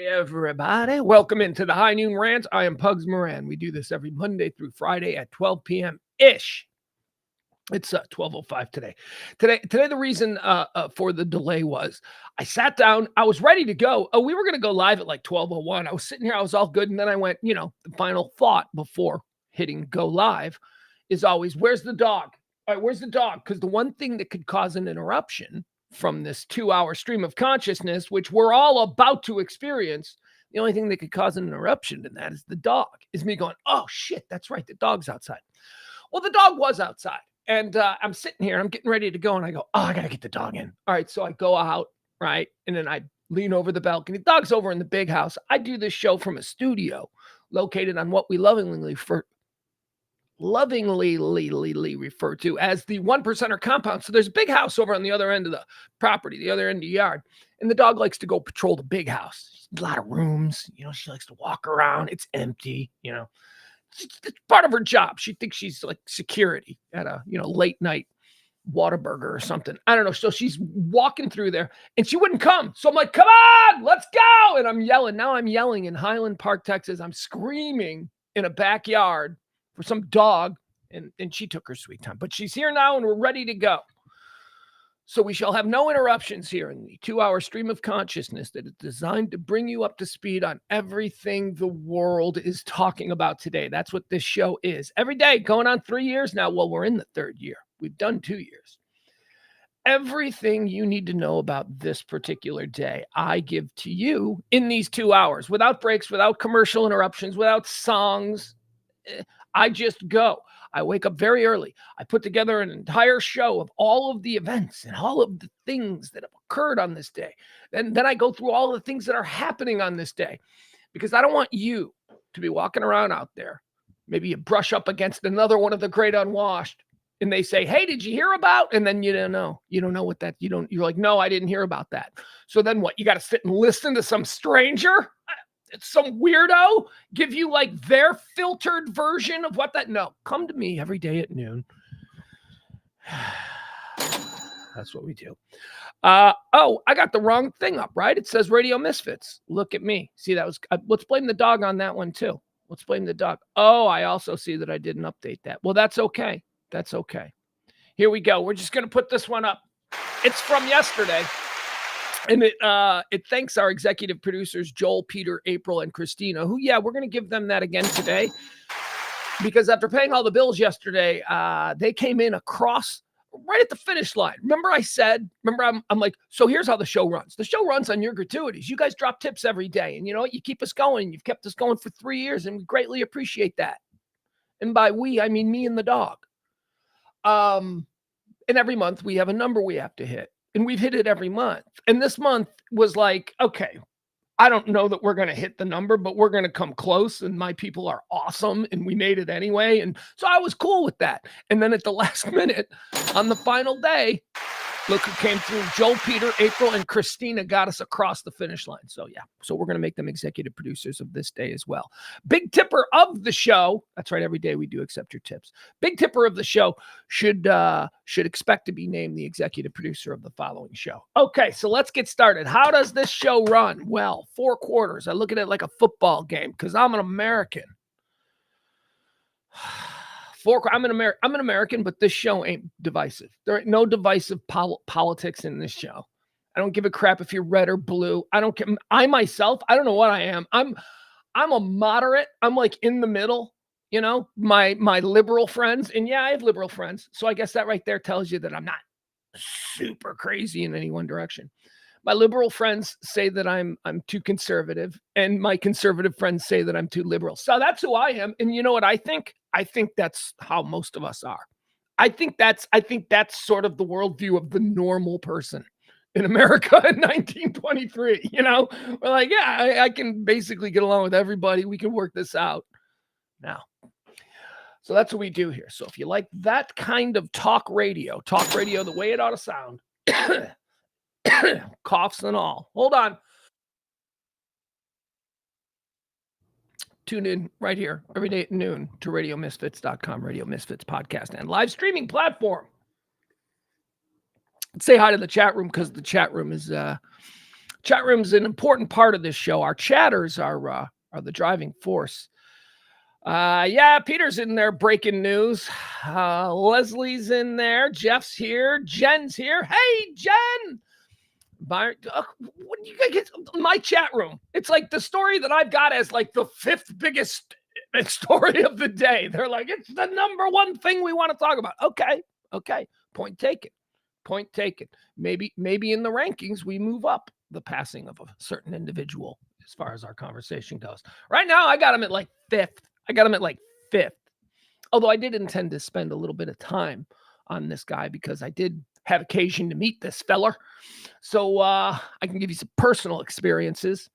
everybody. Welcome into the High Noon Rant. I am Pugs Moran. We do this every Monday through Friday at 12 p.m.-ish. It's 12:05 today. Today, the reason for the delay was I sat down. I was ready to go. We were going to go live at like 12:01. I was sitting here. I was all good. And then I went, the final thought before hitting go live is always, where's the dog? All right, where's the dog? Because the one thing that could cause an interruption from this 2-hour stream of consciousness, which we're all about to experience, the only thing that could cause an interruption in that is the dog. Is me going, oh, shit, that's right. The dog's outside. Well, the dog was outside. And I'm sitting here, I'm getting ready to go, and I go, oh, I got to get the dog in. All right, so I go out, right? And then I lean over the balcony. The dog's over in the big house. I do this show from a studio located on what we lovingly refer to as the 1%er compound. So there's a big house over on the other end of the property, the other end of the yard. And the dog likes to go patrol the big house. A lot of rooms, she likes to walk around. It's empty, It's part of her job. She thinks she's like security at a, late night Whataburger or something. I don't know. So she's walking through there and she wouldn't come. So I'm like, come on, let's go. And I'm yelling. Now I'm yelling in Highland Park, Texas. I'm screaming in a backyard for some dog. And she took her sweet time. But she's here now and we're ready to go. So we shall have no interruptions here in the 2-hour stream of consciousness that is designed to bring you up to speed on everything the world is talking about today. That's what this show is. Every day, going on 3 years now. Well, we're in the 3rd year. We've done 2 years. Everything you need to know about this particular day, I give to you in these 2 hours, without breaks, without commercial interruptions, without songs. I just go. I wake up very early. I put together an entire show of all of the events and all of the things that have occurred on this day. And then I go through all the things that are happening on this day, because I don't want you to be walking around out there. Maybe you brush up against another one of the great unwashed and they say, hey, did you hear about? And then you don't know. You don't know what that, you're like, no, I didn't hear about that. So then what? You got to sit and listen to some stranger? Some weirdo give you like their filtered version of what that. No, come to me every day at noon. That's what we do. I got the wrong thing up, right? It says Radio Misfits. Look at me. See, that was, let's blame the dog on that one too. Let's blame the dog. Oh, I also see that I didn't update that. Well, that's okay. That's okay. Here we go. We're just going to put this one up. It's from yesterday. And it thanks our executive producers, Joel, Peter, April, and Christina, who, we're going to give them that again today. Because after paying all the bills yesterday, they came in across right at the finish line. Remember I'm like, so here's how the show runs. The show runs on your gratuities. You guys drop tips every day. And you know what? You keep us going. You've kept us going for 3 years, and we greatly appreciate that. And by we, I mean me and the dog. And every month we have a number we have to hit. And we've hit it every month. And this month was like, okay, I don't know that we're going to hit the number, but we're going to come close. And my people are awesome. And we made it anyway. And so I was cool with that. And then at the last minute, on the final day, look who came through. Joel, Peter, April, and Christina got us across the finish line. So so we're going to make them executive producers of this day as well. Big tipper of the show. That's right. Every day we do accept your tips. Big tipper of the show should expect to be named the executive producer of the following show. Okay, so let's get started. How does this show run? Well, 4 quarters. I look at it like a football game because I'm an American. I'm an American, but this show ain't divisive. There ain't no divisive politics in this show. I don't give a crap if you're red or blue. I don't care. I myself, I don't know what I am. I'm a moderate. I'm like in the middle, my liberal friends. And I have liberal friends. So I guess that right there tells you that I'm not super crazy in any one direction. My liberal friends say that I'm too conservative, and my conservative friends say that I'm too liberal. So that's who I am. And you know what I think? I think that's how most of us are. I think that's sort of the worldview of the normal person in America in 1923. We're like, I can basically get along with everybody. We can work this out now. So that's what we do here. So if you like that kind of talk radio the way it ought to sound, coughs and all. Hold on. Tune in right here every day at noon to RadioMisfits.com, Radio Misfits podcast and live streaming platform. Let's say hi to the chat room because the chat room is Chat room's an important part of this show. Our chatters are the driving force. Yeah, Peter's in there breaking news. Leslie's in there. Jeff's here. Jen's here. Hey, Jen! What do you guys get? My chat room. It's like the story that I've got as like the 5th biggest story of the day. They're like, it's the number one thing we want to talk about. Okay. Point taken. Maybe in the rankings we move up the passing of a certain individual as far as our conversation goes. Right now, I got him at like 5th. Although I did intend to spend a little bit of time on this guy because I did have occasion to meet this feller. So I can give you some personal experiences.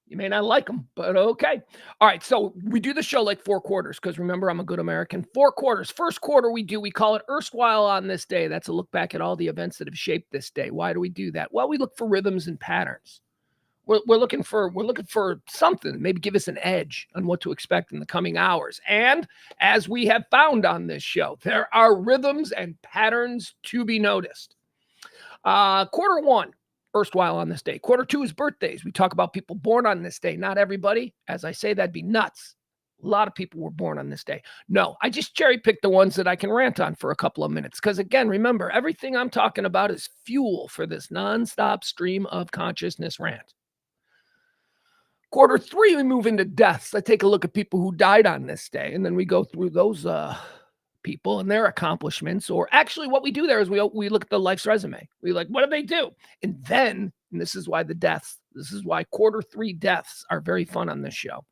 You may not like them, but okay. All right, so we do the show like 4 quarters because remember, I'm a good American. 4 quarters. First quarter we call it Erstwhile on this day. That's a look back at all the events that have shaped this day. Why do we do that? Well, we look for rhythms and patterns. We're looking for something, maybe give us an edge on what to expect in the coming hours. And as we have found on this show, there are rhythms and patterns to be noticed. Quarter 1, Erstwhile on this day. Quarter 2 is birthdays. We talk about people born on this day. Not everybody. As I say, that'd be nuts. A lot of people were born on this day. No, I just cherry pick the ones that I can rant on for a couple of minutes. Because again, remember, everything I'm talking about is fuel for this nonstop stream of consciousness rant. Quarter 3, we move into deaths. I take a look at people who died on this day, and then we go through those people and their accomplishments. Or actually, what we do there is we look at the life's resume. We like, what do they do? And then, and this is why quarter 3 deaths are very fun on this show.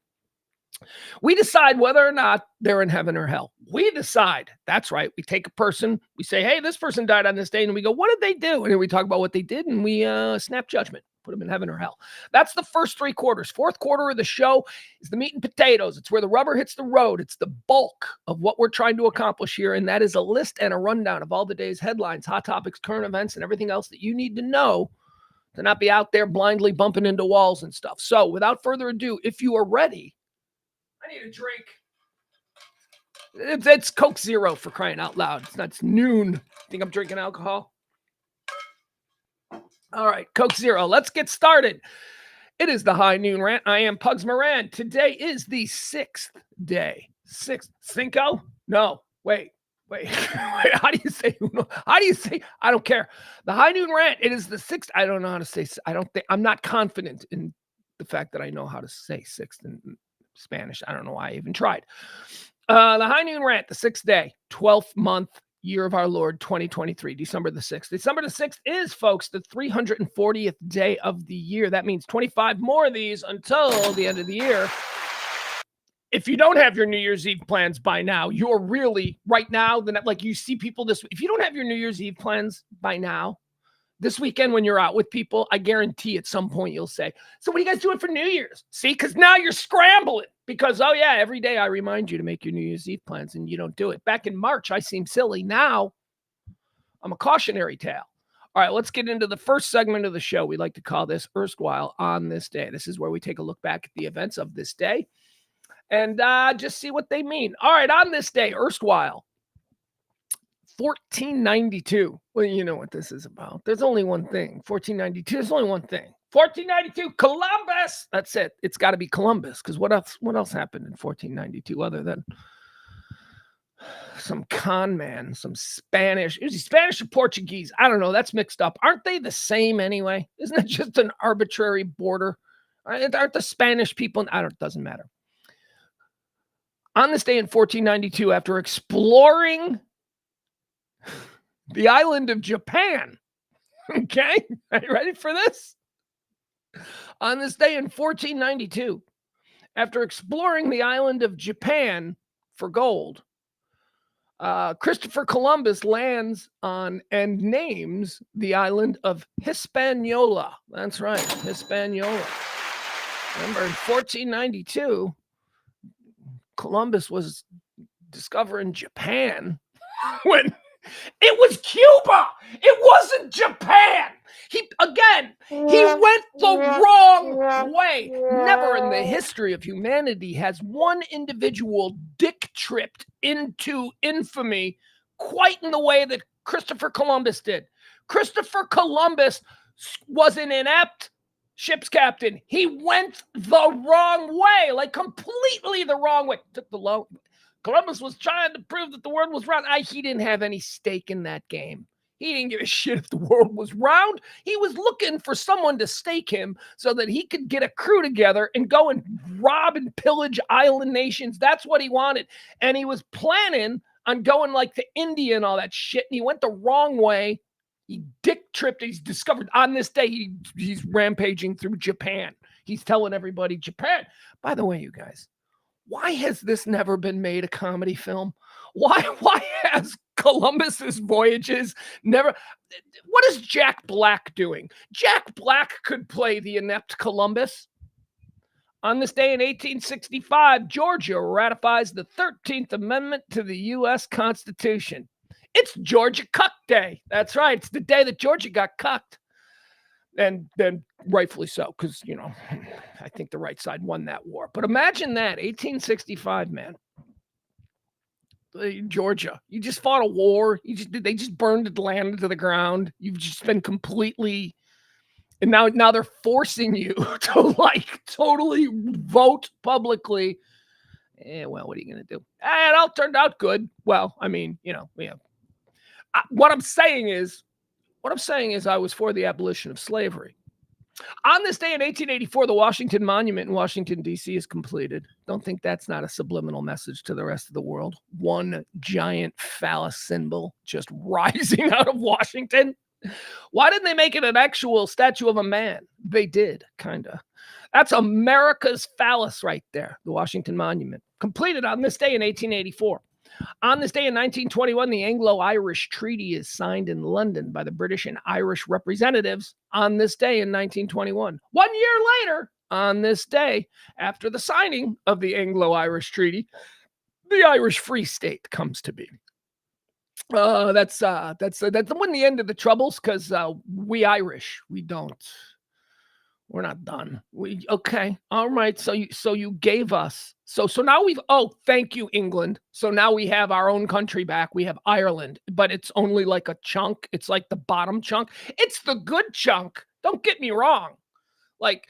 We decide whether or not they're in heaven or hell. We decide. That's right. We take a person, we say, hey, this person died on this day, and we go, what did they do? And then we talk about what they did, and we snap judgment. Put them in heaven or hell. That's the first 3 quarters. Fourth quarter of the show is the meat and potatoes. It's where the rubber hits the road. It's the bulk of what we're trying to accomplish here, and that is a list and a rundown of all the day's headlines, hot topics, current events, and everything else that you need to know to not be out there blindly bumping into walls and stuff. So without further ado, if you are ready, I need a drink. It's Coke Zero for crying out loud. It's noon. Think I'm drinking alcohol? All right, Coke Zero. Let's get started. It is the High Noon Rant. I am Pugs Moran. Today is the 6th day. 6th. Cinco? No. Wait. How do you say? I don't care. The High Noon Rant. It is the 6th. I don't know how to say. I'm not confident in the fact that I know how to say 6th in Spanish. I don't know why I even tried. The High Noon Rant, the 6th day, 12th month, year of our Lord, 2023, December the 6th. December the 6th is, folks, the 340th day of the year. That means 25 more of these until the end of the year. If you don't have your New Year's Eve plans by now, you're really, right now, like you see people this week. If you don't have your New Year's Eve plans by now, this weekend when you're out with people, I guarantee at some point you'll say, so what are you guys doing for New Year's? See, because now you're scrambling because, oh yeah, every day I remind you to make your New Year's Eve plans and you don't do it. Back in March, I seemed silly. Now I'm a cautionary tale. All right, let's get into the first segment of the show. We like to call this Erstwhile on this day. This is where we take a look back at the events of this day and just see what they mean. All right, on this day, Erstwhile. 1492. Well, you know what this is about. There's only one thing. 1492. There's only one thing. 1492. Columbus. That's it. It's got to be Columbus. Because what else happened in 1492 other than some con man, some Spanish? Is he Spanish or Portuguese? I don't know. That's mixed up. Aren't they the same anyway? Isn't it just an arbitrary border? Aren't the Spanish people? It doesn't matter. On this day in 1492, after exploring the island of Japan. Okay, are you ready for this? On this day in 1492, after exploring the island of Japan for gold, Christopher Columbus lands on and names the island of Hispaniola. That's right, Hispaniola. Remember, in 1492, Columbus was discovering Japan when it was Cuba. It wasn't Japan. He went the wrong way. Never in the history of humanity has one individual dick tripped into infamy quite in the way that Christopher Columbus did. Christopher Columbus was an inept, ship's captain. He went the wrong way, like completely the wrong way. Took the low. Columbus was trying to prove that the world was round. He didn't have any stake in that game. He didn't give a shit if the world was round. He was looking for someone to stake him so that he could get a crew together and go and rob and pillage island nations. That's what he wanted. And he was planning on going like to India and all that shit. And he went the wrong way. He dick tripped. He's discovered on this day, he's rampaging through Japan. He's telling everybody, Japan. By the way, you guys, why has this never been made a comedy film? Why has Columbus's voyages never? What is Jack Black doing? Jack Black could play the inept Columbus. On this day in 1865, Georgia ratifies the 13th Amendment to the U.S. Constitution. It's Georgia Cuck Day. That's right. It's the day that Georgia got cucked. And then rightfully so, because, you know, I think the right side won that war. But imagine that, 1865, man. Georgia, you just fought a war. They just burned the land to the ground. You've just been completely, and now they're forcing you to like totally vote publicly. Well, what are you gonna do? It all turned out good. Well, I mean, you know, yeah. What I'm saying is I was for the abolition of slavery. On this day in 1884, the Washington Monument in Washington, D.C. is completed. Don't think that's not a subliminal message to the rest of the world. One giant phallus symbol just rising out of Washington. Why didn't they make it an actual statue of a man? They did, kind of. That's America's phallus right there, the Washington Monument. Completed on this day in 1884. On this day in 1921, the Anglo-Irish Treaty is signed in London by the British and Irish representatives on this day in 1921. 1 year later, on this day, after the signing of the Anglo-Irish Treaty, the Irish Free State comes to be. That's when the end of the troubles, because we Irish, we're not done. Okay. All right. So you gave us. So now thank you, England. So now we have our own country back. We have Ireland, but it's only like a chunk. It's like the bottom chunk. It's the good chunk. Don't get me wrong. Like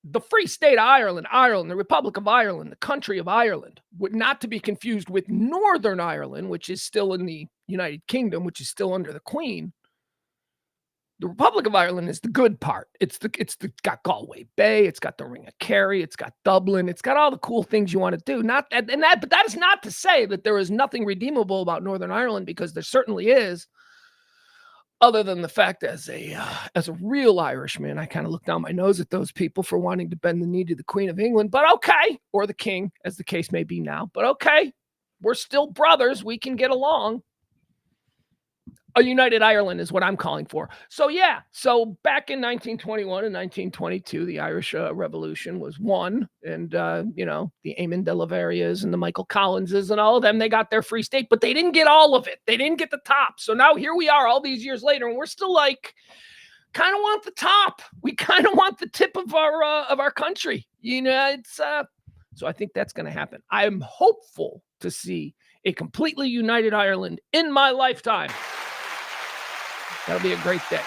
the Free State of Ireland, the Republic of Ireland, the country of Ireland, would not to be confused with Northern Ireland, which is still in the United Kingdom, which is still under the Queen. The Republic of Ireland is the good part. It's got Galway Bay, it's got the Ring of Kerry, it's got Dublin, it's got all the cool things you want to do. But that is not to say that there is nothing redeemable about Northern Ireland, because there certainly is. Other than the fact, as a real Irishman, I kind of look down my nose at those people for wanting to bend the knee to the Queen of England. But okay, or the King, as the case may be now. But okay, we're still brothers. We can get along. A united Ireland is what I'm calling for. So yeah, so back in 1921 and 1922, the Irish Revolution was won, and the Eamon de la Varias and the Michael Collinses and all of them, they got their free state, but they didn't get all of it. They didn't get the top. So now here we are all these years later, and we're still like, kind of want the top. We kind of want the tip of our country. So I think that's going to happen. I am hopeful to see a completely united Ireland in my lifetime. That'll be a great day.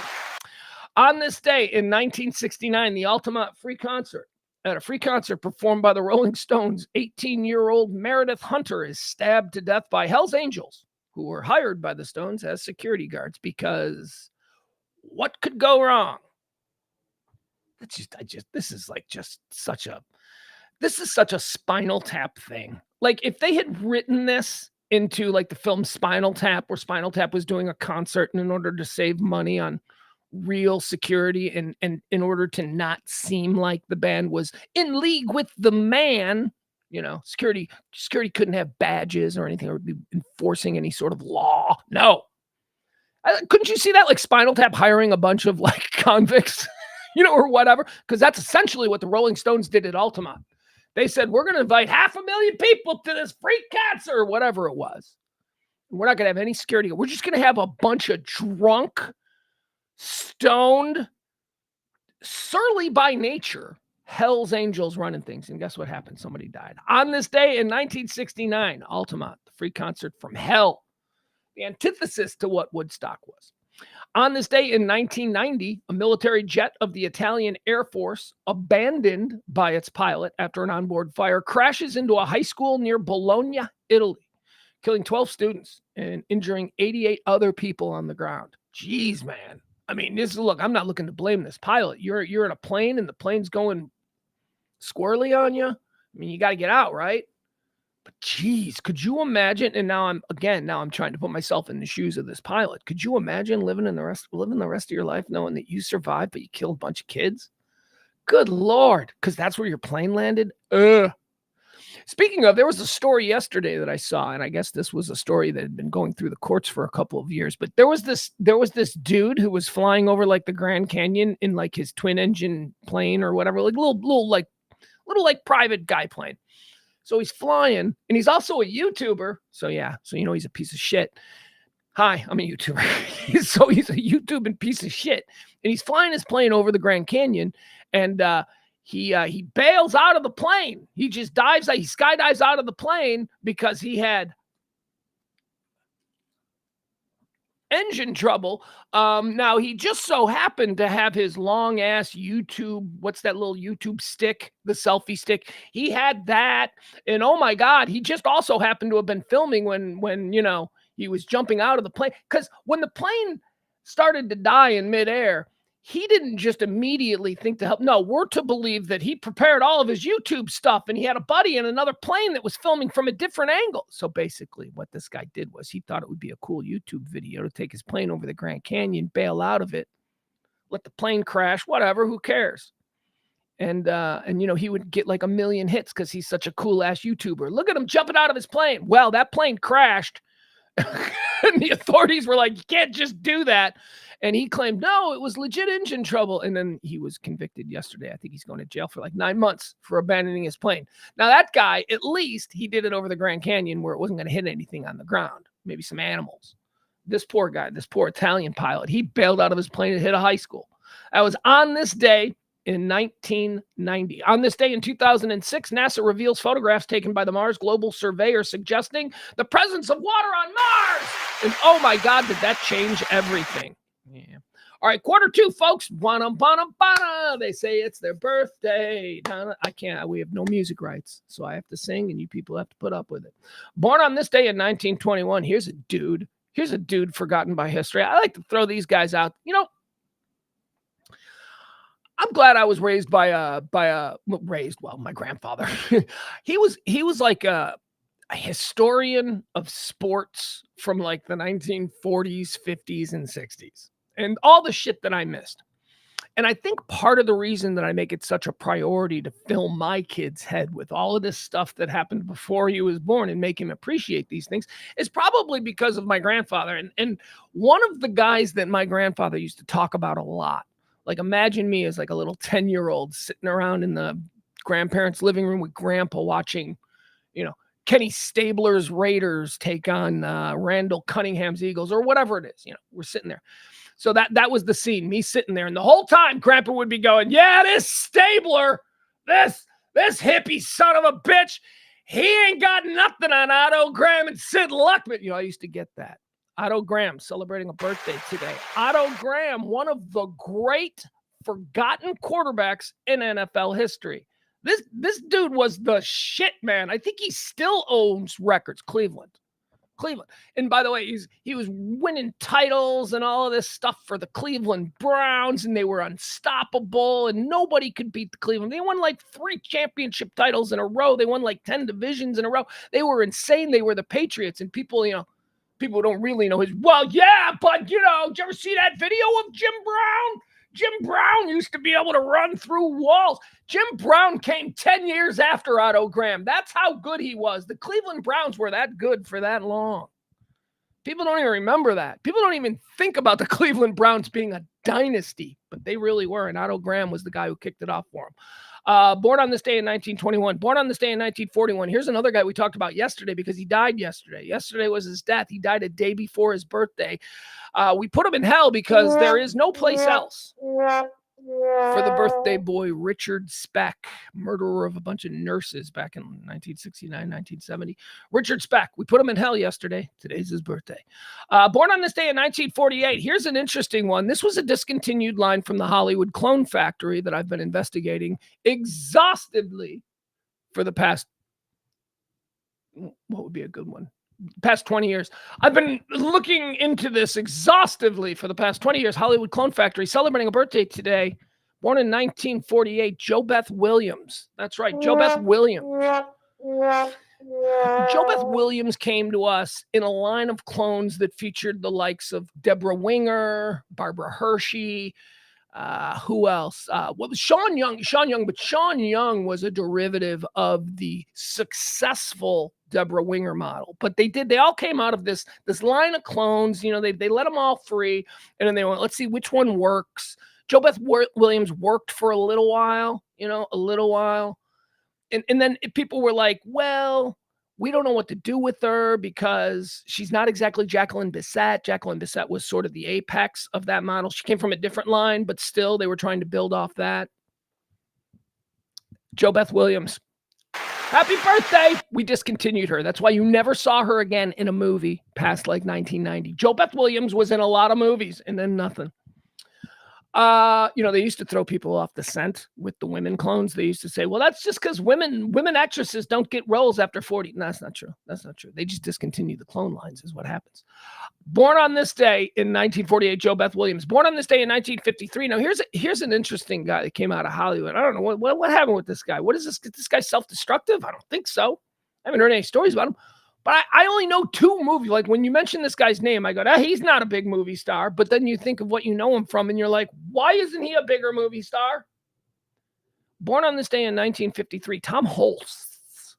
On this day in 1969, the Altamont Free Concert. At a free concert performed by the Rolling Stones, 18-year-old Meredith Hunter is stabbed to death by Hell's Angels, who were hired by the Stones as security guards, because what could go wrong? This is such a Spinal Tap thing. Like, if they had written this into like the film Spinal Tap, where Spinal Tap was doing a concert, and in order to save money on real security and in order to not seem like the band was in league with the man, security couldn't have badges or anything, or be enforcing any sort of law. No. Couldn't you see that? Like Spinal Tap hiring a bunch of like convicts, or whatever, because that's essentially what the Rolling Stones did at Altamont. They said, we're going to invite 500,000 people to this free concert, or whatever it was. We're not going to have any security. We're just going to have a bunch of drunk, stoned, surly by nature, Hell's Angels running things. And guess what happened? Somebody died. On this day in 1969, Altamont, the free concert from hell, the antithesis to what Woodstock was. On this day in 1990, a military jet of the Italian Air Force, abandoned by its pilot after an onboard fire, crashes into a high school near Bologna, Italy, killing 12 students and injuring 88 other people on the ground. Jeez, man. I mean, look, I'm not looking to blame this pilot. You're in a plane and the plane's going squirrely on you. I mean, you got to get out, right? But geez, could you imagine? And now I'm trying to put myself in the shoes of this pilot. Could you imagine living the rest of your life knowing that you survived, but you killed a bunch of kids? Good Lord, because that's where your plane landed. Speaking of, there was a story yesterday that I saw, and I guess this was a story that had been going through the courts for a couple of years. But there was this dude who was flying over like the Grand Canyon in like his twin engine plane or whatever, like little private guy plane. So he's flying, and he's also a YouTuber. So yeah, so he's a piece of shit. Hi, I'm a YouTuber. So he's a YouTubing piece of shit, and he's flying his plane over the Grand Canyon, and he bails out of the plane. He just he skydives out of the plane because he had engine trouble. Now he just so happened to have his long ass YouTube, what's that little YouTube stick, the selfie stick? He had that, and oh my God, he just also happened to have been filming when he was jumping out of the plane. Because when the plane started to die in midair, he didn't just immediately think to help. No, we're to believe that he prepared all of his YouTube stuff, and he had a buddy in another plane that was filming from a different angle. So basically what this guy did was he thought it would be a cool YouTube video to take his plane over the Grand Canyon, bail out of it, let the plane crash, whatever, who cares? And he would get like 1 million hits because he's such a cool ass YouTuber. Look at him jumping out of his plane. Well, that plane crashed. And the authorities were like, you can't just do that. And he claimed, no, it was legit engine trouble. And then he was convicted yesterday. I think he's going to jail for like 9 months for abandoning his plane. Now, that guy, at least he did it over the Grand Canyon where it wasn't going to hit anything on the ground, maybe some animals. This poor guy, this poor Italian pilot, he bailed out of his plane and hit a high school. That was on this day in 1990. On this day in 2006, NASA reveals photographs taken by the Mars Global Surveyor suggesting the presence of water on Mars. And oh my God, did that change everything? Yeah. All right, Q2, folks. They say it's their birthday. I can't. We have no music rights, so I have to sing, and you people have to put up with it. Born on this day in 1921. Here's a dude forgotten by history. I like to throw these guys out. I'm glad I was raised my grandfather. he was like a historian of sports from like the 1940s, 50s, and 60s, and all the shit that I missed. And I think part of the reason that I make it such a priority to fill my kid's head with all of this stuff that happened before he was born and make him appreciate these things is probably because of my grandfather. And one of the guys that my grandfather used to talk about a lot, like imagine me as like a little 10-year-old sitting around in the grandparents' living room with grandpa watching, Kenny Stabler's Raiders take on Randall Cunningham's Eagles or whatever it is. We're sitting there. So that was the scene, me sitting there. And the whole time grandpa would be going, yeah, this Stabler, this hippie son of a bitch, he ain't got nothing on Otto Graham and Sid Luckman. I used to get that. Otto Graham celebrating a birthday today. Otto Graham, one of the great forgotten quarterbacks in NFL history. This dude was the shit, man. I think he still owns records. Cleveland. And by the way, he was winning titles and all of this stuff for the Cleveland Browns, and they were unstoppable, and nobody could beat the Cleveland. They won like 3 championship titles in a row. They won like 10 divisions in a row. They were insane. They were the Patriots, and people don't really know well, yeah, but did you ever see that video of Jim Brown? Jim Brown used to be able to run through walls. Jim Brown came 10 years after Otto Graham. That's how good he was. The Cleveland Browns were that good for that long. People don't even remember that. People don't even think about the Cleveland Browns being a dynasty, but they really were. And Otto Graham was the guy who kicked it off for him. Born on this day in 1921. Born on this day in 1941. Here's another guy we talked about yesterday because he died yesterday. Yesterday was his death. He died a day before his birthday. We put him in hell because there is no place else. for the birthday boy Richard Speck, murderer of a bunch of nurses back in 1969, 1970. Richard Speck, we put him in hell yesterday. Today's his birthday. Born on this day in 1948. Here's an interesting one. This was a discontinued line from the Hollywood Clone Factory that I've been investigating exhaustively for the past, what would be a good one? Past 20 years. I've been looking into this exhaustively for the past 20 years. Hollywood Clone Factory celebrating a birthday today. Born in 1948, JoBeth Williams. That's right, JoBeth Williams. JoBeth Williams came to us in a line of clones that featured the likes of Deborah Winger, Barbara Hershey, who else? What was Sean Young? But Sean Young was a derivative of the successful Deborah Winger model. But they all came out of this line of clones. You know, they let them all free, and then they went, let's see which one works. JoBeth Williams worked for a little while, and then people were like, well, we don't know what to do with her because she's not exactly Jacqueline Bisset. Jacqueline Bisset was sort of the apex of that model. She came from a different line, but still they were trying to build off that. JoBeth Williams. Happy birthday. We discontinued her. That's why you never saw her again in a movie past like 1990. JoBeth Williams was in a lot of movies and then nothing. They used to throw people off the scent with the women clones. They used to say, well, that's just because women actresses don't get roles after 40. No, that's not true. They just discontinue the clone lines is what happens. Born on this day in 1948, JoBeth Williams. Born on this day in 1953. Now, here's an interesting guy that came out of Hollywood. I don't know what happened with this guy. What is this? Is this guy self-destructive? I don't think so. I haven't heard any stories about him. But I only know two movies. Like when you mention this guy's name, I go, he's not a big movie star. But then you think of what you know him from, and you're like, why isn't he a bigger movie star? Born on this day in 1953, Tom Hulce.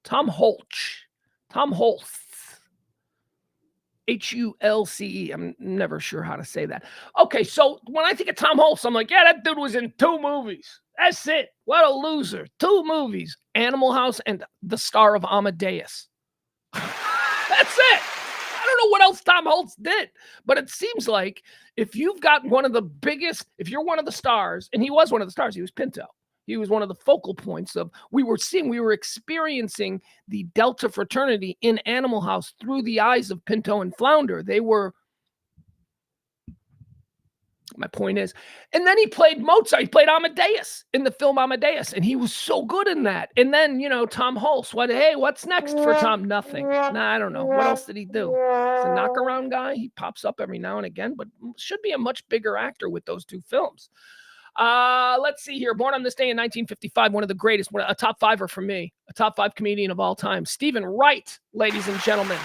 Hulce. I'm never sure how to say that. Okay, so when I think of Tom Hulce, I'm like, yeah, that dude was in two movies. That's it. What a loser. Two movies. Animal House and the star of Amadeus. That's it. I don't know what else Tom Hulce did, but it seems like if you've got one of the biggest, if you're one of the stars, and he was one of the stars, he was Pinto. He was one of the focal points of, we were experiencing the Delta fraternity in Animal House through the eyes of Pinto and Flounder. My point is, and then he played Mozart. He played Amadeus in the film Amadeus, and he was so good in that. And then, Tom Hulce. What's next for Tom? Nothing. I don't know. What else did he do? He's a knockaround guy. He pops up every now and again, but should be a much bigger actor with those two films. Let's see here. Born on this day in 1955, one of the greatest, a top fiver for me, a top five comedian of all time. Stephen Wright, ladies and gentlemen.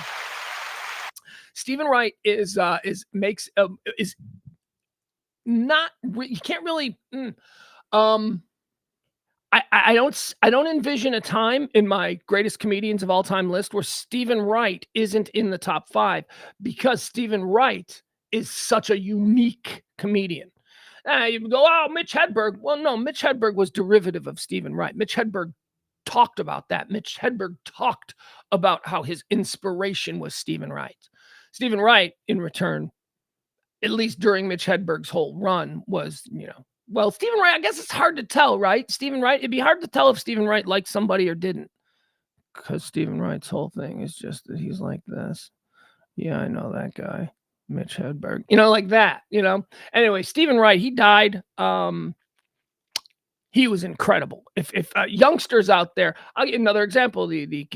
Stephen Wright is not, you can't really, I don't envision a time in my greatest comedians of all time list where Stephen Wright isn't in the top five, because Stephen Wright is such a unique comedian. You go, oh, Mitch Hedberg. Well, no, Mitch Hedberg was derivative of Stephen Wright. Mitch Hedberg talked about that. Mitch Hedberg talked about how his inspiration was Stephen Wright. Stephen Wright, in return, at least during Mitch Hedberg's whole run, was, Stephen Wright, I guess it's hard to tell, right? Stephen Wright, it'd be hard to tell if Stephen Wright liked somebody or didn't. Because Stephen Wright's whole thing is just that he's like this. Yeah, I know that guy, Mitch Hedberg. Like that, Anyway, Stephen Wright, he died. He was incredible. If youngsters out there, I'll get another example. The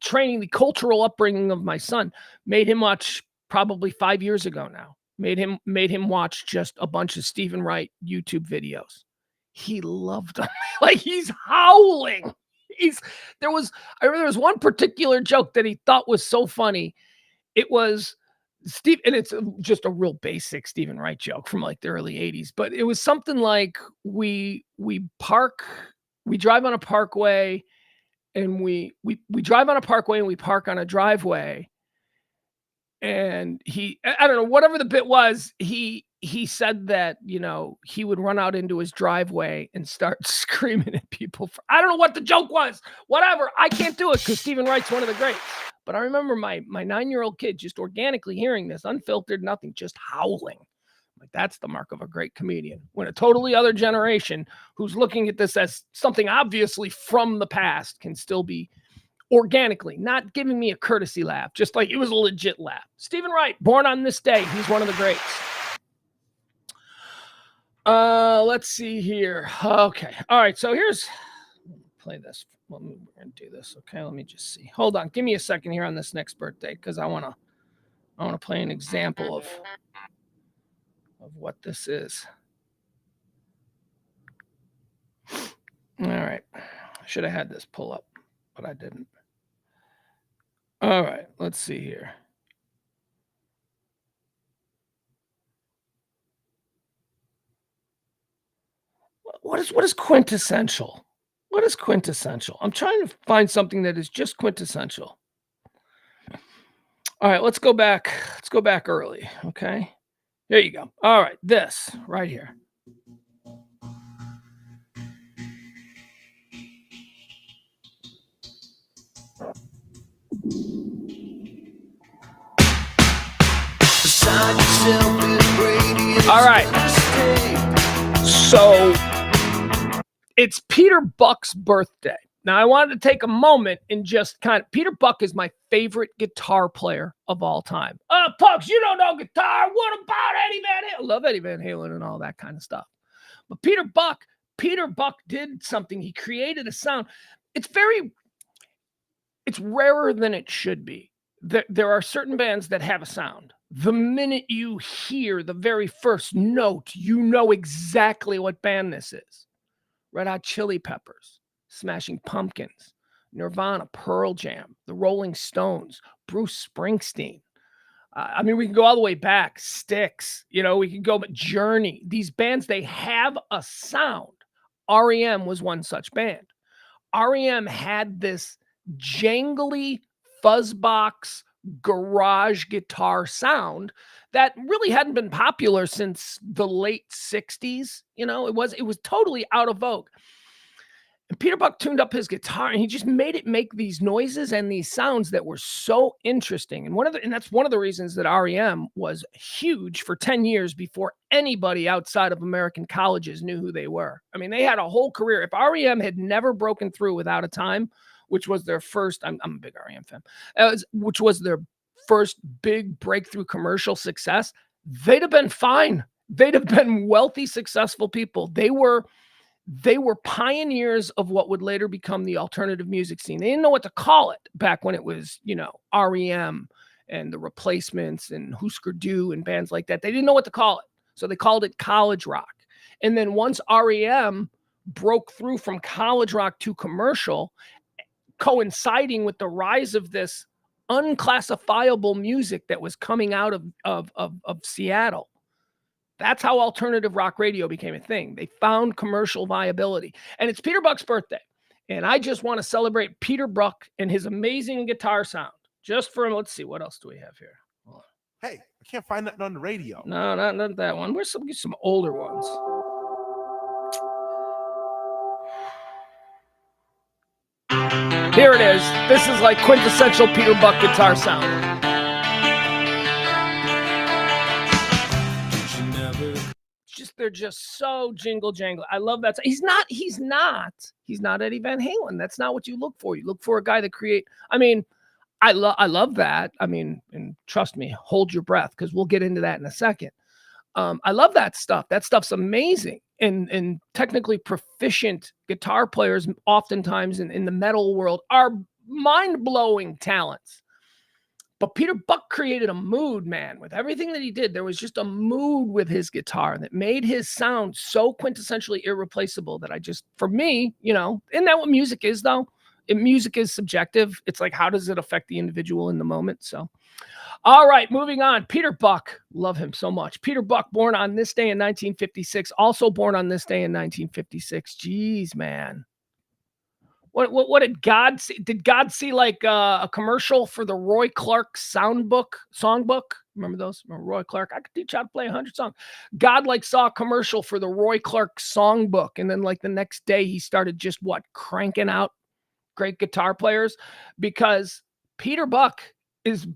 training, the cultural upbringing of my son made him watch, probably 5 years ago now, made him watch just a bunch of Stephen Wright YouTube videos. He loved them. Like, he's howling. I remember there was one particular joke that he thought was so funny. It was Steve, and it's just a real basic Stephen Wright joke from like the early 80s, but it was something like we drive on a parkway and we drive on a parkway and we park on a driveway. And I don't know, whatever the bit was, he said that, he would run out into his driveway and start screaming at people. I don't know what the joke was. Whatever. I can't do it because Stephen Wright's one of the greats. But I remember my 9-year-old kid just organically hearing this, unfiltered, nothing, just howling. Like, that's the mark of a great comedian. When a totally other generation who's looking at this as something obviously from the past can still be organically, not giving me a courtesy laugh, just like it was a legit laugh. Stephen Wright, born on this day. He's one of the greats. Let's see here. Okay. All right. So here's, play this. We're going to do this. Okay. Let me just see. Hold on. Give me a second here on this next birthday, because I want to play an example of what this is. All right. I should have had this pull up, but I didn't. All right. Let's see here. What is quintessential? What is quintessential? I'm trying to find something that is just quintessential. All right, let's go back. Let's go back early. Okay. There you go. All right, this right here. All right. So it's Peter Buck's birthday. Now, I wanted to take a moment and just Peter Buck is my favorite guitar player of all time. Pugs, you don't know guitar. What about Eddie Van Halen? I love Eddie Van Halen and all that kind of stuff. But Peter Buck did something. He created a sound. It's rarer than it should be. There are certain bands that have a sound. The minute you hear the very first note, you know exactly what band this is. Red Hot Chili Peppers, Smashing Pumpkins, Nirvana, Pearl Jam, the Rolling Stones, Bruce Springsteen. I mean, we can go all the way back. Styx, we can go, but Journey. These bands, they have a sound. REM was one such band. REM had this jangly fuzzbox garage guitar sound that really hadn't been popular since the late 60s. It was totally out of vogue. And Peter Buck tuned up his guitar and he just made it make these noises and these sounds that were so interesting. And that's one of the reasons that REM was huge for 10 years before anybody outside of American colleges knew who they were. I mean, they had a whole career. If REM had never broken through with Out of Time, which was their first, I'm a big REM fan, which was their first big breakthrough commercial success, they'd have been fine. They'd have been wealthy, successful people. They were pioneers of what would later become the alternative music scene. They didn't know what to call it back when it was, REM and the Replacements and Husker Du and bands like that. They didn't know what to call it. So they called it college rock. And then once REM broke through from college rock to commercial, coinciding with the rise of this unclassifiable music that was coming out of Seattle. That's how alternative rock radio became a thing. They found commercial viability. And it's Peter Buck's birthday. And I just want to celebrate Peter Buck and his amazing guitar sound. Just for him, let's see, what else do we have here? Hey, I can't find that on the radio. No, not that one. Where's some older ones? Here it is. This is like quintessential Peter Buck guitar sound. They're just so jingle jangle. I love that. He's not Eddie Van Halen. That's not what you look for. You look for a guy that I love that. And trust me, hold your breath, because we'll get into that in a second. I love that stuff. That stuff's amazing. And technically proficient guitar players oftentimes in the metal world are mind-blowing talents. But Peter Buck created a mood, man. With everything that he did, there was just a mood with his guitar that made his sound so quintessentially irreplaceable that for me, isn't that what music is, though? Music is subjective. It's like, how does it affect the individual in the moment? So, all right, moving on. Peter Buck, love him so much. Peter Buck, born on this day in 1956, also born on this day in 1956. Jeez, man. What did God see? Did God see like a commercial for the Roy Clark songbook? Remember those? Remember Roy Clark? I could teach you how to play 100 songs. God saw a commercial for the Roy Clark songbook. And then the next day he started just cranking out great guitar players, because Peter Buck is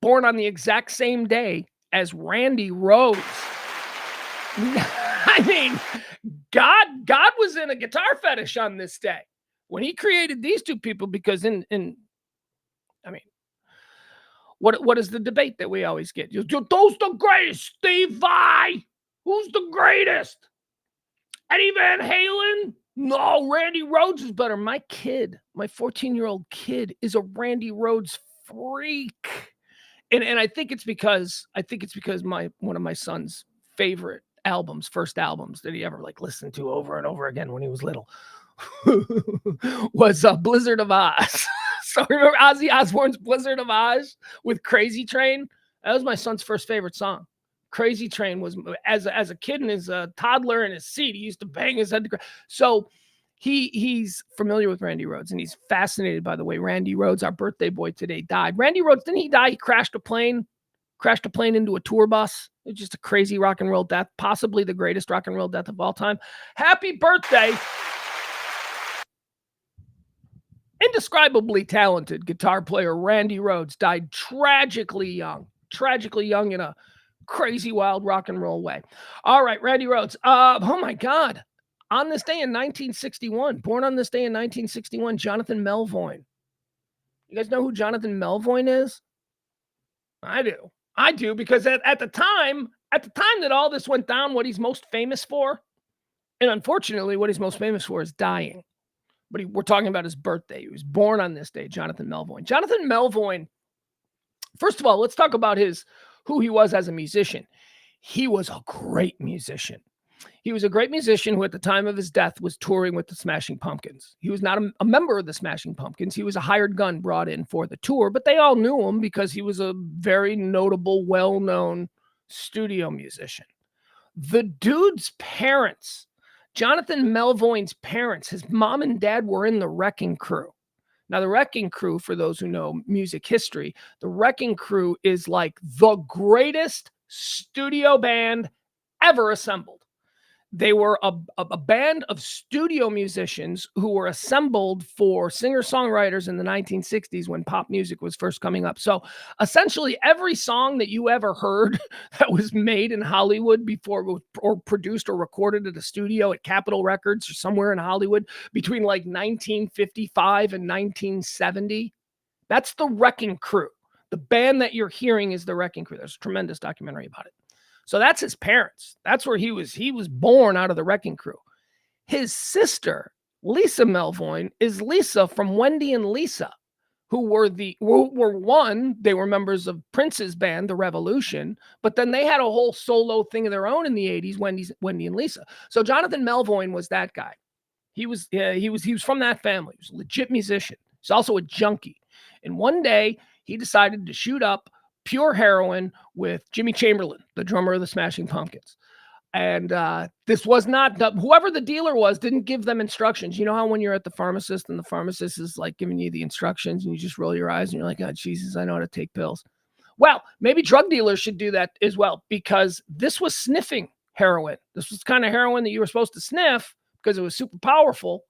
born on the exact same day as Randy Rhoads. I mean, God was in a guitar fetish on this day when he created these two people, because I mean, what is the debate that we always get? Who's the greatest? Steve Vai. Who's the greatest? Eddie Van Halen? No, Randy Rhoads is better. My 14-year-old kid, is a Randy Rhoads freak. And I think it's because one of my son's favorite first albums that he ever listened to over and over again when he was little was Blizzard of Oz. So remember Ozzy Osbourne's Blizzard of Oz with Crazy Train? That was my son's first favorite song. Crazy Train was, as a kid and as a toddler in his seat, he used to bang his head. So he's familiar with Randy Rhoads, and he's fascinated by the way Randy Rhoads, our birthday boy today, died. Randy Rhoads, didn't he die? He crashed a plane into a tour bus. It was just a crazy rock and roll death, possibly the greatest rock and roll death of all time. Happy birthday. Indescribably talented guitar player Randy Rhoads died tragically young in a crazy wild rock and roll way. All right, Randy Rhoads. Oh my God. On this day in 1961, born on this day in 1961, Jonathan Melvoin. You guys know who Jonathan Melvoin is? I do, because at the time that all this went down, what he's most famous for, and unfortunately what he's most famous for, is dying. But we're talking about his birthday. He was born on this day, Jonathan Melvoin. Jonathan Melvoin, first of all, let's talk about who he was as a musician. He was a great musician. He was a great musician who at the time of his death was touring with the Smashing Pumpkins. He was not a member of the Smashing Pumpkins. He was a hired gun brought in for the tour, but they all knew him because he was a very notable, well-known studio musician. The dude's parents, Jonathan Melvoin's parents, his mom and dad were in the Wrecking Crew. Now, the Wrecking Crew, for those who know music history, the Wrecking Crew is like the greatest studio band ever assembled. They were a band of studio musicians who were assembled for singer-songwriters in the 1960s when pop music was first coming up. So essentially every song that you ever heard that was made in Hollywood before, or produced or recorded at a studio at Capitol Records or somewhere in Hollywood between 1955 and 1970, that's the Wrecking Crew. The band that you're hearing is the Wrecking Crew. There's a tremendous documentary about it. So that's his parents. That's where he was. He was born out of the Wrecking Crew. His sister, Lisa Melvoin, is Lisa from Wendy and Lisa, who were they were members of Prince's band, The Revolution, but then they had a whole solo thing of their own in the 80s, Wendy and Lisa. So Jonathan Melvoin was that guy. He was from that family. He was a legit musician. He's also a junkie. And one day he decided to shoot up pure heroin with Jimmy Chamberlain, the drummer of the Smashing Pumpkins. And this was not, whoever the dealer was didn't give them instructions. You know how when you're at the pharmacist and the pharmacist is giving you the instructions and you just roll your eyes and you're like, oh, Jesus, I know how to take pills. Well, maybe drug dealers should do that as well, because this was sniffing heroin. This was the kind of heroin that you were supposed to sniff because it was super powerful.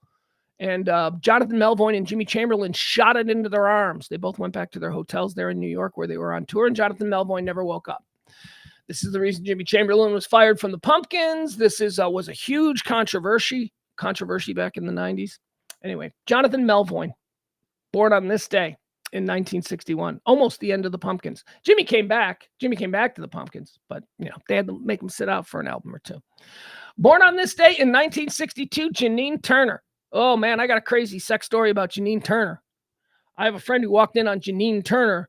And Jonathan Melvoin and Jimmy Chamberlain shot it into their arms. They both went back to their hotels there in New York where they were on tour, and Jonathan Melvoin never woke up. This is the reason Jimmy Chamberlain was fired from the Pumpkins. This was a huge controversy back in the 90s. Anyway, Jonathan Melvoin, born on this day in 1961, almost the end of the Pumpkins. Jimmy came back to the Pumpkins, but they had to make him sit out for an album or two. Born on this day in 1962, Janine Turner. Oh, man, I got a crazy sex story about Janine Turner. I have a friend who walked in on Janine Turner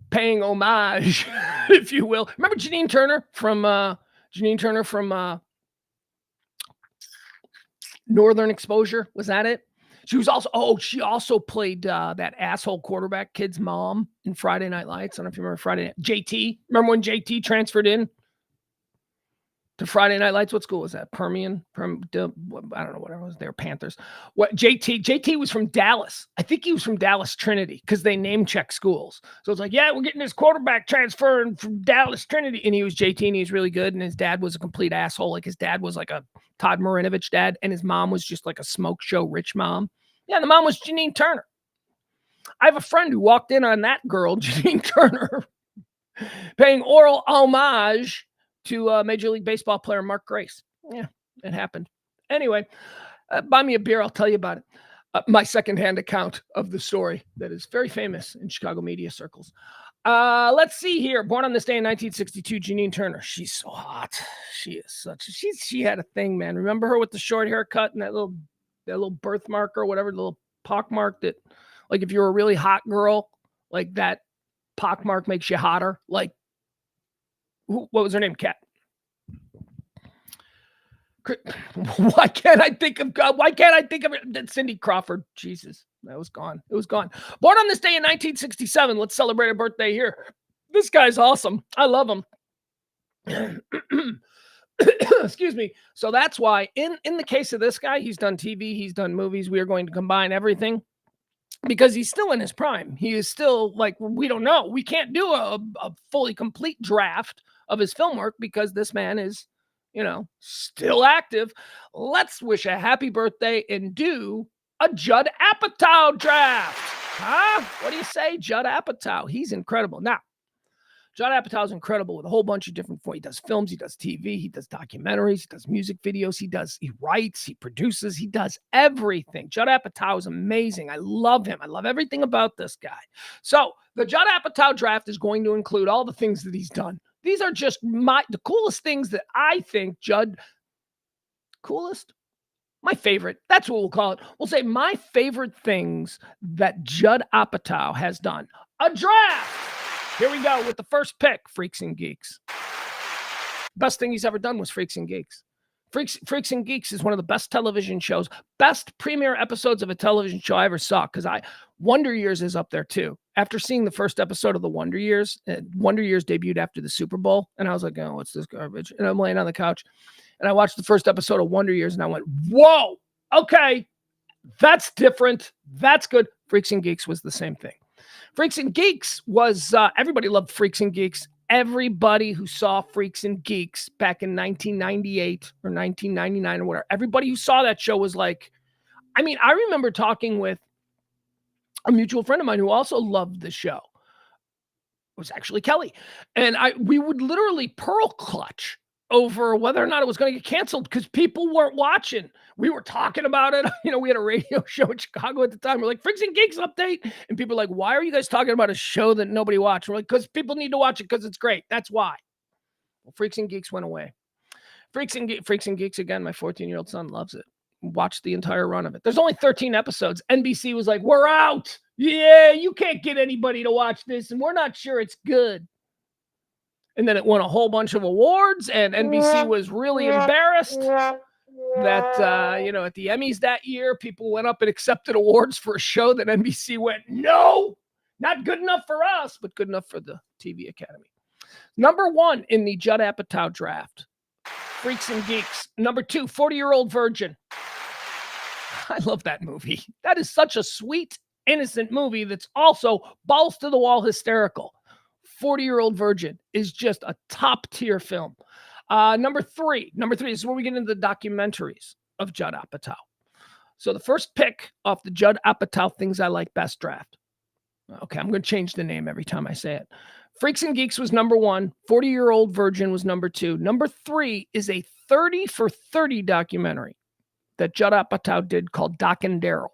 paying homage, if you will. Remember Janine Turner from Northern Exposure? Was that it? She also played that asshole quarterback kid's mom in Friday Night Lights. I don't know if you remember Friday Night. JT. Remember when JT transferred in to Friday Night Lights? What school was that? I don't know, whatever it was. They were Panthers. What JT was from Dallas. I think he was from Dallas Trinity because they name check schools. So it's yeah, we're getting this quarterback transferring from Dallas Trinity. And he was JT and he was really good. And his dad was a complete asshole. His dad was a Todd Marinovich dad. And his mom was just a smoke show rich mom. Yeah, the mom was Janine Turner. I have a friend who walked in on that girl, Janine Turner, paying oral homage to Major League Baseball player Mark Grace. Yeah, it happened. Anyway, buy me a beer. I'll tell you about it. My secondhand account of the story that is very famous in Chicago media circles. Let's see here. Born on this day in 1962, Janine Turner. She's so hot. She is such. She had a thing, man. Remember her with the short haircut and that little birthmark or whatever, the little pockmark that, like, if you're a really hot girl, like that pockmark makes you hotter. Like, what was her name? Kat. Why can't I think of it? Cindy Crawford. Jesus, that was gone. It was gone. Born on this day in 1967. Let's celebrate a birthday here. This guy's awesome. I love him. Excuse me. So that's why in the case of this guy, he's done TV, he's done movies. We are going to combine everything because he's still in his prime. He is still, like, we don't know. We can't do a fully complete draft of his film work because this man is, still active. Let's wish a happy birthday and do a Judd Apatow draft. Huh? What do you say, Judd Apatow? He's incredible. Now, Judd Apatow is incredible with a whole bunch of different forms. He does films, he does TV, he does documentaries, he does music videos, he writes, he produces, he does everything. Judd Apatow is amazing. I love him. I love everything about this guy. So the Judd Apatow draft is going to include all the things that he's done. These are just the coolest things that I think Judd, coolest? My favorite. That's what we'll call it. We'll say my favorite things that Judd Apatow has done. A draft. Here we go with the first pick, Freaks and Geeks. Best thing he's ever done was Freaks and Geeks. Freaks and Geeks is one of the best television shows, best premiere episodes of a television show I ever saw, because Wonder Years is up there too. After seeing the first episode of the Wonder Years debuted after the Super Bowl, and I was like, oh, what's this garbage? And I'm laying on the couch, and I watched the first episode of Wonder Years, and I went, whoa, okay, that's different. That's good. Freaks and Geeks was the same thing. Freaks and Geeks was, everybody loved Freaks and Geeks. Everybody who saw Freaks and Geeks back in 1998 or 1999 or whatever, everybody who saw that show was like, I remember talking with a mutual friend of mine who also loved the show. It was actually Kelly. And we would literally pearl clutch over whether or not it was going to get canceled because people weren't watching. We were talking about it. We had a radio show in Chicago at the time. We're like, Freaks and Geeks update. And people are like, why are you guys talking about a show that nobody watched? We're like, because people need to watch it because it's great. That's why. Well, Freaks and Geeks went away. Freaks and Geeks, again, my 14-year-old son loves it. Watched the entire run of it. There's only 13 episodes. NBC was like, we're out. Yeah, you can't get anybody to watch this, and we're not sure it's good. And then it won a whole bunch of awards, and NBC was really embarrassed that, at the Emmys that year, people went up and accepted awards for a show that NBC went, no, not good enough for us, but good enough for the TV Academy. Number 1 in the Judd Apatow draft, Freaks and Geeks. Number 2, 40-Year-Old Virgin. I love that movie. That is such a sweet, innocent movie that's also balls to the wall hysterical. 40-Year-Old Virgin is just a top-tier film. Number three is where we get into the documentaries of Judd Apatow. So the first pick off the Judd Apatow Things I Like Best draft. Okay, I'm going to change the name every time I say it. Freaks and Geeks was number 1. 40-Year-Old Virgin was number 2. Number 3 is a 30 for 30 documentary that Judd Apatow did called Doc and Daryl.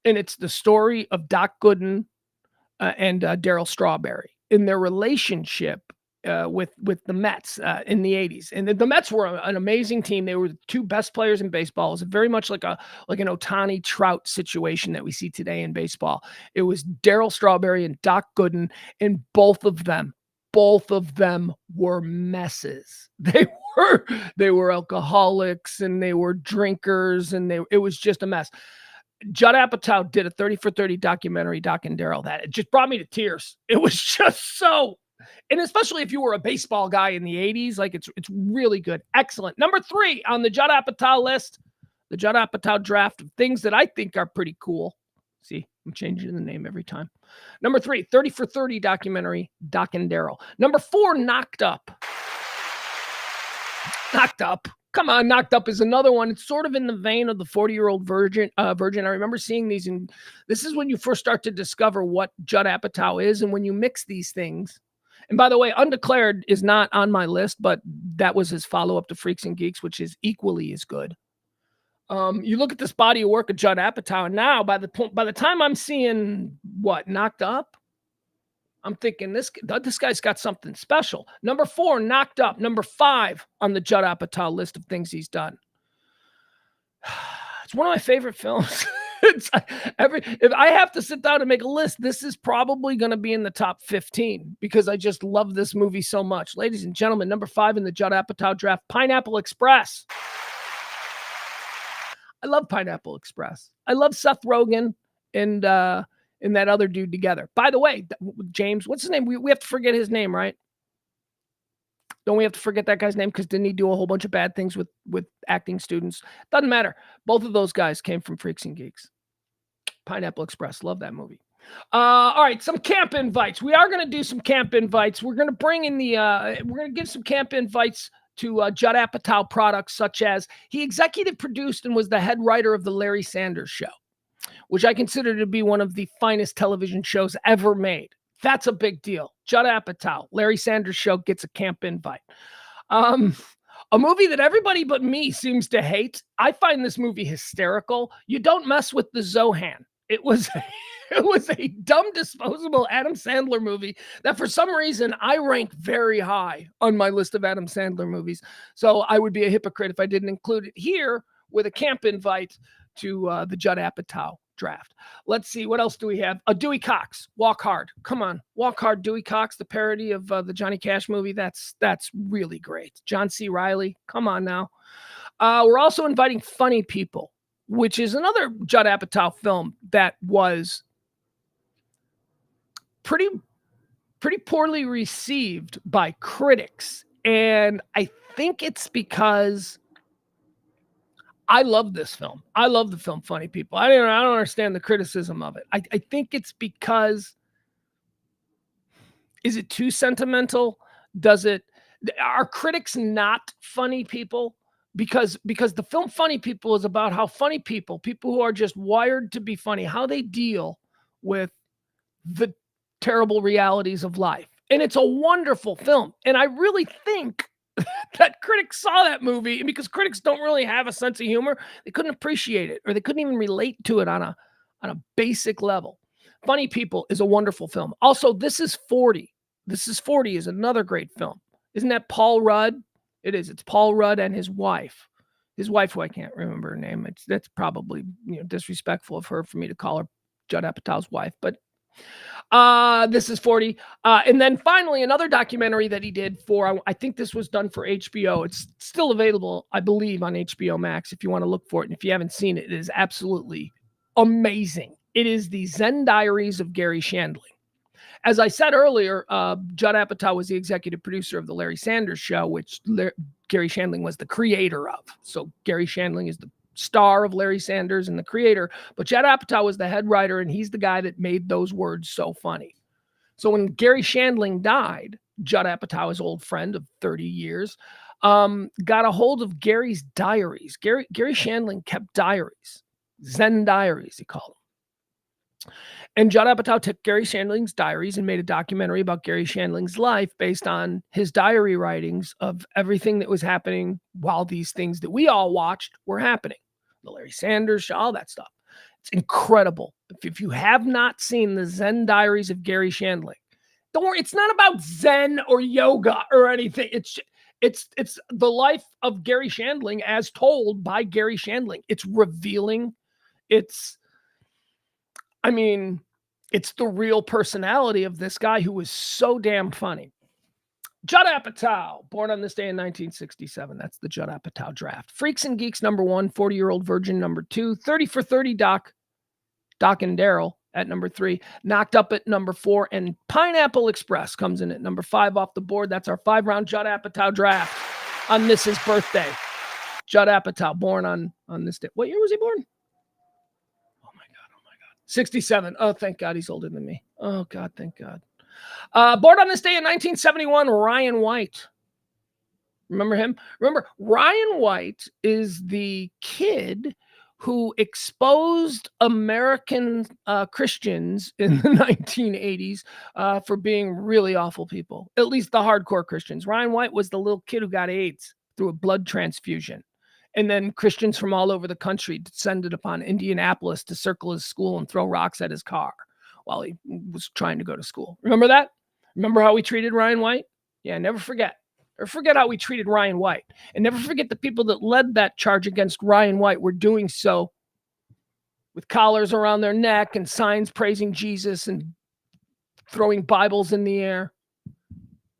And it's the story of Doc Gooden and Daryl Strawberry in their relationship with the Mets in the 80s. And the Mets were an amazing team. They were the 2 best players in baseball. It was very much like an Ohtani Trout situation that we see today in baseball. It was Daryl Strawberry and Doc Gooden, and both of them were messes. They were alcoholics, and they were drinkers, and it was just a mess. Judd Apatow did a 30 for 30 documentary, Doc and Daryl, that it just brought me to tears. It was just so, and especially if you were a baseball guy in the 80s, like it's really good. Excellent. Number 3 on the Judd Apatow list, the Judd Apatow draft of things that I think are pretty cool. See, I'm changing the name every time. Number 3, 30 for 30 documentary, Doc and Daryl. Number 4, Knocked Up. Knocked Up. Come on, Knocked Up is another one. It's sort of in the vein of the 40-Year-Old Virgin. I remember seeing these, and this is when you first start to discover what Judd Apatow is. And when you mix these things, And by the way, Undeclared is not on my list, but that was his follow-up to Freaks and Geeks, which is equally as good. You look at this body of work of Judd Apatow, and now by the time I'm seeing Knocked Up, I'm thinking this guy's got something special. Number 4, Knocked Up. Number 5 on the Judd Apatow list of things he's done. It's one of my favorite films. If I have to sit down and make a list, this is probably going to be in the top 15 because I just love this movie so much. Ladies and gentlemen, number 5 in the Judd Apatow draft, Pineapple Express. I love Pineapple Express. I love Seth Rogen and that other dude together. By the way, James, what's his name? We have to forget his name, right? Don't we have to forget that guy's name? Because didn't he do a whole bunch of bad things with acting students? Doesn't matter. Both of those guys came from Freaks and Geeks. Pineapple Express. Love that movie. All right, some camp invites. We are going to do some camp invites. We're going to bring in we're going to give some camp invites to Judd Apatow products, such as he executive produced and was the head writer of The Larry Sanders Show, which I consider to be one of the finest television shows ever made. That's a big deal. Judd Apatow, Larry Sanders Show gets a camp invite. A movie that everybody but me seems to hate. I find this movie hysterical. You Don't Mess with the Zohan. It was a dumb, disposable Adam Sandler movie that for some reason I rank very high on my list of Adam Sandler movies. So I would be a hypocrite if I didn't include it here with a camp invite to the Judd Apatow draft. Let's see. What else do we have? Dewey Cox, Walk Hard. Come on. Walk Hard, Dewey Cox, the parody of the Johnny Cash movie. That's really great. John C. Reilly. Come on now. We're also inviting Funny People, which is another Judd Apatow film that was pretty poorly received by critics. And I think it's because I love this film. I love the film Funny People. I don't understand the criticism of it. I think it's because, is it too sentimental? Are critics not funny people? Because the film Funny People is about how funny people who are just wired to be funny, how they deal with the terrible realities of life. And it's a wonderful film. And I really think that critics saw that movie, and because critics don't really have a sense of humor, they couldn't appreciate it, or they couldn't even relate to it on a basic level. Funny People is a wonderful film. Also, This Is 40. This Is 40 is another great film. Isn't that Paul Rudd? It is. It's Paul Rudd and his wife. His wife, who I can't remember her name. That's probably disrespectful of her for me to call her Judd Apatow's wife, but This Is 40. And then finally, another documentary that he did for, I think this was done for HBO. It's still available, I believe, on HBO Max if you want to look for it. And if you haven't seen it, it is absolutely amazing. It is the Zen Diaries of Gary Shandling. As I said earlier, Judd Apatow was the executive producer of The Larry Sanders Show, which Gary Shandling was the creator of. So Gary Shandling is the star of Larry Sanders and the creator, but Judd Apatow was the head writer, and he's the guy that made those words so funny. So when Gary Shandling died, Judd Apatow, his old friend of 30 years, got a hold of Gary's diaries. Gary Shandling kept diaries, Zen diaries, he called them. And Judd Apatow took Gary Shandling's diaries and made a documentary about Gary Shandling's life based on his diary writings of everything that was happening while these things that we all watched were happening. The Larry Sanders Show, all that stuff. It's incredible. If you have not seen the Zen Diaries of Gary Shandling, don't worry, it's not about Zen or yoga or anything. It's the life of Gary Shandling as told by Gary Shandling. It's revealing. It's the real personality of this guy who was so damn funny. Judd Apatow, born on this day in 1967. That's the Judd Apatow draft. Freaks and Geeks, number 1. 40-Year-Old Virgin, number 2. 30 for 30, Doc and Daryl at number 3. Knocked Up at number 4. And Pineapple Express comes in at number 5 off the board. That's our 5-round Judd Apatow draft on this his birthday. Judd Apatow, born on this day. What year was he born? 67. Oh, thank God he's older than me. Oh, God, thank God. Born on this day in 1971, Ryan White. Remember him? Remember, Ryan White is the kid who exposed American Christians in the 1980s for being really awful people, at least the hardcore Christians. Ryan White was the little kid who got AIDS through a blood transfusion. And then Christians from all over the country descended upon Indianapolis to circle his school and throw rocks at his car while he was trying to go to school. Remember that? Remember how we treated Ryan White? Yeah, never forget. Or forget how we treated Ryan White. And never forget the people that led that charge against Ryan White were doing so with collars around their neck and signs praising Jesus and throwing Bibles in the air.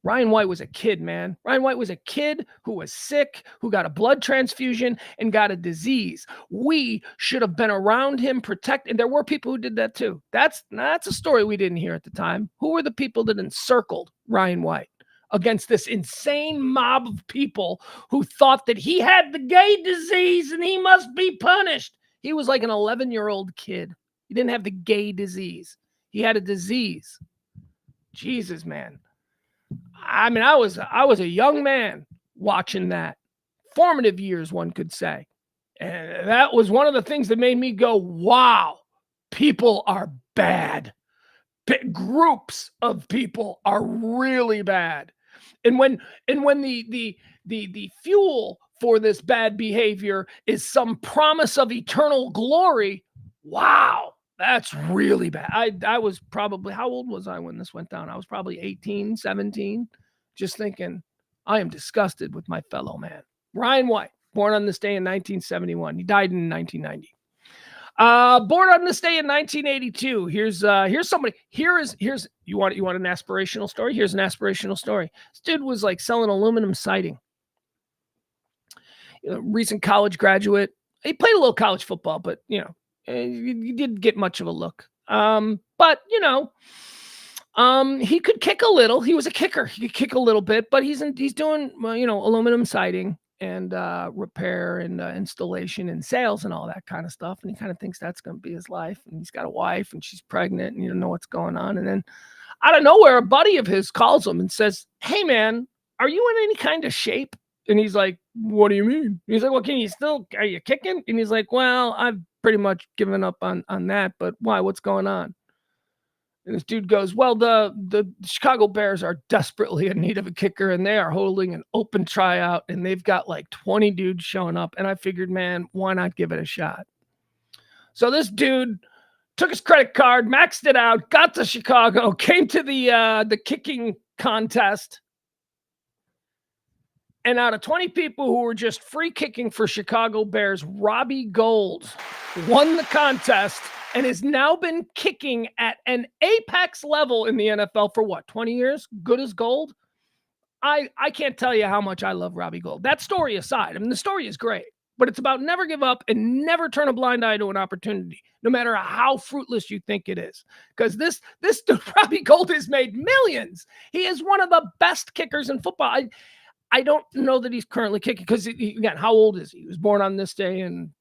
Ryan White was a kid, man. Ryan White was a kid who was sick, who got a blood transfusion and got a disease. We should have been around him, and there were people who did that too. That's a story we didn't hear at the time. Who were the people that encircled Ryan White against this insane mob of people who thought that he had the gay disease and he must be punished? He was like an 11-year-old kid. He didn't have the gay disease. He had a disease. Jesus, man. I mean, I was a young man watching that. Formative years, one could say. And that was one of the things that made me go, wow, people are bad. Groups of people are really bad. And when the fuel for this bad behavior is some promise of eternal glory, wow. That's really bad. I was probably, how old was I when this went down? I was probably 18, 17, just thinking, I am disgusted with my fellow man. Ryan White, born on this day in 1971. He died in 1990. Born on this day in 1982. Here's somebody. Here's you want an aspirational story? Here's an aspirational story. This dude was like selling aluminum siding. Recent college graduate. He played a little college football, but you didn't get much of a look. But he could kick a little. He was a kicker. He could kick a little bit, but he's doing aluminum siding and repair and installation and sales and all that kind of stuff. And he kind of thinks that's going to be his life. And he's got a wife and she's pregnant and you don't know what's going on. And then out of nowhere, a buddy of his calls him and says, "Hey man, are you in any kind of shape?" And he's like, "What do you mean?" He's like, "Well, are you kicking?" And he's like, "Well, I've pretty much given up on that, but why? What's going on?" And this dude goes, "Well, the Chicago Bears are desperately in need of a kicker, and they are holding an open tryout, and they've got like 20 dudes showing up. And I figured, man, why not give it a shot?" So this dude took his credit card, maxed it out, got to Chicago, came to the kicking contest. And out of 20 people who were just free kicking for Chicago Bears, Robbie Gould won the contest and has now been kicking at an apex level in the NFL for what, 20 years? Good as gold? I can't tell you how much I love Robbie Gould. That story aside, I mean, the story is great, but it's about never give up and never turn a blind eye to an opportunity, no matter how fruitless you think it is. Because this Robbie Gould has made millions. He is one of the best kickers in football. I don't know that he's currently kicking because, again, how old is he? He was born on this day in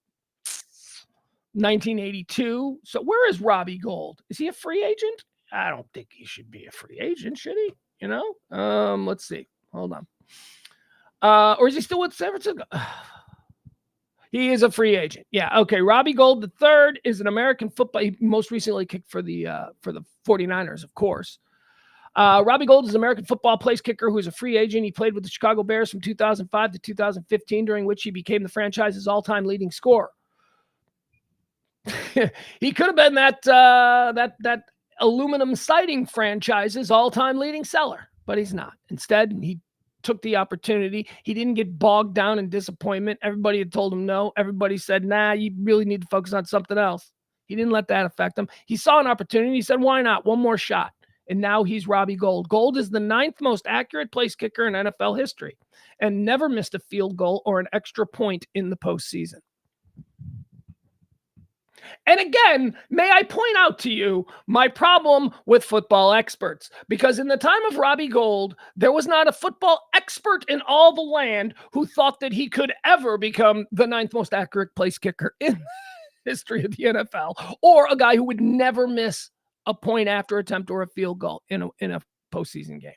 1982. So where is Robbie Gould? Is he a free agent? I don't think he should be a free agent, should he? Let's see. Hold on. Or is he still with San Francisco? He is a free agent. Yeah. Okay. Robbie Gould III is an American football. He most recently kicked for the 49ers, of course. Robbie Gould is an American football place kicker who is a free agent. He played with the Chicago Bears from 2005 to 2015, during which he became the franchise's all-time leading scorer. He could have been that aluminum siding franchise's all-time leading seller, but he's not. Instead, he took the opportunity. He didn't get bogged down in disappointment. Everybody had told him no. Everybody said, "Nah, you really need to focus on something else." He didn't let that affect him. He saw an opportunity. He said, "Why not? One more shot." And now he's Robbie Gould. Gould is the 9th most accurate place kicker in NFL history and never missed a field goal or an extra point in the postseason. And again, may I point out to you my problem with football experts, because in the time of Robbie Gould, there was not a football expert in all the land who thought that he could ever become the 9th most accurate place kicker in the history of the NFL, or a guy who would never miss a point after attempt or a field goal in a postseason game.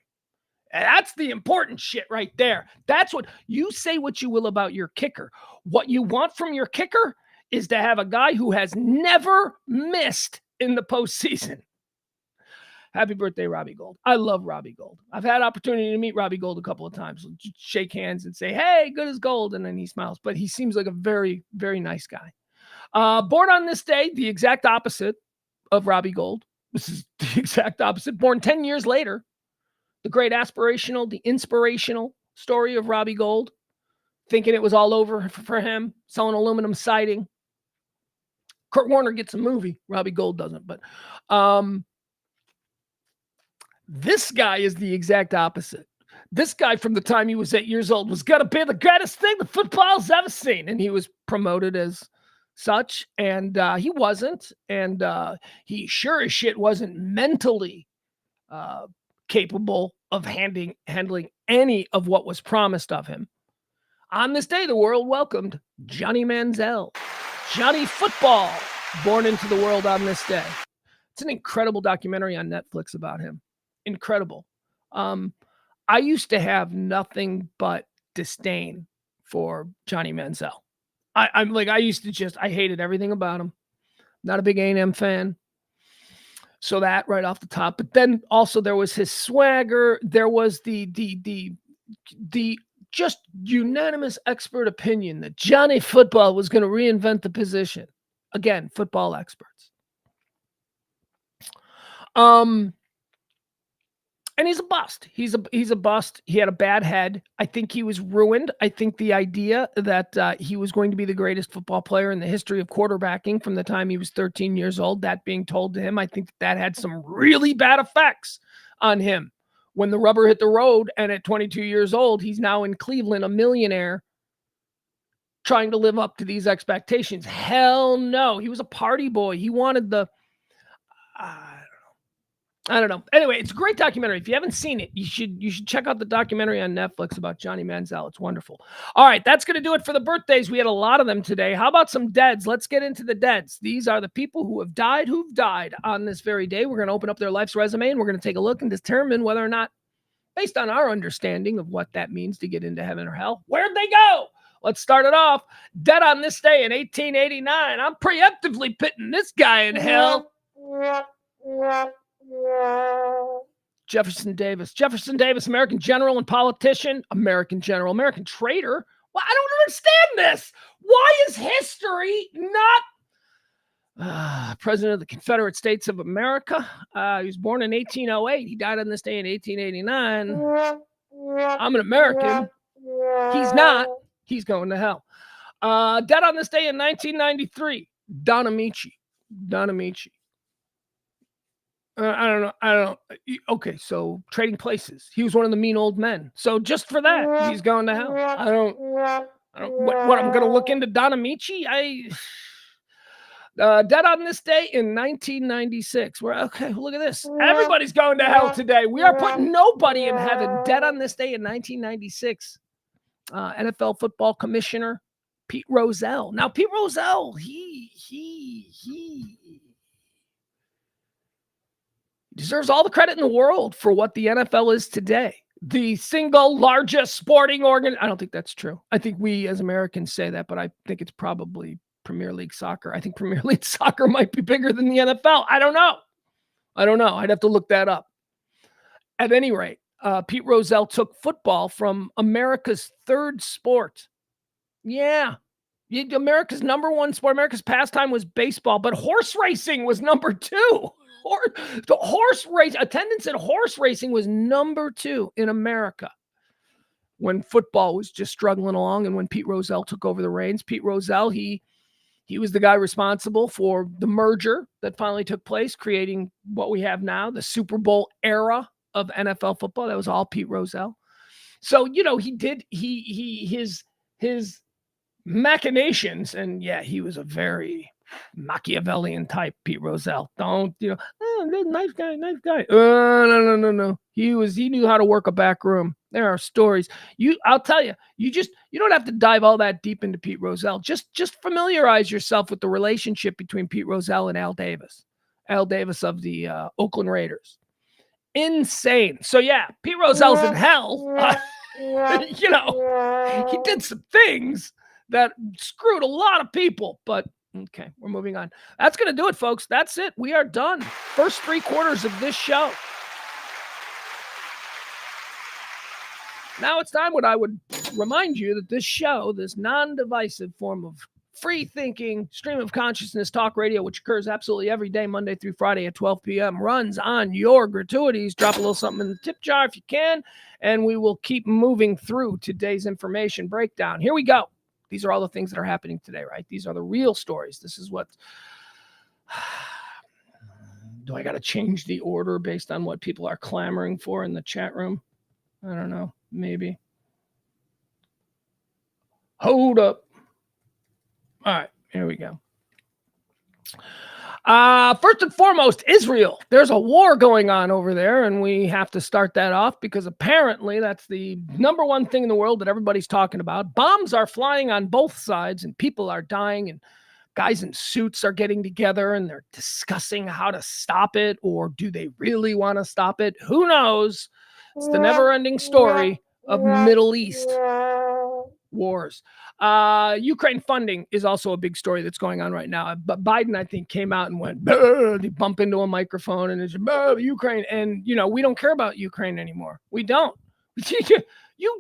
And that's the important shit right there. That's what you say what you will about your kicker. What you want from your kicker is to have a guy who has never missed in the postseason. Happy birthday, Robbie Gould. I love Robbie Gould. I've had opportunity to meet Robbie Gould a couple of times. Just shake hands and say, hey, good as gold. And then he smiles. But he seems like a very, very nice guy. Born on this day, the exact opposite of Robbie Gould. This is the exact opposite. Born 10 years later, the great aspirational, the inspirational story of Robbie Gould. Thinking it was all over for him. Selling aluminum siding. Kurt Warner gets a movie. Robbie Gould doesn't. But this guy is the exact opposite. This guy, from the time he was 8 years old, was going to be the greatest thing the football's ever seen. And he was promoted as such. And he wasn't. And he sure as shit wasn't mentally capable of handling any of what was promised of him. On this day, the world welcomed Johnny Manziel. Johnny Football, born into the world on this day. It's an incredible documentary on Netflix about him. Incredible. I used to have nothing but disdain for Johnny Manziel. I hated everything about him. Not a big A&M fan. So that right off the top. But then also there was his swagger. There was the just unanimous expert opinion that Johnny Football was going to reinvent the position. Again, football experts. And he's a bust. He's a bust. He had a bad head. I think he was ruined. I think the idea that he was going to be the greatest football player in the history of quarterbacking from the time he was 13 years old, that being told to him, I think that had some really bad effects on him. When the rubber hit the road, and at 22 years old, he's now in Cleveland, a millionaire, trying to live up to these expectations. Hell no. He was a party boy. He wanted the... I don't know. Anyway, it's a great documentary. If you haven't seen it, you should check out the documentary on Netflix about Johnny Manziel. It's wonderful. All right, that's going to do it for the birthdays. We had a lot of them today. How about some deads? Let's get into the deads. These are the people who've died on this very day. We're going to open up their life's resume, and we're going to take a look and determine whether or not, based on our understanding of what that means to get into heaven or hell, where'd they go? Let's start it off. Dead on this day in 1889. I'm preemptively putting this guy in hell. Jefferson Davis, American general and politician, American traitor. Well, I don't understand this. Why is history not president of the Confederate States of America? He was born in 1808. He died on this day in 1889. I'm an American. He's not. He's going to hell. Dead on this day in 1993, Don Amici. I don't know. Okay, so Trading Places. He was one of the mean old men. So just for that, he's going to hell. I don't. What I'm going to look into Don Amici? Dead on this day in 1996. Okay, look at this. Everybody's going to hell today. We are putting nobody in heaven. Dead on this day in 1996. NFL football commissioner Pete Rozelle. Now, Pete Rozelle, he deserves all the credit in the world for what the NFL is today. The single largest sporting organ. I don't think that's true. I think we as Americans say that, but I think it's probably Premier League soccer. I think Premier League soccer might be bigger than the NFL. I don't know. I'd have to look that up. At any rate, Pete Rozelle took football from America's third sport. Yeah. America's number one sport. America's pastime was baseball, but horse racing was number two. The horse race attendance at horse racing was number two in America when football was just struggling along. And when Pete Rozelle took over the reins, Pete Rozelle, he was the guy responsible for the merger that finally took place, creating what we have now, the Super Bowl era of NFL football. That was all Pete Rozelle. So, he did his machinations, and yeah, he was a very Machiavellian type, Pete Rozelle. Don't, nice guy. No. He knew how to work a back room. There are stories. I'll tell you, you don't have to dive all that deep into Pete Rozelle. Just familiarize yourself with the relationship between Pete Rozelle and Al Davis of the Oakland Raiders. Insane. So yeah, Pete Rozelle's in hell. He did some things that screwed a lot of people, but Okay, we're moving on. That's going to do it, folks. That's it. We are done. First 3 quarters of this show. Now it's time when I would remind you that this show, this non-divisive form of free-thinking stream of consciousness talk radio, which occurs absolutely every day, Monday through Friday at 12 p.m., runs on your gratuities. Drop a little something in the tip jar if you can, and we will keep moving through today's information breakdown. Here we go. These are all the things that are happening today, right? These are the real stories. This is what... Do I got to change the order based on what people are clamoring for in the chat room? I don't know. Maybe. Hold up. All right, here we go. First and foremost, Israel. There's a war going on over there, and we have to start that off because apparently that's the number one thing in the world that everybody's talking about. Bombs are flying on both sides, and people are dying, and guys in suits are getting together, and they're discussing how to stop it, or do they really want to stop it? Who knows? It's the never-ending story of Middle East wars. Ukraine funding is also a big story that's going on right now. But Biden, I think, came out and went, he bumped into a microphone and it's Ukraine. And, we don't care about Ukraine anymore. We don't.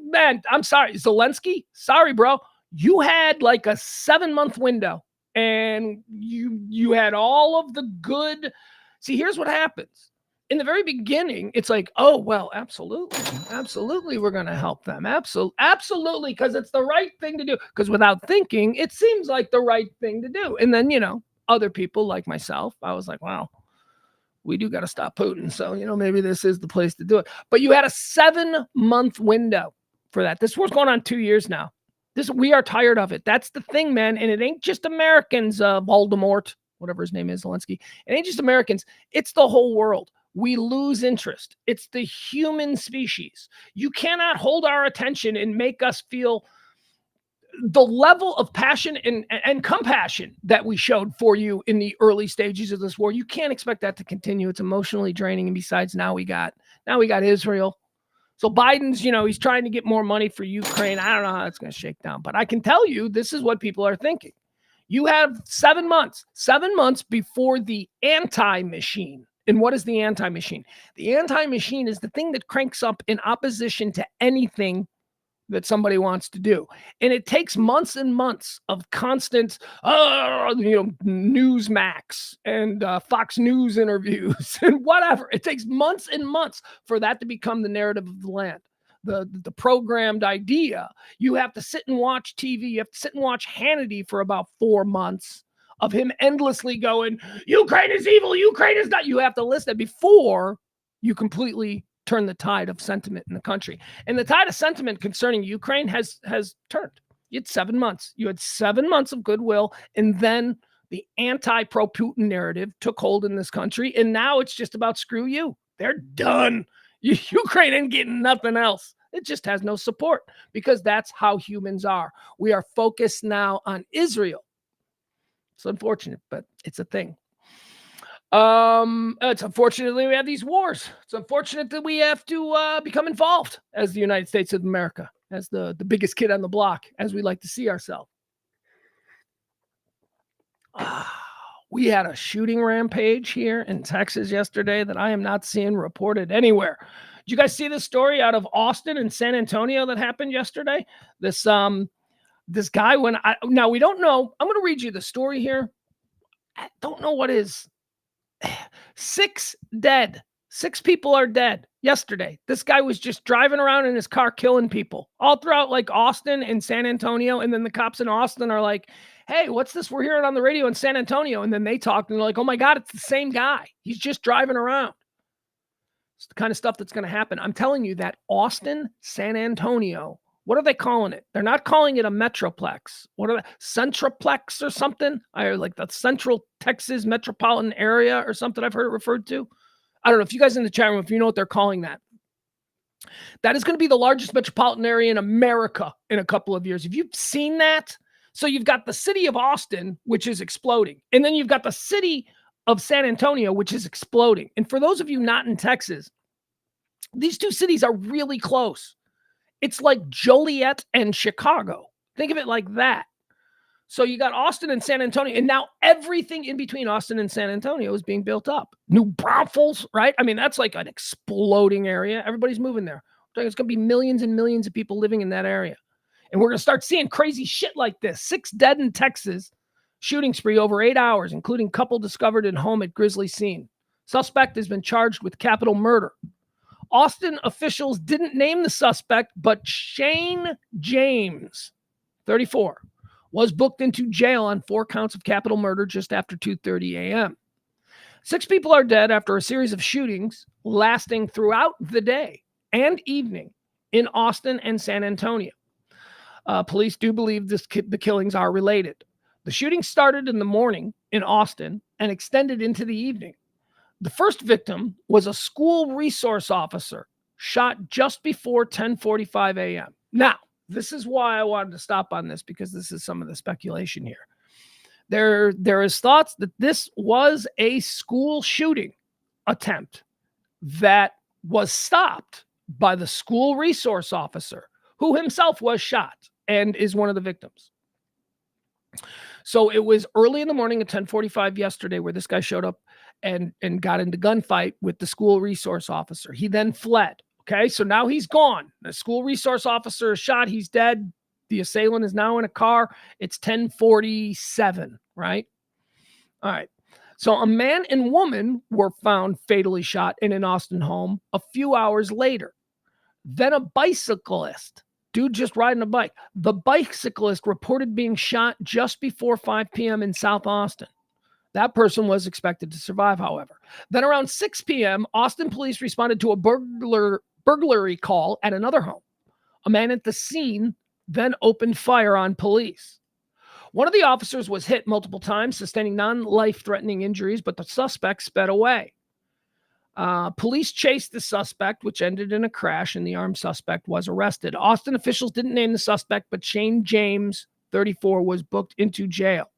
Man, I'm sorry. Zelensky, sorry, bro. You had like a 7-month window and you had all of the good. See, here's what happens. In the very beginning, it's like, oh, well, absolutely, we're going to help them. Absolutely, because it's the right thing to do. Because without thinking, it seems like the right thing to do. And then, other people like myself, I was like, wow, we do got to stop Putin. So, maybe this is the place to do it. But you had a 7-month window for that. This war's going on 2 years now. We are tired of it. That's the thing, man. And it ain't just Americans, Voldemort, whatever his name is, Zelensky. It ain't just Americans. It's the whole world. We lose interest. It's the human species. You cannot hold our attention and make us feel the level of passion and compassion that we showed for you in the early stages of this war. You can't expect that to continue. It's emotionally draining. And besides, now we got Israel. So Biden's, he's trying to get more money for Ukraine. I don't know how it's going to shake down, but I can tell you this is what people are thinking. You have 7 months before the anti-machine. And what is the anti-machine? The anti-machine is the thing that cranks up in opposition to anything that somebody wants to do. And it takes months and months of constant, Newsmax and Fox News interviews and whatever. It takes months and months for that to become the narrative of the land. The programmed idea. You have to sit and watch TV. You have to sit and watch Hannity for about 4 months of him endlessly going, Ukraine is evil, Ukraine is not. You have to listen before you completely turn the tide of sentiment in the country. And the tide of sentiment concerning Ukraine has turned. You had 7 months. You had 7 months of goodwill, and then the anti-pro-Putin narrative took hold in this country, and now it's just about screw you. They're done. Ukraine ain't getting nothing else. It just has no support because that's how humans are. We are focused now on Israel. It's unfortunate, but it's a thing. It's unfortunately we have these wars. It's unfortunate that we have to become involved as the United States of America, as the biggest kid on the block, as we like to see ourselves. We had a shooting rampage here in Texas yesterday that I am not seeing reported anywhere. Did you guys see this story out of Austin and San Antonio that happened yesterday? This guy now we don't know. I'm going to read you the story here. I don't know what is 6 dead. 6 people are dead yesterday. This guy was just driving around in his car killing people all throughout like Austin and San Antonio. And then the cops in Austin are like, hey, what's this we're hearing on the radio in San Antonio? And then they talk and they're like, oh my God, it's the same guy. He's just driving around. It's the kind of stuff that's going to happen. I'm telling you that Austin, San Antonio, what are they calling it? They're not calling it a metroplex. What are they? Centroplex or something? Like the Central Texas metropolitan area or something I've heard it referred to. I don't know if you guys in the chat room, if you know what they're calling that. That is going to be the largest metropolitan area in America in a couple of years. Have you seen that? So you've got the city of Austin, which is exploding. And then you've got the city of San Antonio, which is exploding. And for those of you not in Texas, these two cities are really close. It's like Joliet and Chicago. Think of it like that. So you got Austin and San Antonio, and now everything in between Austin and San Antonio is being built up. New brownfields, right? I mean, that's like an exploding area. Everybody's moving there. It's going to be millions and millions of people living in that area. And we're going to start seeing crazy shit like this. 6 dead in Texas. Shooting spree over 8 hours, including couple discovered in home at grisly scene. Suspect has been charged with capital murder. Austin officials didn't name the suspect, but Shane James, 34, was booked into jail on 4 counts of capital murder just after 2:30 a.m. 6 people are dead after a series of shootings lasting throughout the day and evening in Austin and San Antonio. Police do believe the killings are related. The shooting started in the morning in Austin and extended into the evening. The first victim was a school resource officer shot just before 10:45 a.m. Now, this is why I wanted to stop on this, because this is some of the speculation here. There is thoughts that this was a school shooting attempt that was stopped by the school resource officer, who himself was shot and is one of the victims. So it was early in the morning at 10:45 yesterday where this guy showed up and got into gunfight with the school resource officer. He then fled. Okay, so now he's gone. The school resource officer is shot. He's dead. The assailant is now in a car. It's 10:47, right? All right. So a man and woman were found fatally shot in an Austin home a few hours later. Then a bicyclist, dude just riding a bike. The bicyclist reported being shot just before 5 p.m. in South Austin. That person was expected to survive, however. Then around 6 p.m., Austin police responded to a burglary call at another home. A man at the scene then opened fire on police. One of the officers was hit multiple times, sustaining non-life-threatening injuries, but the suspect sped away. Police chased the suspect, which ended in a crash, and the armed suspect was arrested. Austin officials didn't name the suspect, but Shane James, 34, was booked into jail.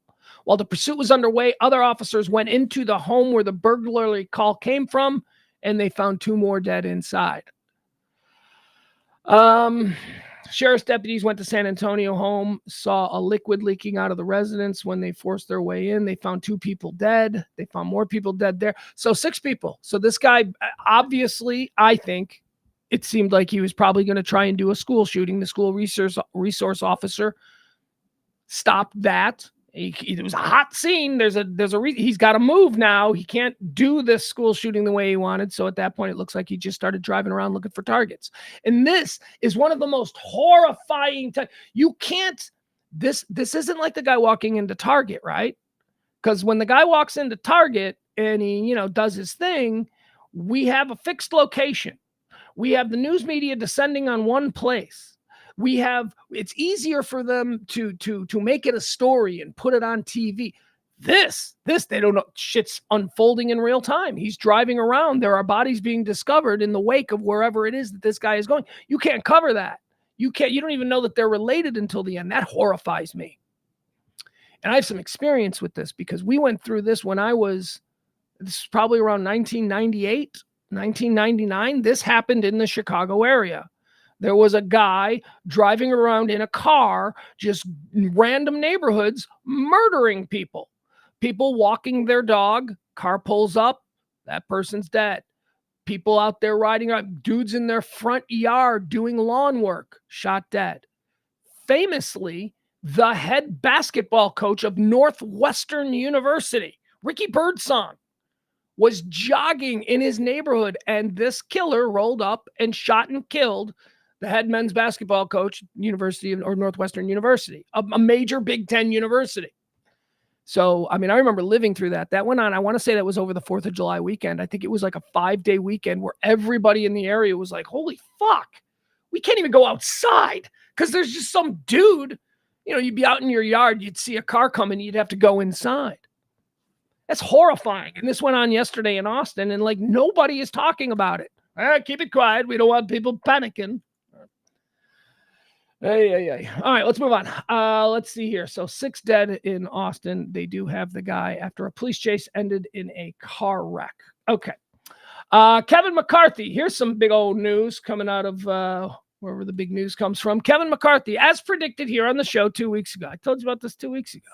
While the pursuit was underway, other officers went into the home where the burglary call came from, and they found 2 more dead inside. Sheriff's deputies went to San Antonio home, saw a liquid leaking out of the residence. When they forced their way in, they found 2 people dead. They found more people dead there. So 6 people. So this guy, obviously, I think it seemed like he was probably going to try and do a school shooting. The school resource officer stopped that. It was a hot scene. There's a reason. He's got to move now. He can't do this school shooting the way he wanted. So at that point, it looks like he just started driving around looking for targets. And this is one of the most horrifying times. You can't. This isn't like the guy walking into Target, right? Because when the guy walks into Target and he does his thing, we have a fixed location. We have the news media descending on one place. It's easier for them to make it a story and put it on TV. This, they don't know. Shit's unfolding in real time. He's driving around. There are bodies being discovered in the wake of wherever it is that this guy is going. You can't cover that. You don't even know that they're related until the end. That horrifies me. And I have some experience with this because we went through this when this is probably around 1998, 1999. This happened in the Chicago area. There was a guy driving around in a car, just random neighborhoods, murdering people. People walking their dog, car pulls up, that person's dead. People out there riding up, dudes in their front yard doing lawn work, shot dead. Famously, the head basketball coach of Northwestern University, Ricky Birdsong, was jogging in his neighborhood, and this killer rolled up and shot and killed the head men's basketball coach, Northwestern University, a major Big Ten university. So, I remember living through that. That went on, I want to say that was over the 4th of July weekend. I think it was like a 5-day weekend where everybody in the area was like, holy fuck, we can't even go outside because there's just some dude, you'd be out in your yard, you'd see a car coming, you'd have to go inside. That's horrifying. And this went on yesterday in Austin, and nobody is talking about it. Keep it quiet. We don't want people panicking. Hey. All right, let's move on. Let's see here. So 6 dead in Austin. They do have the guy after a police chase ended in a car wreck. Okay. Kevin McCarthy. Here's some big old news coming out of wherever the big news comes from. Kevin McCarthy, as predicted here on the show 2 weeks ago. I told you about this 2 weeks ago.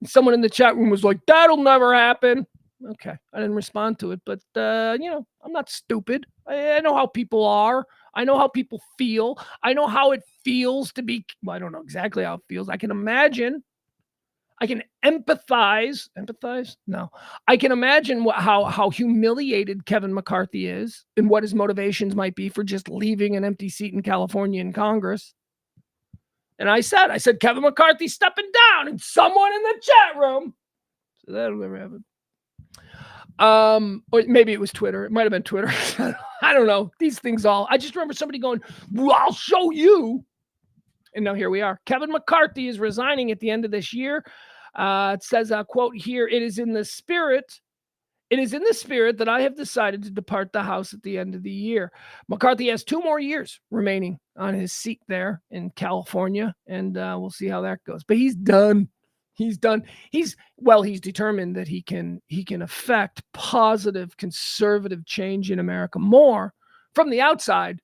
And someone in the chat room was like, that'll never happen. Okay, I didn't respond to it, but, I'm not stupid. I know how people are. I know how people feel. I know how it feels to be, well, I don't know exactly how it feels. I can imagine. I can empathize. Empathize? No. I can imagine how humiliated Kevin McCarthy is and what his motivations might be for just leaving an empty seat in California in Congress. And I said, Kevin McCarthy stepping down, and someone in the chat room. So that'll never happen. Or maybe it was Twitter. It might have been Twitter. I don't know. These things I just remember somebody going, well, I'll show you. And now here we are. Kevin McCarthy is resigning at the end of this year. It says, quote here, it is in the spirit that I have decided to depart the House at the end of the year. McCarthy has 2 more years remaining on his seat there in California, and we'll see how that goes. But he's done. He's done. He's determined that he can affect positive conservative change in America more from the outside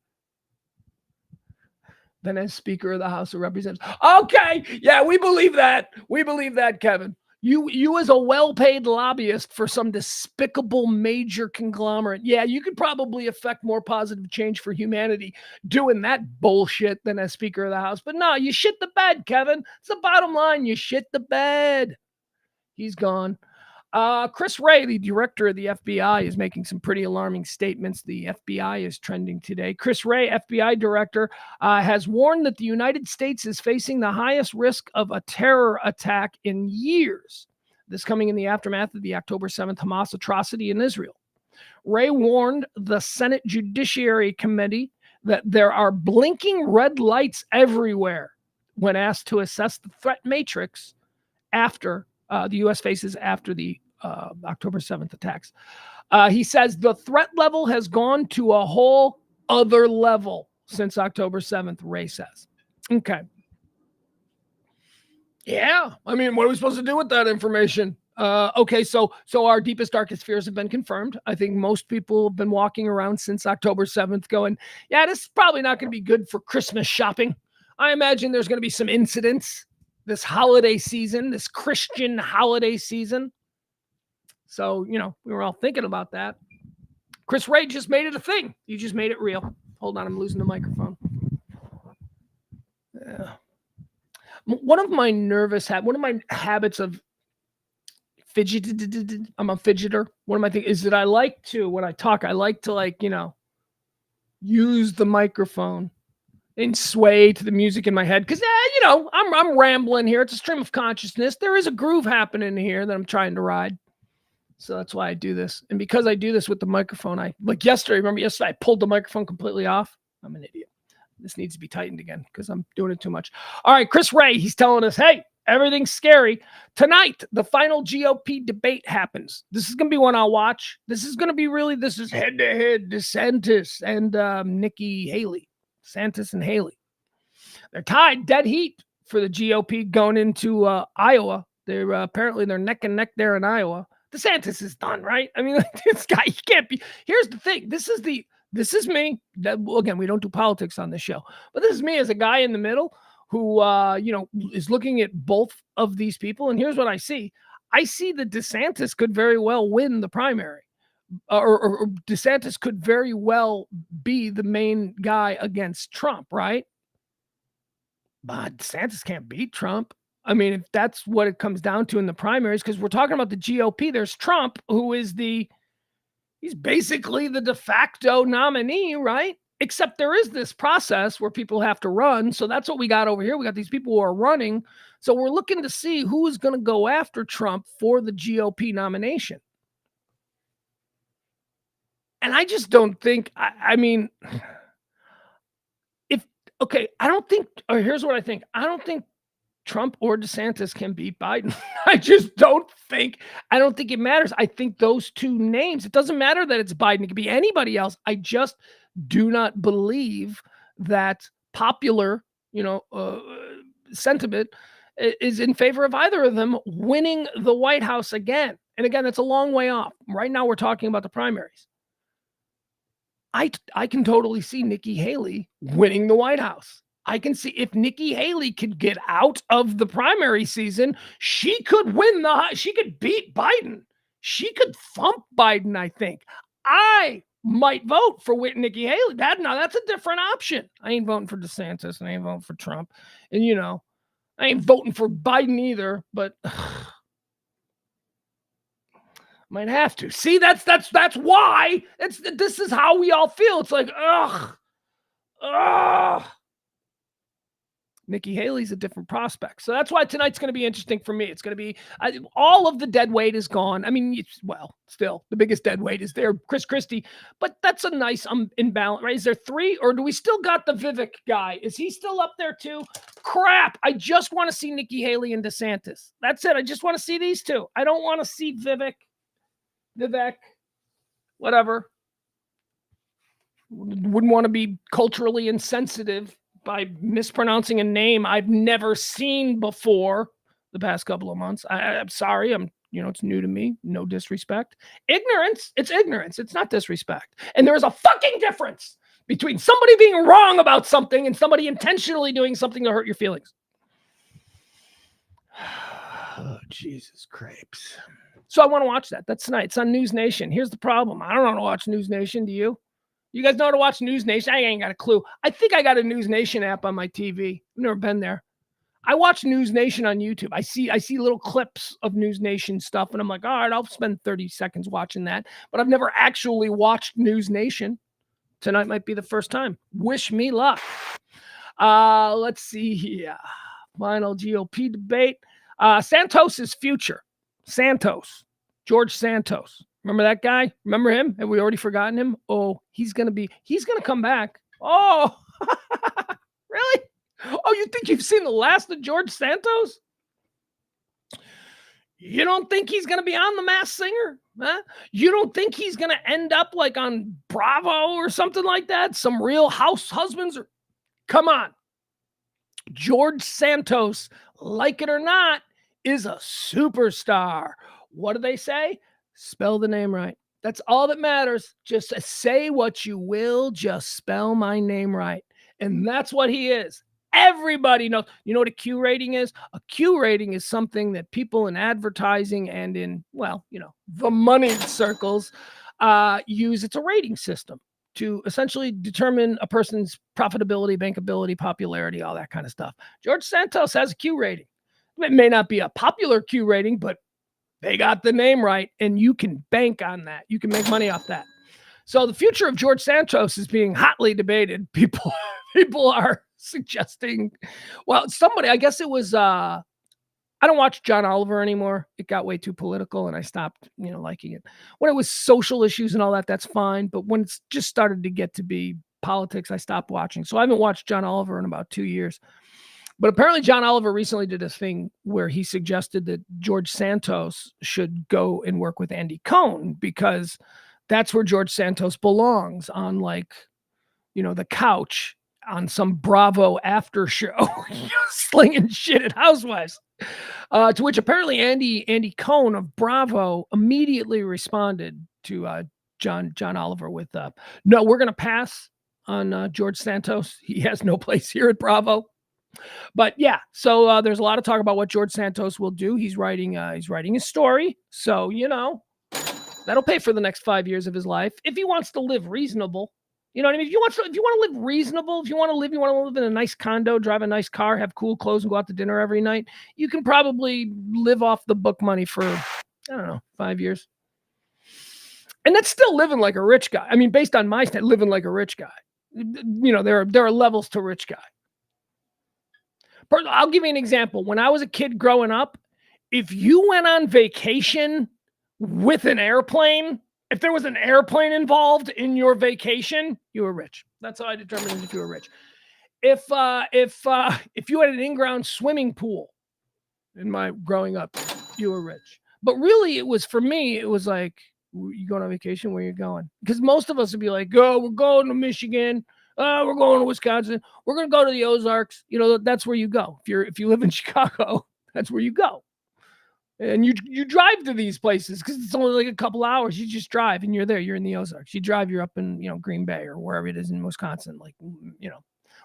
than as Speaker of the House of Representatives. Okay, yeah, we believe that. We believe that, Kevin. You as a well-paid lobbyist for some despicable major conglomerate, yeah, you could probably affect more positive change for humanity doing that bullshit than as Speaker of the House. But no, you shit the bed, Kevin. It's the bottom line. You shit the bed. He's gone. Chris Wray, the director of the FBI, is making some pretty alarming statements. The FBI is trending today. Chris Wray, FBI director, has warned that the United States is facing the highest risk of a terror attack in years. This coming in the aftermath of the October 7th Hamas atrocity in Israel. Wray warned the Senate Judiciary Committee that there are blinking red lights everywhere when asked to assess the threat matrix after the U.S. faces after the October 7th attacks. He says the threat level has gone to a whole other level since October 7th, Ray says. Okay. Yeah. I mean, what are we supposed to do with that information? Okay, so our deepest, darkest fears have been confirmed. I think most people have been walking around since October 7th going, yeah, this is probably not going to be good for Christmas shopping. I imagine there's going to be some incidents this holiday season, this Christian holiday season. So, we were all thinking about that. Chris Wray just made it a thing. You just made it real. Hold on, I'm losing the microphone. Yeah. One of my habits of fidget, I'm a fidgeter. One of my things is that I like to, when I talk, I like to use the microphone and sway to the music in my head. Cause I'm rambling here. It's a stream of consciousness. There is a groove happening here that I'm trying to ride. So that's why I do this. And because I do this with the microphone, remember yesterday I pulled the microphone completely off. I'm an idiot. This needs to be tightened again because I'm doing it too much. All right, Chris Wray, he's telling us, hey, everything's scary. Tonight, the final GOP debate happens. This is going to be one I'll watch. This is head-to-head DeSantis and Nikki Haley. DeSantis and Haley. They're tied, dead heat for the GOP going into Iowa. They're apparently they're neck and neck there in Iowa. DeSantis is done, right? I mean, this guy, he can't be. Here's the thing. This is me. Again, we don't do politics on this show, but this is me as a guy in the middle who, is looking at both of these people. And here's what I see. I see that DeSantis could very well win the primary. Or DeSantis could very well be the main guy against Trump, right? But DeSantis can't beat Trump. I mean, if that's what it comes down to in the primaries, because we're talking about the GOP, there's Trump, who is he's basically the de facto nominee, right? Except there is this process where people have to run. So that's what we got over here. We got these people who are running. So we're looking to see who is going to go after Trump for the GOP nomination. And I just don't think, here's what I think. I don't think Trump or DeSantis can beat Biden. I don't think it matters. I think those two names, it doesn't matter that it's Biden. It could be anybody else. I just do not believe that popular, sentiment is in favor of either of them winning the White House again. And again, it's a long way off. Right now, we're talking about the primaries. I can totally see Nikki Haley winning the White House. I can see if Nikki Haley could get out of the primary season, she could she could beat Biden. She could thump Biden, I think. I might vote for Nikki Haley. That's a different option. I ain't voting for DeSantis and I ain't voting for Trump. And I ain't voting for Biden either, but might have to. See, that's why. This is how we all feel. It's like, ugh. Nikki Haley's a different prospect. So that's why tonight's going to be interesting for me. It's going to be all of the dead weight is gone. I mean, still the biggest dead weight is there, Chris Christie, but that's a nice imbalance, right? Is there 3 or do we still got the Vivek guy? Is he still up there too? Crap. I just want to see Nikki Haley and DeSantis. That's it. I just want to see these two. I don't want to see Vivek, whatever. Wouldn't want to be culturally insensitive by mispronouncing a name I've never seen before the past couple of months. I'm sorry. It's new to me. No disrespect. Ignorance. It's ignorance. It's not disrespect. And there is a fucking difference between somebody being wrong about something and somebody intentionally doing something to hurt your feelings. Oh, Jesus crepes. So I want to watch that. That's tonight. It's on News Nation. Here's the problem. I don't know how to watch News Nation. Do you? You guys know how to watch News Nation? I ain't got a clue. I think I got a News Nation app on my TV. I've never been there. I watch News Nation on YouTube. I see little clips of News Nation stuff, and I'm like, all right, I'll spend 30 seconds watching that. But I've never actually watched News Nation. Tonight might be the first time. Wish me luck. Let's see here. Final GOP debate. Santos's future. Santos. George Santos. Remember that guy? Remember him? Have we already forgotten him? Oh, he's going to come back. Oh, really? Oh, you think you've seen the last of George Santos? You don't think he's going to be on The Masked Singer? Huh? You don't think he's going to end up like on Bravo or something like that? Some Real House Husbands? Come on. George Santos, like it or not, is a superstar. What do they say? Spell the name right. That's all that matters. Just say what you will. Just spell my name right. And that's what he is. Everybody knows. You know what a Q rating is? A Q rating is something that people in advertising and in, the moneyed circles use. It's a rating system to essentially determine a person's profitability, bankability, popularity, all that kind of stuff. George Santos has a Q rating. It may not be a popular Q rating, but they got the name right, and you can bank on that. You can make money off that. So the future of George Santos is being hotly debated. People are suggesting, somebody, I guess it was, I don't watch John Oliver anymore. It got way too political, and I stopped, liking it. When it was social issues and all that, that's fine. But when it's just started to get to be politics, I stopped watching. So I haven't watched John Oliver in about 2 years. But apparently John Oliver recently did a thing where he suggested that George Santos should go and work with Andy Cohen because that's where George Santos belongs, on the couch on some Bravo after show, slinging shit at housewives. To which apparently Andy Cohen of Bravo immediately responded to John Oliver with, no, we're going to pass on George Santos. He has no place here at Bravo. But yeah, so there's a lot of talk about what George Santos will do. He's writing a story. So, that'll pay for the next 5 years of his life. If he wants to live reasonable, you know what I mean? If you want to live reasonable, if you want to live in a nice condo, drive a nice car, have cool clothes and go out to dinner every night, you can probably live off the book money for, 5 years. And that's still living like a rich guy. I mean, based on my stat, living like a rich guy. There are levels to rich guy. I'll give you an example. When I was a kid growing up, if you went on vacation with an airplane, if there was an airplane involved in your vacation, you were rich. That's how I determined if you were rich. If you had an in-ground swimming pool in my growing up, you were rich. But really, it was like, you going on vacation? Where you going? Because most of us would be like, we're going to Michigan. We're going to Wisconsin. We're going to go to the Ozarks. That's where you go. If you live in Chicago, that's where you go. And you drive to these places because it's only like a couple hours. You just drive and you're there. You're in the Ozarks. You drive, you're up in, Green Bay or wherever it is in Wisconsin, like,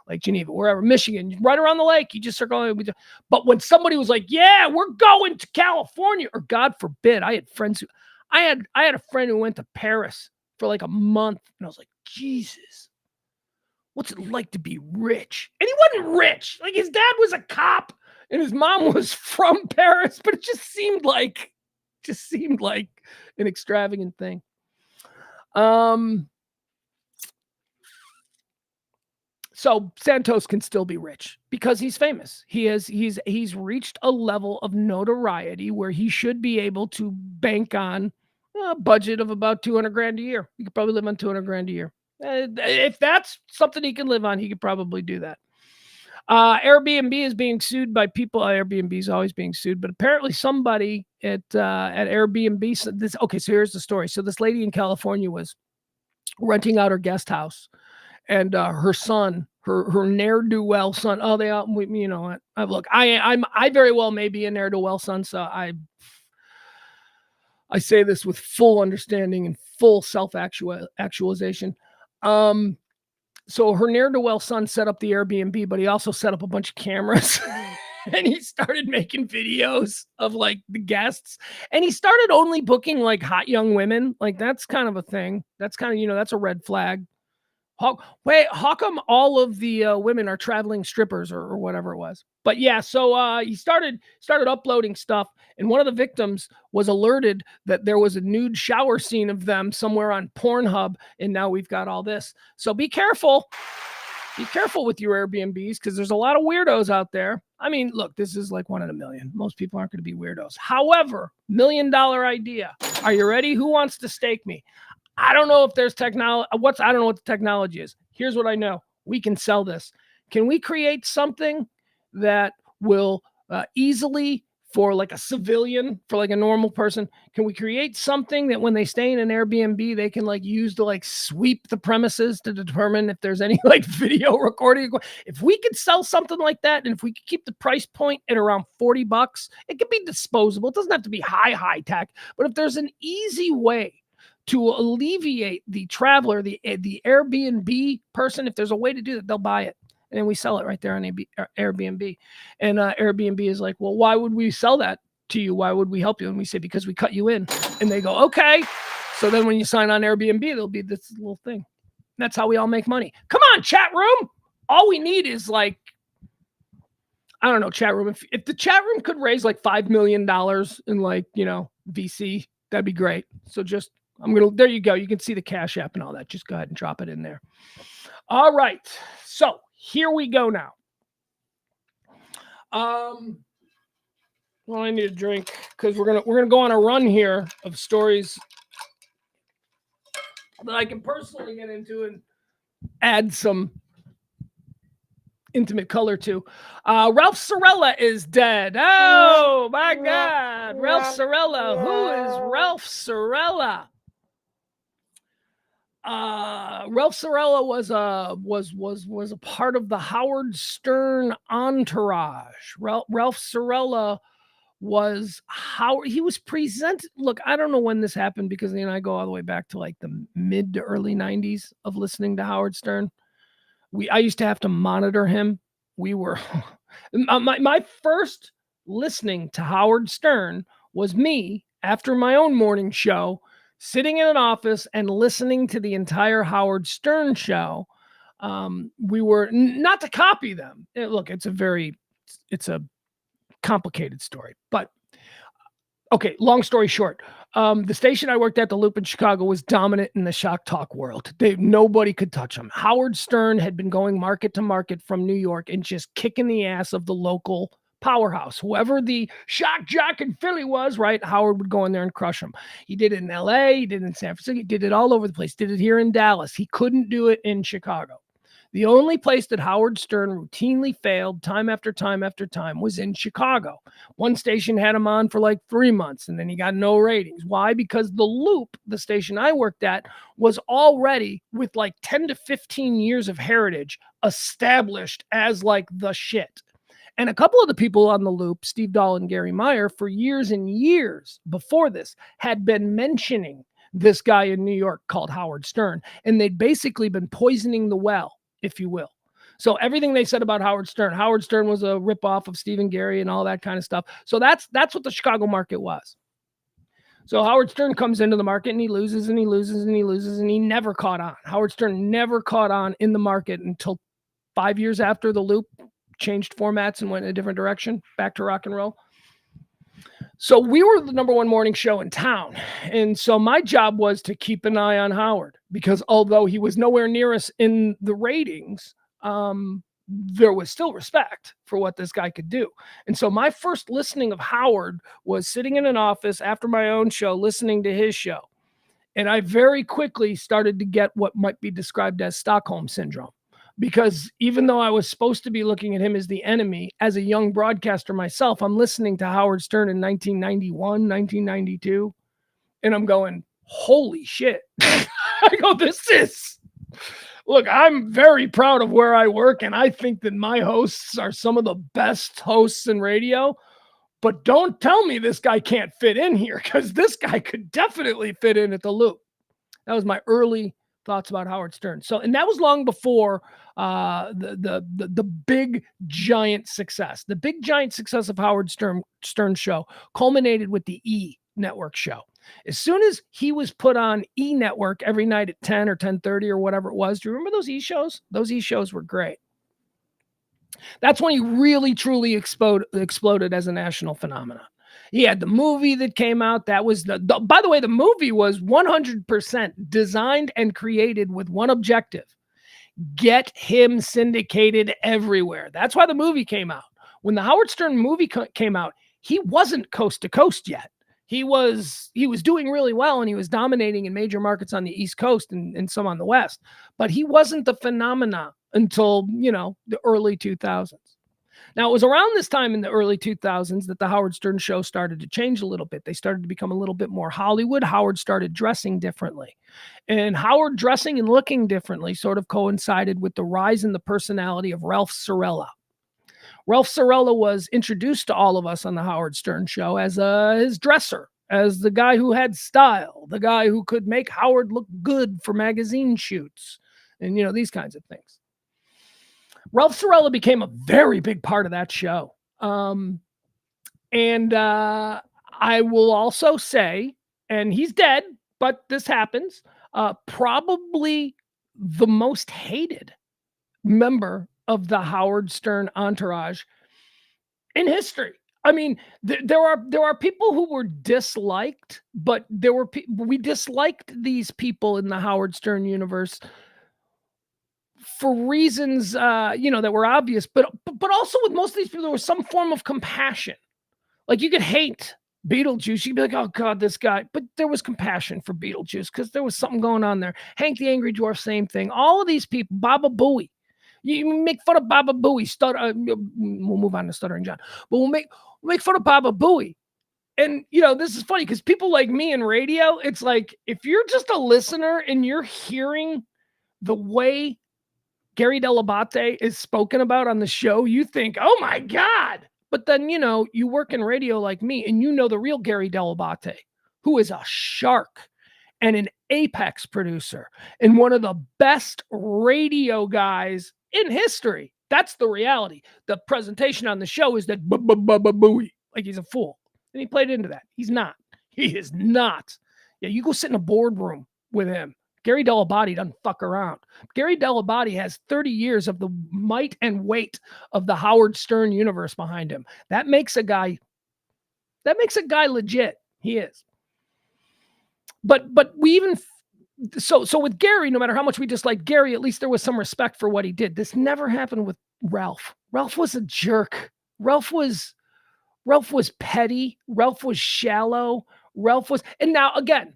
like Geneva, wherever, Michigan, right around the lake. You just circle. But when somebody was like, yeah, we're going to California, or God forbid, I had friends I had a friend who went to Paris for like a month, and I was like, Jesus, what's it like to be rich? And he wasn't rich. Like, his dad was a cop and his mom was from Paris, but it just seemed like an extravagant thing. So Santos can still be rich because he's famous. He's reached a level of notoriety where he should be able to bank on a budget of about $200,000 a year. He could probably live on $200,000 a year. If that's something he can live on, he could probably do that. Airbnb is being sued by people. Airbnb is always being sued, but apparently somebody at Airbnb said this. Okay, so here's the story. So this lady in California was renting out her guest house, and her son, her ne'er-do-well son. Oh, they all, you know what? Look, I very well may be a ne'er-do-well son, so I say this with full understanding and full self-actualization. So her ne'er-do-well son set up the Airbnb, but he also set up a bunch of cameras and he started making videos of like the guests, and he started only booking like hot young women. Like, that's kind of a thing. That's kind of, that's a red flag. How come all of the women are traveling strippers or whatever it was? But yeah, so he started uploading stuff, and one of the victims was alerted that there was a nude shower scene of them somewhere on Pornhub, and now we've got all this. So be careful. Be careful with your Airbnbs, because there's a lot of weirdos out there. I mean, look, this is like 1 in a million. Most people aren't going to be weirdos. However, $1 million idea. Are you ready? Who wants to stake me? I don't know if there's technology. I don't know what the technology is. Here's what I know. We can sell this. Can we create something that will easily, for like a civilian, for like a normal person, can we create something that when they stay in an Airbnb, they can like use to like sweep the premises to determine if there's any like video recording? If we could sell something like that, and if we could keep the price point at around $40, it could be disposable. It doesn't have to be high tech, but if there's an easy way to alleviate the traveler, the Airbnb person, if there's a way to do that, they'll buy it. And then we sell it right there on Airbnb. And Airbnb is like, well, why would we sell that to you? Why would we help you? And we say, because we cut you in. And they go, okay. So then when you sign on Airbnb, there'll be this little thing. That's how we all make money. Come on, chat room. All we need is like, I don't know, chat room. If the chat room could raise like $5 million in like, VC, that'd be great. So just, there you go. You can see the Cash App and all that. Just go ahead and drop it in there. All right. So here we go now. Well, I need a drink because we're gonna go on a run here of stories that I can personally get into and add some intimate color to. Ralph Sorella is dead. Oh my God, Ralph Sorella. Who is Ralph Sorella? Ralph Sorella was a part of the Howard Stern entourage. Ralph Sorella was he was presented. Look, I don't know when this happened, because I go all the way back to like the mid to early 90s of listening to Howard Stern. I used to have to monitor him. We were my first listening to Howard Stern was me after my own morning show, sitting in an office and listening to the entire Howard Stern show. We were not to copy them. Look, it's a complicated story, but okay. Long story short, the station I worked at, the Loop in Chicago, was dominant in the shock talk world. Nobody could touch them. Howard Stern had been going market to market from New York and just kicking the ass of the local powerhouse. Whoever the shock jock in Philly was, right, Howard would go in there and crush him. He did it in LA, he did it in San Francisco, he did it all over the place, did it here in Dallas. He couldn't do it in Chicago. The only place that Howard Stern routinely failed time after time after time was in Chicago. One station had him on for like 3 months, and then he got no ratings. Why? Because the Loop, the station I worked at, was already, with like 10 to 15 years of heritage, established as like the shit. And a couple of the people on the loop, Steve Dahl and Gary Meyer, for years and years before this, had been mentioning this guy in New York called Howard Stern. And they'd basically been poisoning the well, if you will. So everything they said about Howard Stern was a ripoff of Steve and Gary and all that kind of stuff. So that's what the Chicago market was. So Howard Stern comes into the market and he loses and he loses and he loses and he never caught on. Howard Stern never caught on in the market until 5 years after the loop changed formats and went in a different direction, back to rock and roll. So we were the number one morning show in town. And so my job was to keep an eye on Howard, because although he was nowhere near us in the ratings, there was still respect for what this guy could do. And so my first listening of Howard was sitting in an office after my own show, listening to his show. And I very quickly started to get what might be described as Stockholm syndrome, because even though I was supposed to be looking at him as the enemy, as a young broadcaster myself, I'm listening to Howard Stern in 1991, 1992, and I'm going, holy shit. I go, look, I'm very proud of where I work, and I think that my hosts are some of the best hosts in radio, but don't tell me this guy can't fit in here, because this guy could definitely fit in at the loop. That was my early thoughts about Howard Stern. So, and that was long before the big giant success. The big giant success of Howard Stern show culminated with the E Network show. As soon as he was put on E Network every night at 10 or 10:30 or whatever it was, do you remember those E shows? Those E shows were great. That's when he really, truly exploded as a national phenomenon. He had the movie that came out. That was by the way, the movie was 100% designed and created with one objective: get him syndicated everywhere. That's why the movie came out. When the Howard Stern movie came out, he wasn't coast to coast yet. He was doing really well, and he was dominating in major markets on the East Coast and some on the West, but he wasn't the phenomenon until, the early 2000s. Now, it was around this time in the early 2000s that the Howard Stern show started to change a little bit. They started to become a little bit more Hollywood. Howard started dressing differently. And Howard dressing and looking differently sort of coincided with the rise in the personality of Ralph Cirella. Ralph Cirella was introduced to all of us on the Howard Stern show as his dresser, as the guy who had style, the guy who could make Howard look good for magazine shoots, and, these kinds of things. Ralph Cirella became a very big part of that show. And I will also say, and he's dead, but this happens, probably the most hated member of the Howard Stern entourage in history. I mean, there are people who were disliked, but we disliked these people in the Howard Stern universe for reasons, that were obvious, but also with most of these people, there was some form of compassion. Like, you could hate Beetlejuice, you'd be like, oh God, this guy, but there was compassion for Beetlejuice because there was something going on there. Hank the Angry Dwarf, same thing. All of these people, Baba Booey, you make fun of Baba Booey, we'll move on to Stuttering John, but we'll make fun of Baba Booey. And, this is funny because people like me in radio, it's like, if you're just a listener and you're hearing the way Gary Dell'Abate is spoken about on the show, you think, oh my God. But then, you work in radio like me, and the real Gary Dell'Abate, who is a shark and an apex producer and one of the best radio guys in history. That's the reality. The presentation on the show is that booey, like he's a fool. And he played into that. He's not. He is not. Yeah, you go sit in a boardroom with him. Gary Dell'Abate doesn't fuck around. Gary Dell'Abate has 30 years of the might and weight of the Howard Stern universe behind him. That makes a guy legit. He is. But we even so with Gary, no matter how much we dislike Gary, at least there was some respect for what he did. This never happened with Ralph. Ralph was a jerk. Ralph was petty. Ralph was shallow. And now again,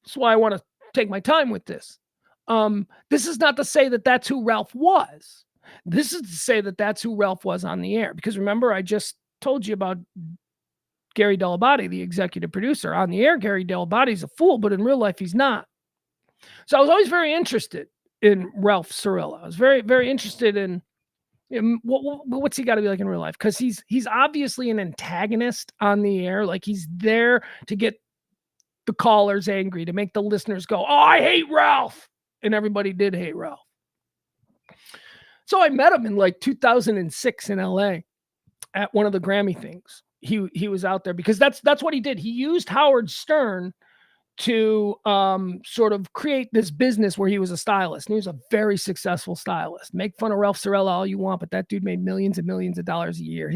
that's why I want to take my time with this. This is not to say that that's who Ralph was. This is to say that that's who Ralph was on the air. Because remember, I just told you about Gary Dell'Abate, the executive producer. On the air, Gary Dell'Abate's a fool, but in real life, he's not. So I was always very interested in Ralph Cirella. I was very, very interested in What's he got to be like in real life? Because he's obviously an antagonist on the air. Like he's there to get the callers angry, to make the listeners go, "Oh, I hate Ralph," and everybody did hate Ralph. So I met him in like 2006 in LA at one of the Grammy things. He was out there because that's what he did. He used Howard Stern to sort of create this business where he was a stylist. And he was a very successful stylist. Make fun of Ralph Sorella all you want, but that dude made millions and millions of dollars a year.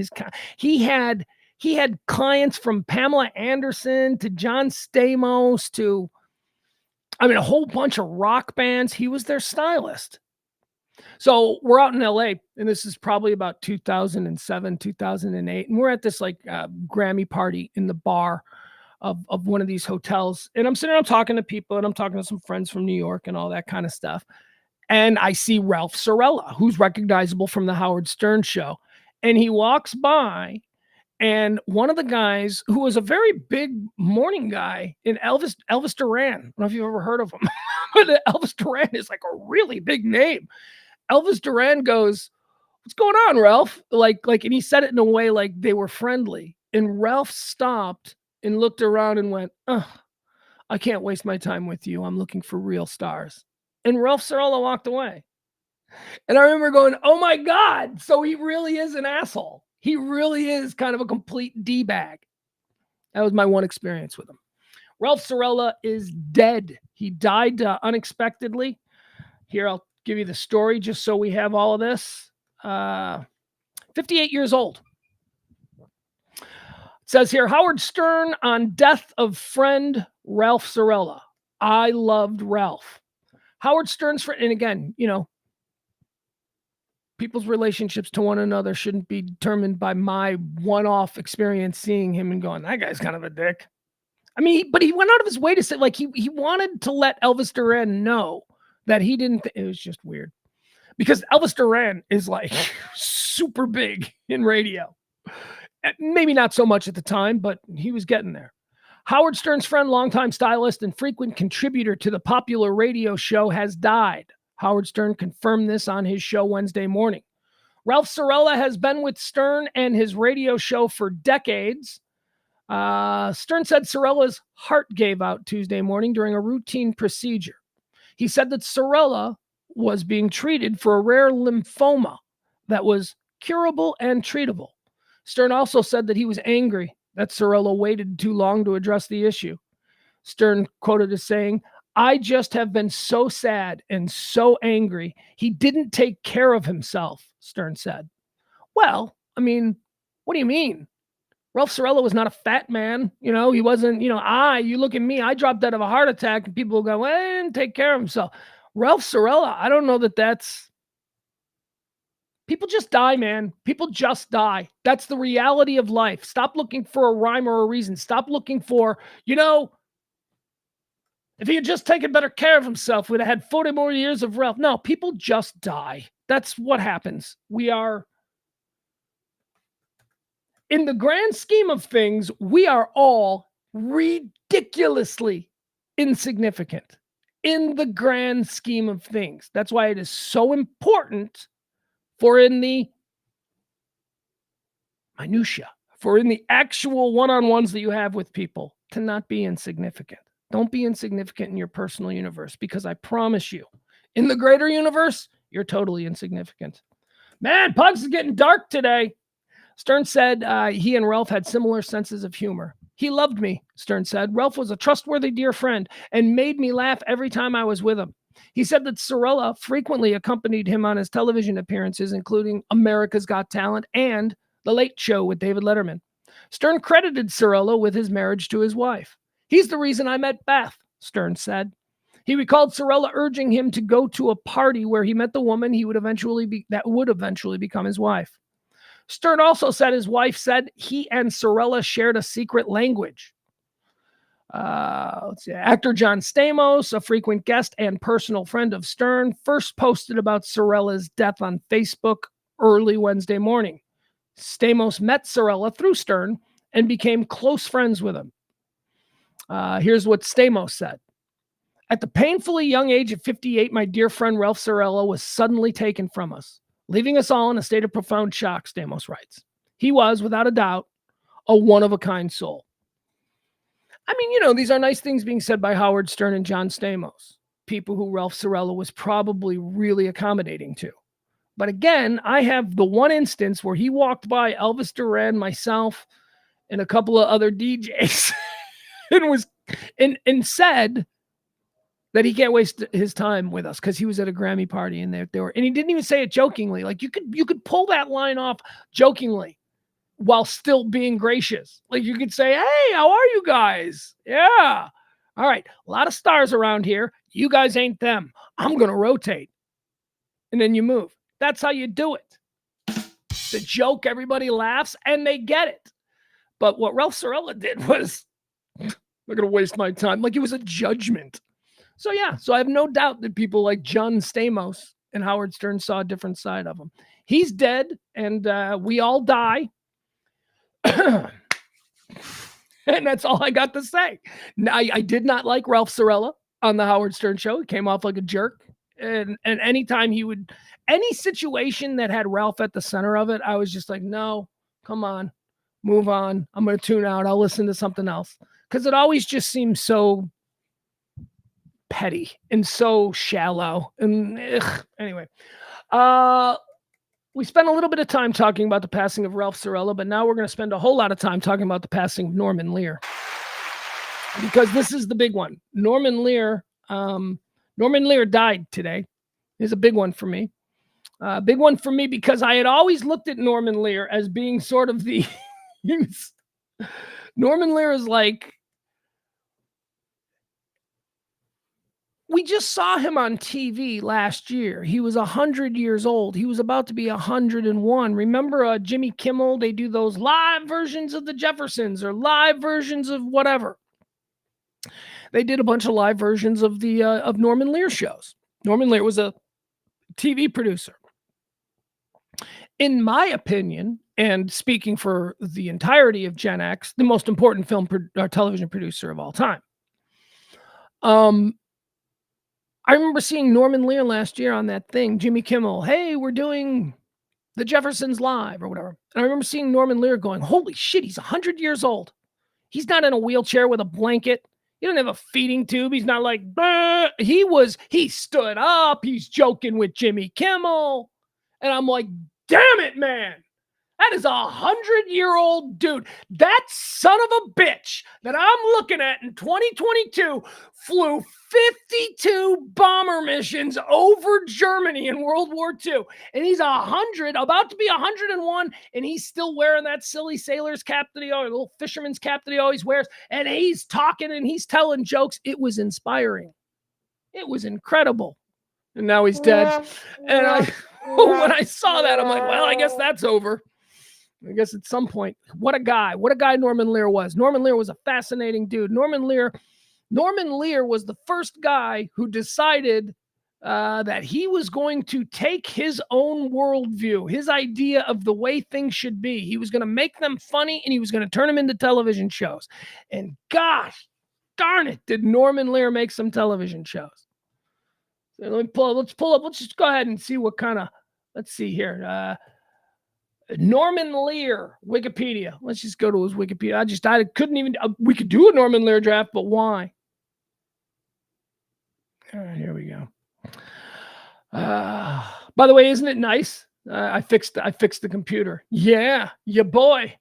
He had clients from Pamela Anderson to John Stamos to, a whole bunch of rock bands. He was their stylist. So we're out in LA, and this is probably about 2007, 2008. And we're at this like Grammy party in the bar of one of these hotels. And I'm sitting around talking to people, and I'm talking to some friends from New York and all that kind of stuff. And I see Ralph Sorella, who's recognizable from the Howard Stern show. And he walks by, and one of the guys who was a very big morning guy in Elvis Duran. I don't know if you've ever heard of him, but Elvis Duran is like a really big name. Elvis Duran goes, "What's going on, Ralph?" Like, and he said it in a way like they were friendly. And Ralph stopped and looked around and went, "Oh, I can't waste my time with you. I'm looking for real stars." And Ralph Sorella walked away. And I remember going, "Oh my God." So he really is an asshole. He really is kind of a complete D-bag. That was my one experience with him. Ralph Sorella is dead. He died unexpectedly. Here, I'll give you the story just so we have all of this. 58 years old. It says here, Howard Stern on death of friend Ralph Sorella. I loved Ralph. Howard Stern's friend, and again, people's relationships to one another shouldn't be determined by my one-off experience seeing him and going, "That guy's kind of a dick." But he went out of his way to say, like, he wanted to let Elvis Duran know that he didn't. It was just weird because Elvis Duran is like super big in radio. Maybe not so much at the time, but he was getting there. Howard Stern's friend, longtime stylist, and frequent contributor to the popular radio show has died. Howard Stern confirmed this on his show Wednesday morning. Ralph Sorella has been with Stern and his radio show for decades. Stern said Sorella's heart gave out Tuesday morning during a routine procedure. He said that Sorella was being treated for a rare lymphoma that was curable and treatable. Stern also said that he was angry that Sorella waited too long to address the issue. Stern quoted as saying, "I just have been so sad and so angry. He didn't take care of himself," Stern said. Well, what do you mean? Ralph Sorella was not a fat man. He wasn't, you look at me, I dropped dead of a heart attack, and people will go, "Well, he didn't take care of himself." Ralph Sorella, I don't know that's, people just die, man. People just die. That's the reality of life. Stop looking for a rhyme or a reason. Stop looking for, if he had just taken better care of himself, we'd have had 40 more years of Ralph. No, people just die. That's what happens. In the grand scheme of things, we are all ridiculously insignificant in the grand scheme of things. That's why it is so important for in the minutia, for in the actual one-on-ones that you have with people, to not be insignificant. Don't be insignificant in your personal universe, because I promise you, in the greater universe, you're totally insignificant. Man, Pugs is getting dark today. Stern said he and Ralph had similar senses of humor. "He loved me," Stern said. "Ralph was a trustworthy, dear friend and made me laugh every time I was with him." He said that Sorella frequently accompanied him on his television appearances, including America's Got Talent and The Late Show with David Letterman. Stern credited Sorella with his marriage to his wife. "He's the reason I met Beth," Stern said. He recalled Sorella urging him to go to a party where he met the woman that would eventually become his wife. Stern also said his wife said he and Sorella shared a secret language. Actor John Stamos, a frequent guest and personal friend of Stern, first posted about Sorella's death on Facebook early Wednesday morning. Stamos met Sorella through Stern and became close friends with him. Here's what Stamos said. "At the painfully young age of 58, my dear friend Ralph Sorella was suddenly taken from us. leaving us all in a state of profound shock, Stamos writes. He was, without a doubt, a one-of-a-kind soul. I mean, these are nice things being said by Howard Stern and John Stamos, people who Ralph Cirella was probably really accommodating to. But again, I have the one instance where he walked by Elvis Duran, myself, and a couple of other DJs and said that he can't waste his time with us because he was at a Grammy party and and he didn't even say it jokingly. Like you could pull that line off jokingly while still being gracious. Like you could say, "Hey, how are you guys? Yeah. All right. A lot of stars around here. You guys ain't them. I'm going to rotate." And then you move. That's how you do it. The joke, everybody laughs and they get it. But what Ralph Cirella did was, I'm not going to waste my time. Like it was a judgment. So I have no doubt that people like John Stamos and Howard Stern saw a different side of him. He's dead and we all die. And that's all I got to say. Now, I did not like Ralph Cirella on the Howard Stern show. He came off like a jerk. And anytime any situation that had Ralph at the center of it, I was just like, no, come on, move on. I'm going to tune out. I'll listen to something else. Because it always just seems so petty and so shallow. And anyway, we spent a little bit of time talking about the passing of Ralph Cirella, but now we're going to spend a whole lot of time talking about the passing of Norman Lear. Because this is the big one. Norman Lear died today. It's a big one for me. Big one for me because I had always looked at Norman Lear as being sort of the... Norman Lear is like... We just saw him on TV last year. He was 100 years old. He was about to be 101. Remember Jimmy Kimmel? They do those live versions of the Jeffersons or live versions of whatever. They did a bunch of live versions of the of Norman Lear shows. Norman Lear was a TV producer. In my opinion, and speaking for the entirety of Gen X, the most important television producer of all time. I remember seeing Norman Lear last year on that thing, Jimmy Kimmel. Hey, we're doing the Jeffersons live or whatever. And I remember seeing Norman Lear going, holy shit, he's 100 years old. He's not in a wheelchair with a blanket. He doesn't have a feeding tube. He's not like, bah. He stood up. He's joking with Jimmy Kimmel. And I'm like, damn it, man. That is 100-year-old dude. That son of a bitch that I'm looking at in 2022 flew 52 bomber missions over Germany in World War II. And he's 100, about to be 101, and he's still wearing that silly sailor's cap that little fisherman's cap that he always wears. And he's talking and he's telling jokes. It was inspiring. It was incredible. And now he's dead. And when I saw that, I'm like, well, I guess that's over. I guess at some point, what a guy Norman Lear was. Norman Lear was a fascinating dude. Norman Lear was the first guy who decided that he was going to take his own worldview, his idea of the way things should be. He was going to make them funny and he was going to turn them into television shows. And gosh, darn it, did Norman Lear make some television shows. So let's just go ahead and see what kind of, let's see here. Norman Lear, Wikipedia. Let's just go to his Wikipedia. I couldn't even, we could do a Norman Lear draft, but why? All right, here we go. By the way, isn't it nice? I fixed the computer. Yeah, your boy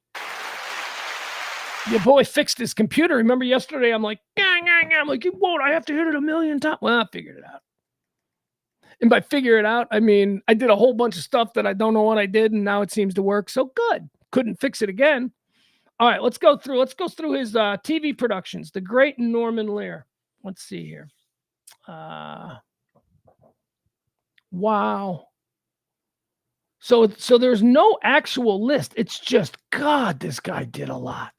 fixed his computer. Remember yesterday, I'm like, I'm like, it won't. I have to hit it 1,000,000 times. Well, I figured it out. And by figure it out, I mean, I did a whole bunch of stuff that I don't know what I did, and now it seems to work. So good. Couldn't fix it again. All right, let's go through his TV productions. The great Norman Lear. Let's see here. Wow. So there's no actual list. It's just, God, this guy did a lot.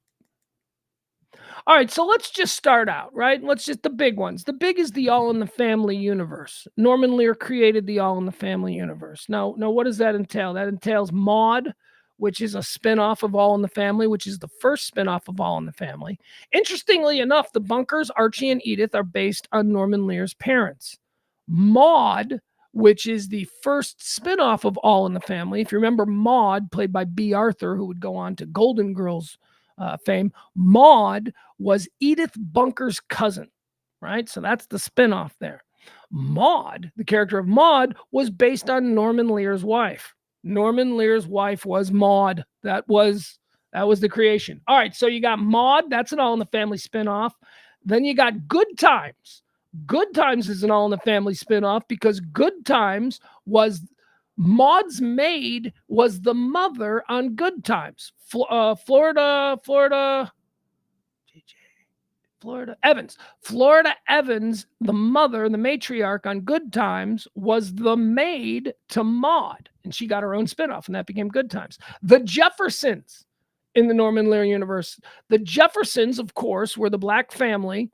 All right, so let's just start out, right? The big ones. The big is the All in the Family universe. Norman Lear created the All in the Family universe. Now, what does that entail? That entails Maude, which is a spinoff of All in the Family, which is the first spinoff of All in the Family. Interestingly enough, the Bunkers, Archie and Edith, are based on Norman Lear's parents. Maude which is the first spinoff of All in the Family. If you remember Maude, played by B. Arthur, who would go on to Golden Girls fame, Maude was Edith Bunker's cousin, right? So that's the spinoff there. Maude, the character of Maude, was based on Norman Lear's wife. Norman Lear's wife was Maude. That was the creation. All right, so you got Maude. That's an All in the Family spinoff. Then you got Good Times. Good Times is an All in the Family spinoff because Good Times was Maude's maid was the mother on Good Times. Florida Evans. Florida Evans, the mother, the matriarch on Good Times, was the maid to Maude, and she got her own spinoff, and that became Good Times. The Jeffersons in the Norman Lear universe. The Jeffersons, of course, were the black family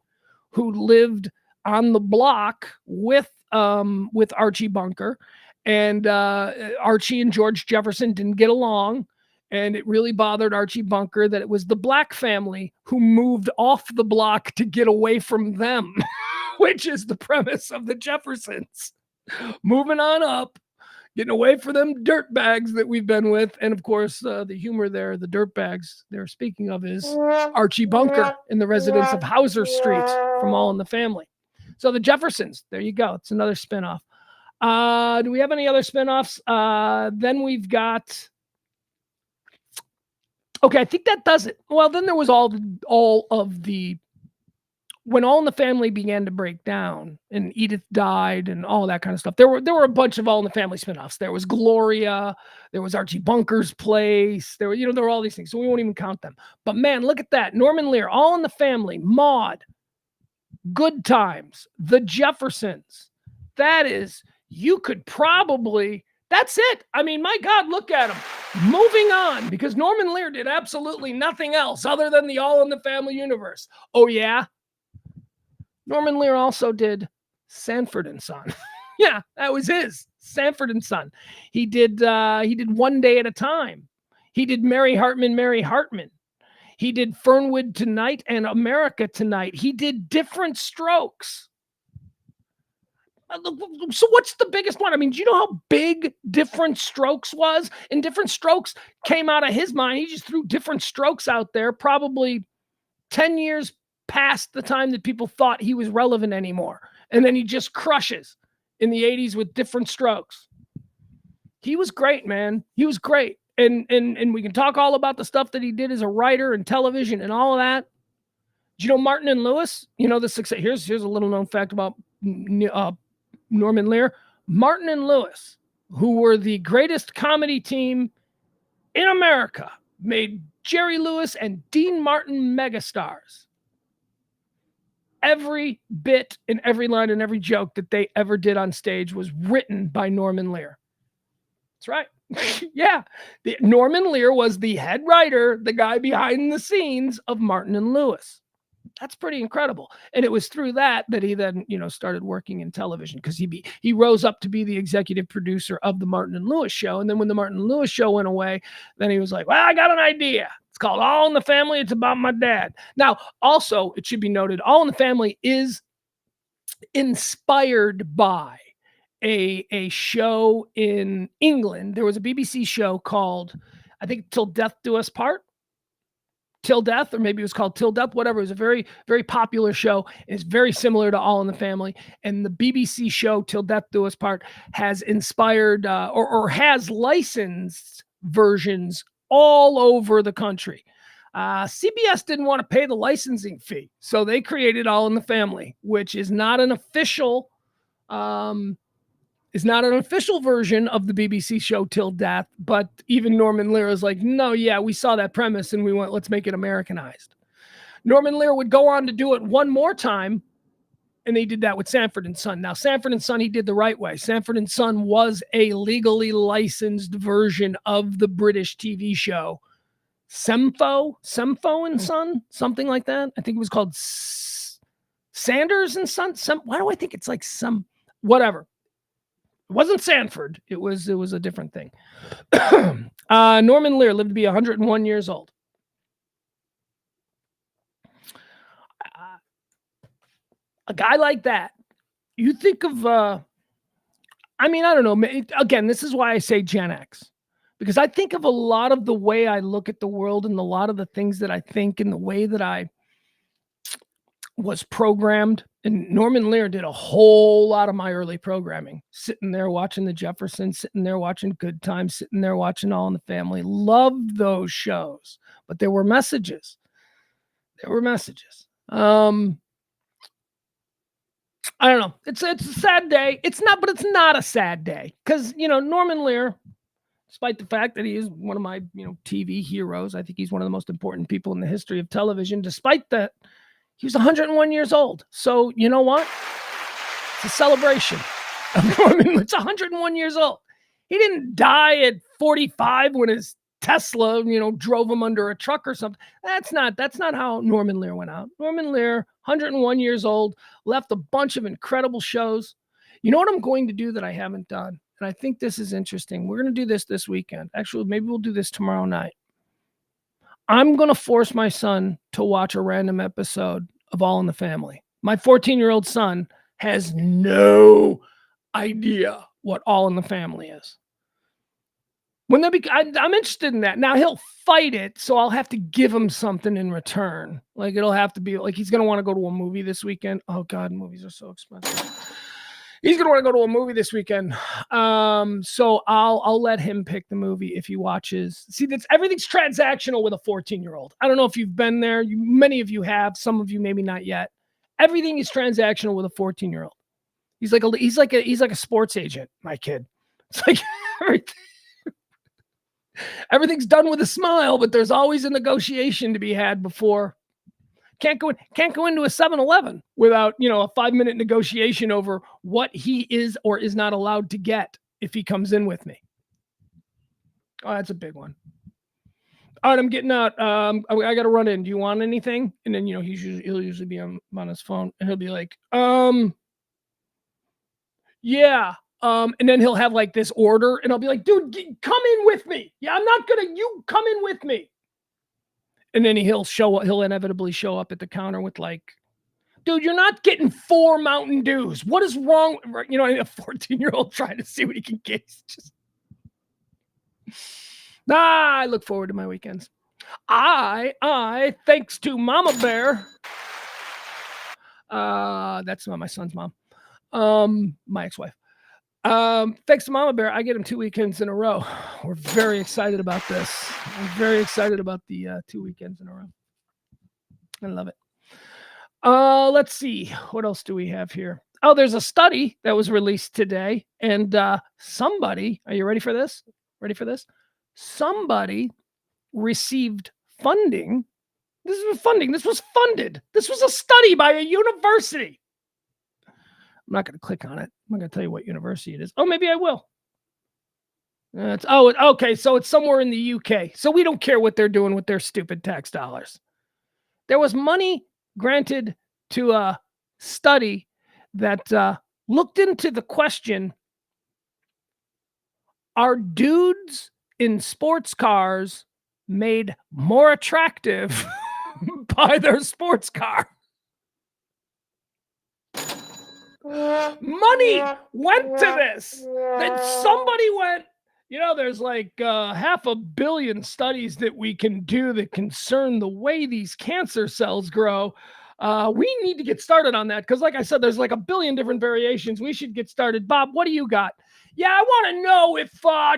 who lived on the block with Archie Bunker, and Archie and George Jefferson didn't get along. And it really bothered Archie Bunker that it was the black family who moved off the block to get away from them, which is the premise of the Jeffersons. Moving on up, getting away from them dirt bags that we've been with. And of course, the humor there, the dirt bags they're speaking of is Archie Bunker and the residents of Hauser Street from All in the Family. So the Jeffersons, there you go. It's another spinoff. Do we have any other spinoffs? Then we've got... Okay, I think that does it. Well, then there was all of the when All in the Family began to break down and Edith died and all that kind of stuff. There were a bunch of All in the Family spinoffs. There was Gloria, there was Archie Bunker's Place. There were all these things. So we won't even count them. But man, look at that. Norman Lear, All in the Family, Maude, Good Times, The Jeffersons. That is, you could probably... That's it. I mean, my God, look at him. Moving on, because Norman Lear did absolutely nothing else other than the All in the Family universe. Oh, yeah? Norman Lear also did Sanford and Son. Yeah, that was his. Sanford and Son. He did One Day at a Time. He did Mary Hartman, Mary Hartman. He did Fernwood Tonight and America Tonight. He did Different Strokes. So what's the biggest one? I mean, do you know how big Different Strokes was? And Different Strokes came out of his mind. He just threw Different Strokes out there probably 10 years past the time that people thought he was relevant anymore. And then he just crushes in the 80s with Different Strokes. He was great, man. He was great. And we can talk all about the stuff that he did as a writer and television and all of that. Do you know Martin and Lewis? You know the success. Here's a little known fact about Norman Lear. Martin and Lewis, who were the greatest comedy team in America, made Jerry Lewis and Dean Martin megastars. Every bit and every line and every joke that they ever did on stage was written by Norman Lear. That's right. Yeah. Norman Lear was the head writer, the guy behind the scenes of Martin and Lewis. That's pretty incredible. And it was through that he then, started working in television, because he rose up to be the executive producer of the Martin and Lewis show. And then when the Martin and Lewis show went away, then he was like, well, I got an idea. It's called All in the Family. It's about my dad. Now, also, it should be noted, All in the Family is inspired by a show in England. There was a BBC show called, I think, Till Death Do Us Part. Till Death, or maybe it was called Till Death, whatever. It was a very, very popular show. It's very similar to All in the Family. And the BBC show Till Death Do Us Part has inspired or has licensed versions all over the country. CBS didn't want to pay the licensing fee, so they created All in the Family, which is not an official version of the BBC show Till Death, but even Norman Lear is like, no, yeah, we saw that premise and we went, let's make it Americanized. Norman Lear would go on to do it one more time, and they did that with Sanford and Son. Now, Sanford and Son, he did the right way. Sanford and Son was a legally licensed version of the British TV show Semfo and Son, something like that. I think it was called Sanders and Son. Why do I think it's like whatever? It wasn't Sanford. It was a different thing. Norman Lear lived to be 101 years old. A guy like that, you think of, I mean, I don't know. Again, this is why I say Gen X, because I think of a lot of the way I look at the world and a lot of the things that I think and the way that I was programmed. And Norman Lear did a whole lot of my early programming, sitting there watching the Jeffersons, sitting there watching Good Times, sitting there watching All in the Family. Loved those shows, but there were messages. There were messages. I don't know. It's a sad day. It's not, but it's not a sad day because, Norman Lear, despite the fact that he is one of my, TV heroes, I think he's one of the most important people in the history of television. Despite that, he was 101 years old. So you know what? It's a celebration of Norman. It's 101 years old. He didn't die at 45 when his Tesla, drove him under a truck or something. That's not how Norman Lear went out. Norman Lear, 101 years old, left a bunch of incredible shows. You know what I'm going to do that I haven't done? And I think this is interesting. We're going to do this weekend. Actually, maybe we'll do this tomorrow night. I'm going to force my son to watch a random episode of All in the Family. My 14-year-old son has no idea what All in the Family is. I'm interested in that. Now he'll fight it, so I'll have to give him something in return. Like it'll have to be like he's gonna want to go to a movie this weekend. Oh God, movies are so expensive. He's gonna want to go to a movie this weekend. So I'll let him pick the movie if he watches. See, everything's transactional with a 14-year-old. I don't know if you've been there. Many of you have. Some of you maybe not yet. Everything is transactional with a 14-year-old. He's like a sports agent. My kid. It's like everything. Everything's done with a smile, but there's always a negotiation to be had before. Can't go into a 7-Eleven without, a 5-minute negotiation over what he is or is not allowed to get if he comes in with me. Oh, that's a big one. All right, I'm getting out. I got to run in. Do you want anything? And then, he'll usually be on his phone and he'll be like, yeah. And then he'll have like this order and I'll be like, dude, come in with me. Yeah, you come in with me. And then he'll inevitably show up at the counter with like, dude, you're not getting 4 Mountain Dews. What is wrong? A 14-year-old trying to see what he can get. I look forward to my weekends. Thanks to Mama Bear. That's not my son's mom. My ex-wife. Thanks to Mama Bear, I get him 2 weekends in a row. We're very excited about this. I'm very excited about the 2 weekends in a row. I love it. Let's see. What else do we have here? Oh, there's a study that was released today. And somebody, are you ready for this? Somebody received funding. This was funded. This was a study by a university. I'm not going to click on it. I'm not going to tell you what university it is. Oh, maybe I will. Okay. So it's somewhere in the UK. So we don't care what they're doing with their stupid tax dollars. There was money granted to a study that looked into the question, are dudes in sports cars made more attractive by their sports car? Money went to this. Then somebody went, there's like 500 million studies that we can do that concern the way these cancer cells grow. We need to get started on that because, like I said, there's like 1 billion different variations. We should get started. Bob, what do you got? Yeah, I want to know if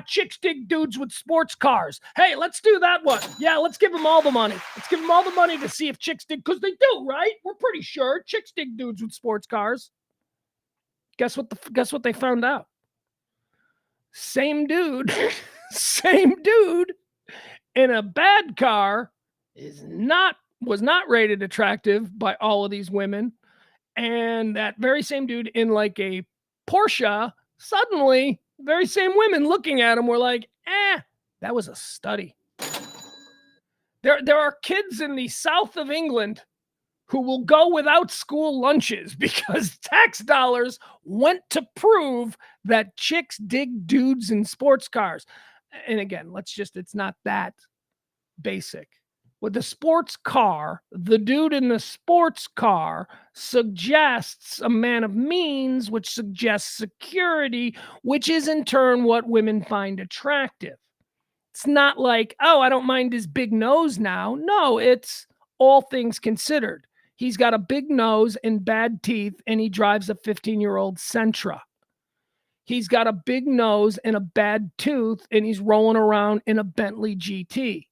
chicks dig dudes with sports cars. Hey, let's do that one. Yeah, let's give them all the money. Let's give them all the money to see if chicks dig, because they do, right? We're pretty sure chicks dig dudes with sports cars. Guess what they found out? Same dude in a bad car was not rated attractive by all of these women. And that very same dude in like a Porsche, suddenly, very same women looking at him were like, that was a study. There are kids in the south of England who will go without school lunches because tax dollars went to prove that chicks dig dudes in sports cars. And again, it's not that basic. with the sports car, the dude in the sports car suggests a man of means, which suggests security, which is in turn what women find attractive. It's not like, oh, I don't mind his big nose now. No, it's all things considered. He's got a big nose and bad teeth, and he drives a 15-year-old Sentra. He's got a big nose and a bad tooth, and he's rolling around in a Bentley GT.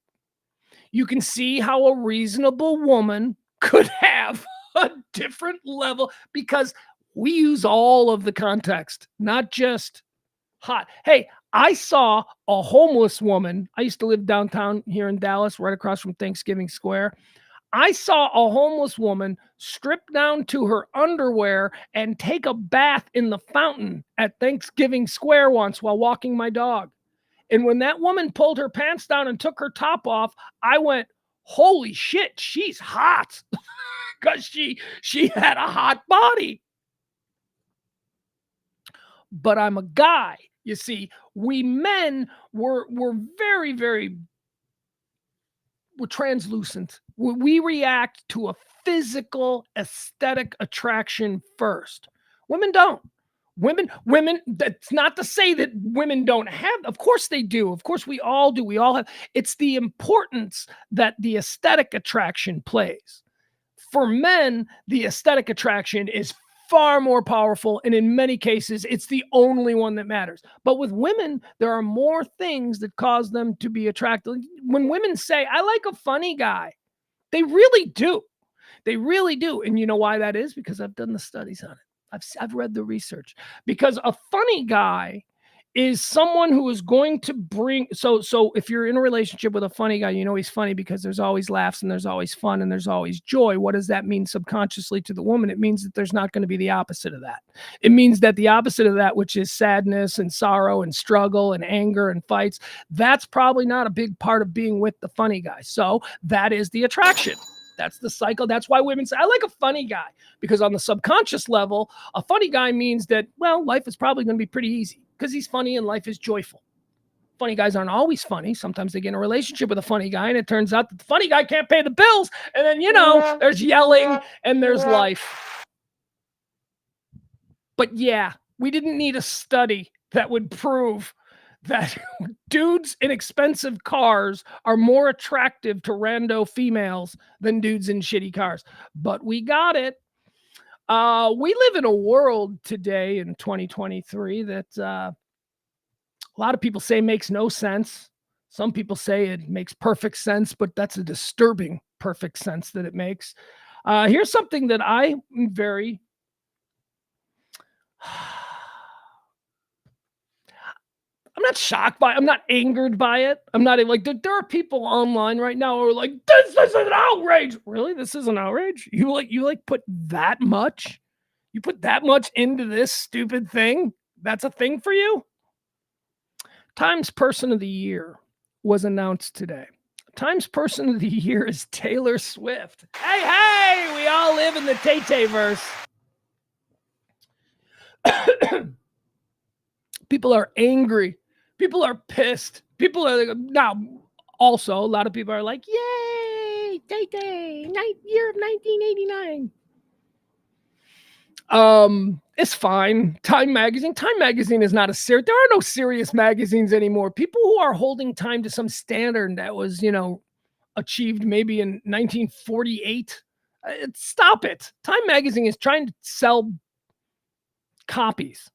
You can see how a reasonable woman could have a different level because we use all of the context, not just hot. Hey, I saw a homeless woman. I used to live downtown here in Dallas, right across from Thanksgiving Square. I saw a homeless woman strip down to her underwear and take a bath in the fountain at Thanksgiving Square once while walking my dog. And when that woman pulled her pants down and took her top off, I went, holy shit, she's hot. Because she had a hot body. But I'm a guy. You see, we men were very, very we're translucent. We react to a physical aesthetic attraction first. Women don't. Women, that's not to say that women don't have, of course they do. Of course we all do. We all have. It's the importance that the aesthetic attraction plays. For men, the aesthetic attraction is far more powerful, and in many cases, it's the only one that matters. But with women, there are more things that cause them to be attracted. When women say, I like a funny guy, they really do. They really do. And you know why that is? Because I've done the studies on it. I've read the research. Because a funny guy is someone who is going to bring, so if you're in a relationship with a funny guy, you know he's funny because there's always laughs and there's always fun and there's always joy. What does that mean subconsciously to the woman? It means that there's not going to be the opposite of that. It means that the opposite of that, which is sadness and sorrow and struggle and anger and fights, that's probably not a big part of being with the funny guy. So that is the attraction. That's the cycle. That's why women say, I like a funny guy, because on the subconscious level, a funny guy means that, well, life is probably going to be pretty easy because he's funny and life is joyful. Funny guys aren't always funny. Sometimes they get in a relationship with a funny guy and it turns out that the funny guy can't pay the bills. And then, you know, there's yelling and there's life. But yeah, we didn't need a study that would prove that dudes in expensive cars are more attractive to rando females than dudes in shitty cars. But we got it. We live in a world today in 2023 that a lot of people say makes no sense. Some people say it makes perfect sense, but that's a disturbing perfect sense that it makes. Here's something that I'm very... I'm not shocked by it. I'm not angered by it. I'm not like, there are people online right now who are like, this is an outrage. Really? This is an outrage? You put that much? You put that much into this stupid thing? That's a thing for you? Times Person of the Year was announced today. Times Person of the Year is Taylor Swift. Hey, we all live in the Tay-Tay-verse. People are angry. People are pissed. People are now. Also, a lot of people are like, "Yay, Tay-Tay, year of 1989." It's fine. Time magazine is not a serious. There are no serious magazines anymore. People who are holding Time to some standard that was, achieved maybe in 1948. Stop it. Time magazine is trying to sell copies.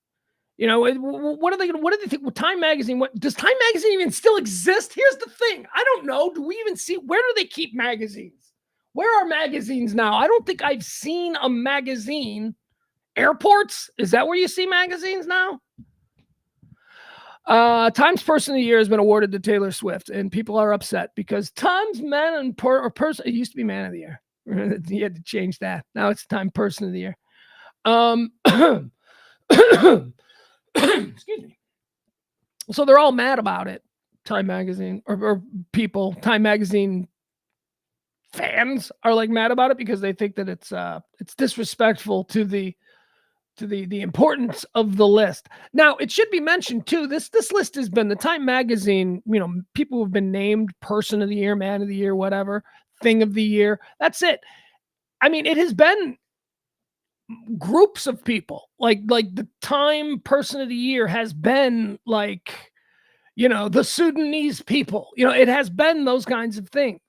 What do they think? Time magazine, does Time magazine even still exist? Here's the thing. I don't know. Do we even see, where do they keep magazines? Where are magazines now? I don't think I've seen a magazine. Airports? Is that where you see magazines now? Times Person of the Year has been awarded to Taylor Swift, and people are upset because Times Person, it used to be Man of the Year. You had to change that. Now it's Time Person of the Year. Excuse me. So they're all mad about it. Time magazine or people, Time magazine fans are like mad about it because they think that it's disrespectful to the importance of the list. Now, it should be mentioned too, this list has been, the Time magazine, people who have been named Person of the Year, Man of the Year, whatever, thing of the year. That's it. I mean, it has been groups of people. Like the Time Person of the Year has been like, the Sudanese people. It has been those kinds of things.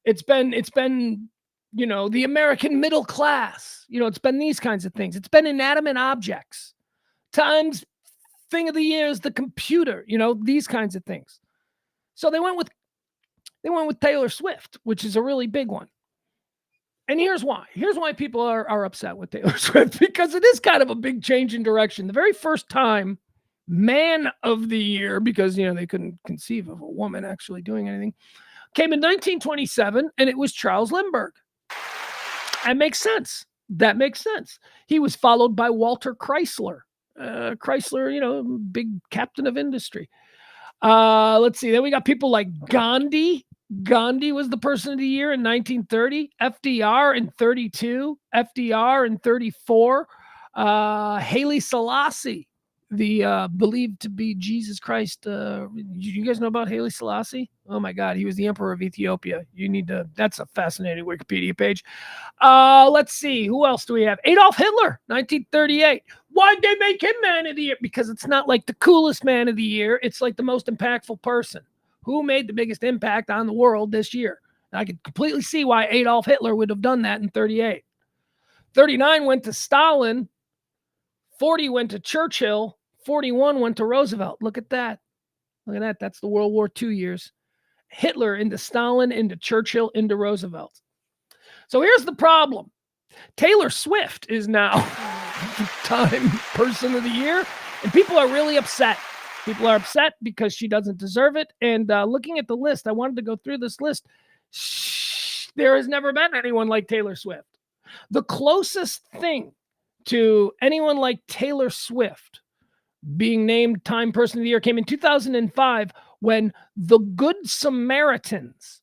It's been, the American middle class. It's been these kinds of things. It's been inanimate objects. Time's thing of the year is the computer. These kinds of things. So they went with Taylor Swift, which is a really big one. And here's why. Here's why people are upset with Taylor Swift, because it is kind of a big change in direction. The very first time Man of the Year, because, they couldn't conceive of a woman actually doing anything, came in 1927, and it was Charles Lindbergh. That makes sense. He was followed by Walter Chrysler. Chrysler, big captain of industry. Let's see. Then we got people like Gandhi. Gandhi was the Person of the Year in 1930. FDR in 32. FDR in 34. Haile Selassie, the believed to be Jesus Christ. You guys know about Haile Selassie? Oh my God, he was the emperor of Ethiopia. That's a fascinating Wikipedia page. Let's see, who else do we have? Adolf Hitler, 1938. Why'd they make him Man of the Year? Because it's not like the coolest Man of the Year. It's like the most impactful person. Who made the biggest impact on the world this year? And I could completely see why Adolf Hitler would have done that in 38. 39 went to Stalin. 40 went to Churchill. 41 went to Roosevelt. Look at that. That's the World War II years. Hitler into Stalin, into Churchill, into Roosevelt. So here's the problem. Taylor Swift is now Time Person of the Year, and people are really upset. People are upset because she doesn't deserve it. And looking at the list, I wanted to go through this list. There has never been anyone like Taylor Swift. The closest thing to anyone like Taylor Swift being named Time Person of the Year came in 2005 when the Good Samaritans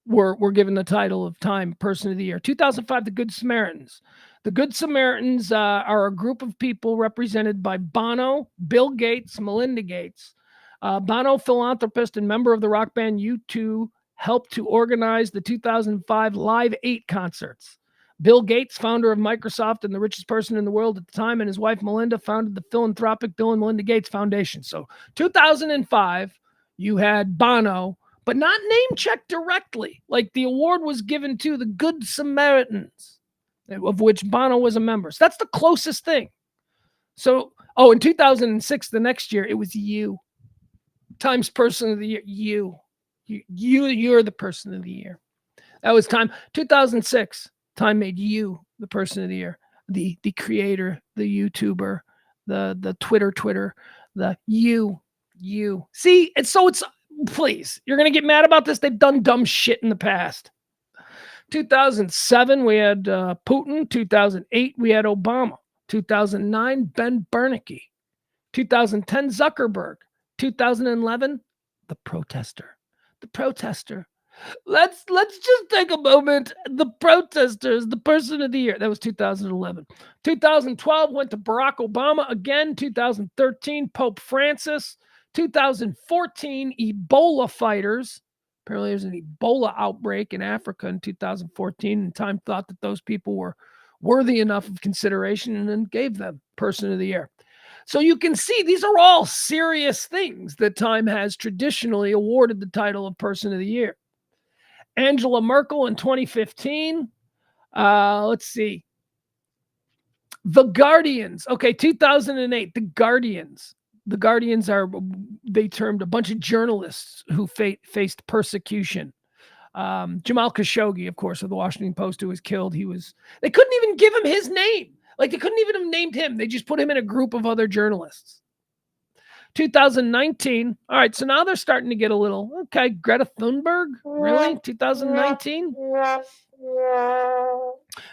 were given the title of Time Person of the Year. 2005, the Good Samaritans. The Good Samaritans are a group of people represented by Bono, Bill Gates, Melinda Gates. Bono, philanthropist and member of the rock band U2, helped to organize the 2005 Live 8 concerts. Bill Gates, founder of Microsoft and the richest person in the world at the time, and his wife Melinda founded the philanthropic Bill and Melinda Gates Foundation. So 2005, you had Bono, but not name-checked directly. Like the award was given to the Good Samaritans, of which Bono was a member. So that's the closest thing. So, in 2006, the next year, it was you. Time's Person of the Year. You're the Person of the Year. That was Time. 2006, Time made you the Person of the Year. The creator, the YouTuber, the Twitter, the you. See, it's please, you're going to get mad about this. They've done dumb shit in the past. 2007, we had Putin. 2008, we had Obama. 2009, Ben Bernanke. 2010, Zuckerberg. 2011, the protester. Let's just take a moment. The protesters, the Person of the Year. That was 2011. 2012 went to Barack Obama again. 2013, Pope Francis. 2014, Ebola fighters. Apparently there's an Ebola outbreak in Africa in 2014, and Time thought that those people were worthy enough of consideration and then gave them Person of the Year. So you can see these are all serious things that Time has traditionally awarded the title of Person of the Year. Angela Merkel in 2015. Let's see. The Guardians. Okay, 2008, The Guardians. The Guardians they termed a bunch of journalists who faced persecution. Jamal Khashoggi, of course, of the Washington Post, who was killed. They couldn't even give him his name. Like, they couldn't even have named him. They just put him in a group of other journalists. 2019. All right, so now they're starting to get a little, okay, Greta Thunberg? Really? 2019?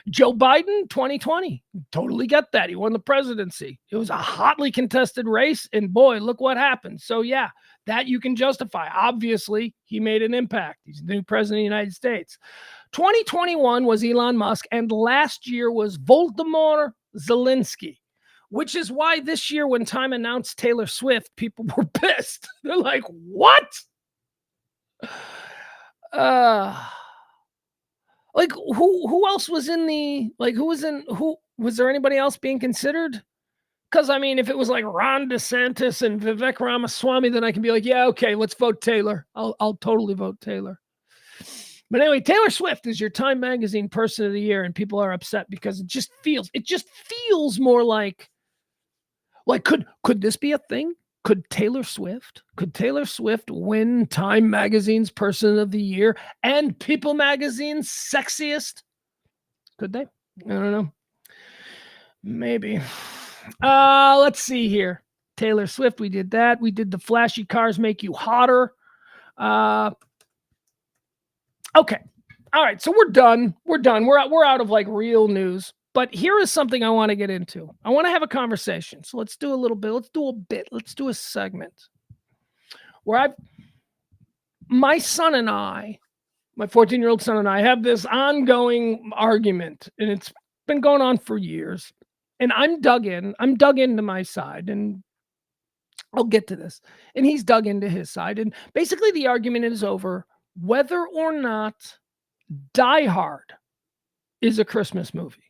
Joe Biden, 2020. Totally get that. He won the presidency. It was a hotly contested race, and boy, look what happened. So yeah, that you can justify. Obviously, he made an impact. He's the new president of the United States. 2021 was Elon Musk, and last year was Volodymyr Zelensky, which is why this year when Time announced Taylor Swift, people were pissed. They're like, what? Like who else was in the who was there anybody else being considered? Because I mean, if it was like Ron DeSantis and Vivek Ramaswamy, then I can be like, yeah, okay, let's vote Taylor. I'll totally vote Taylor. But anyway, Taylor Swift is your Time Magazine Person of the Year, and people are upset because it just feels more like could this be a thing? Could Taylor Swift win Time Magazine's Person of the Year and People Magazine's Sexiest? Could they? I don't know. Maybe. Let's see here. Taylor Swift, we did that. We did the flashy cars make you hotter. Okay. All right. So we're done. We're out of like real news. But here is something I want to get into. I want to have a conversation. So let's do a little bit. Let's do a segment where my son and I, my 14-year-old son and I have this ongoing argument, and it's been going on for years. And I'm dug into my side, and I'll get to this. And he's dug into his side. And basically the argument is over whether or not Die Hard is a Christmas movie.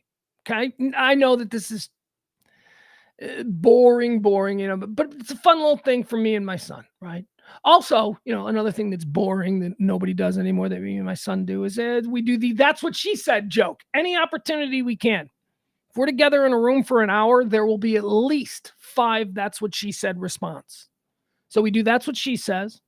Okay. I know that this is boring, but it's a fun little thing for me and my son, right? Also, another thing that's boring that nobody does anymore that me and my son do is we do the "that's what she said" joke. Any opportunity we can. If we're together in a room for an hour, there will be at least 5 "that's what she said" response. So we do "that's what she says."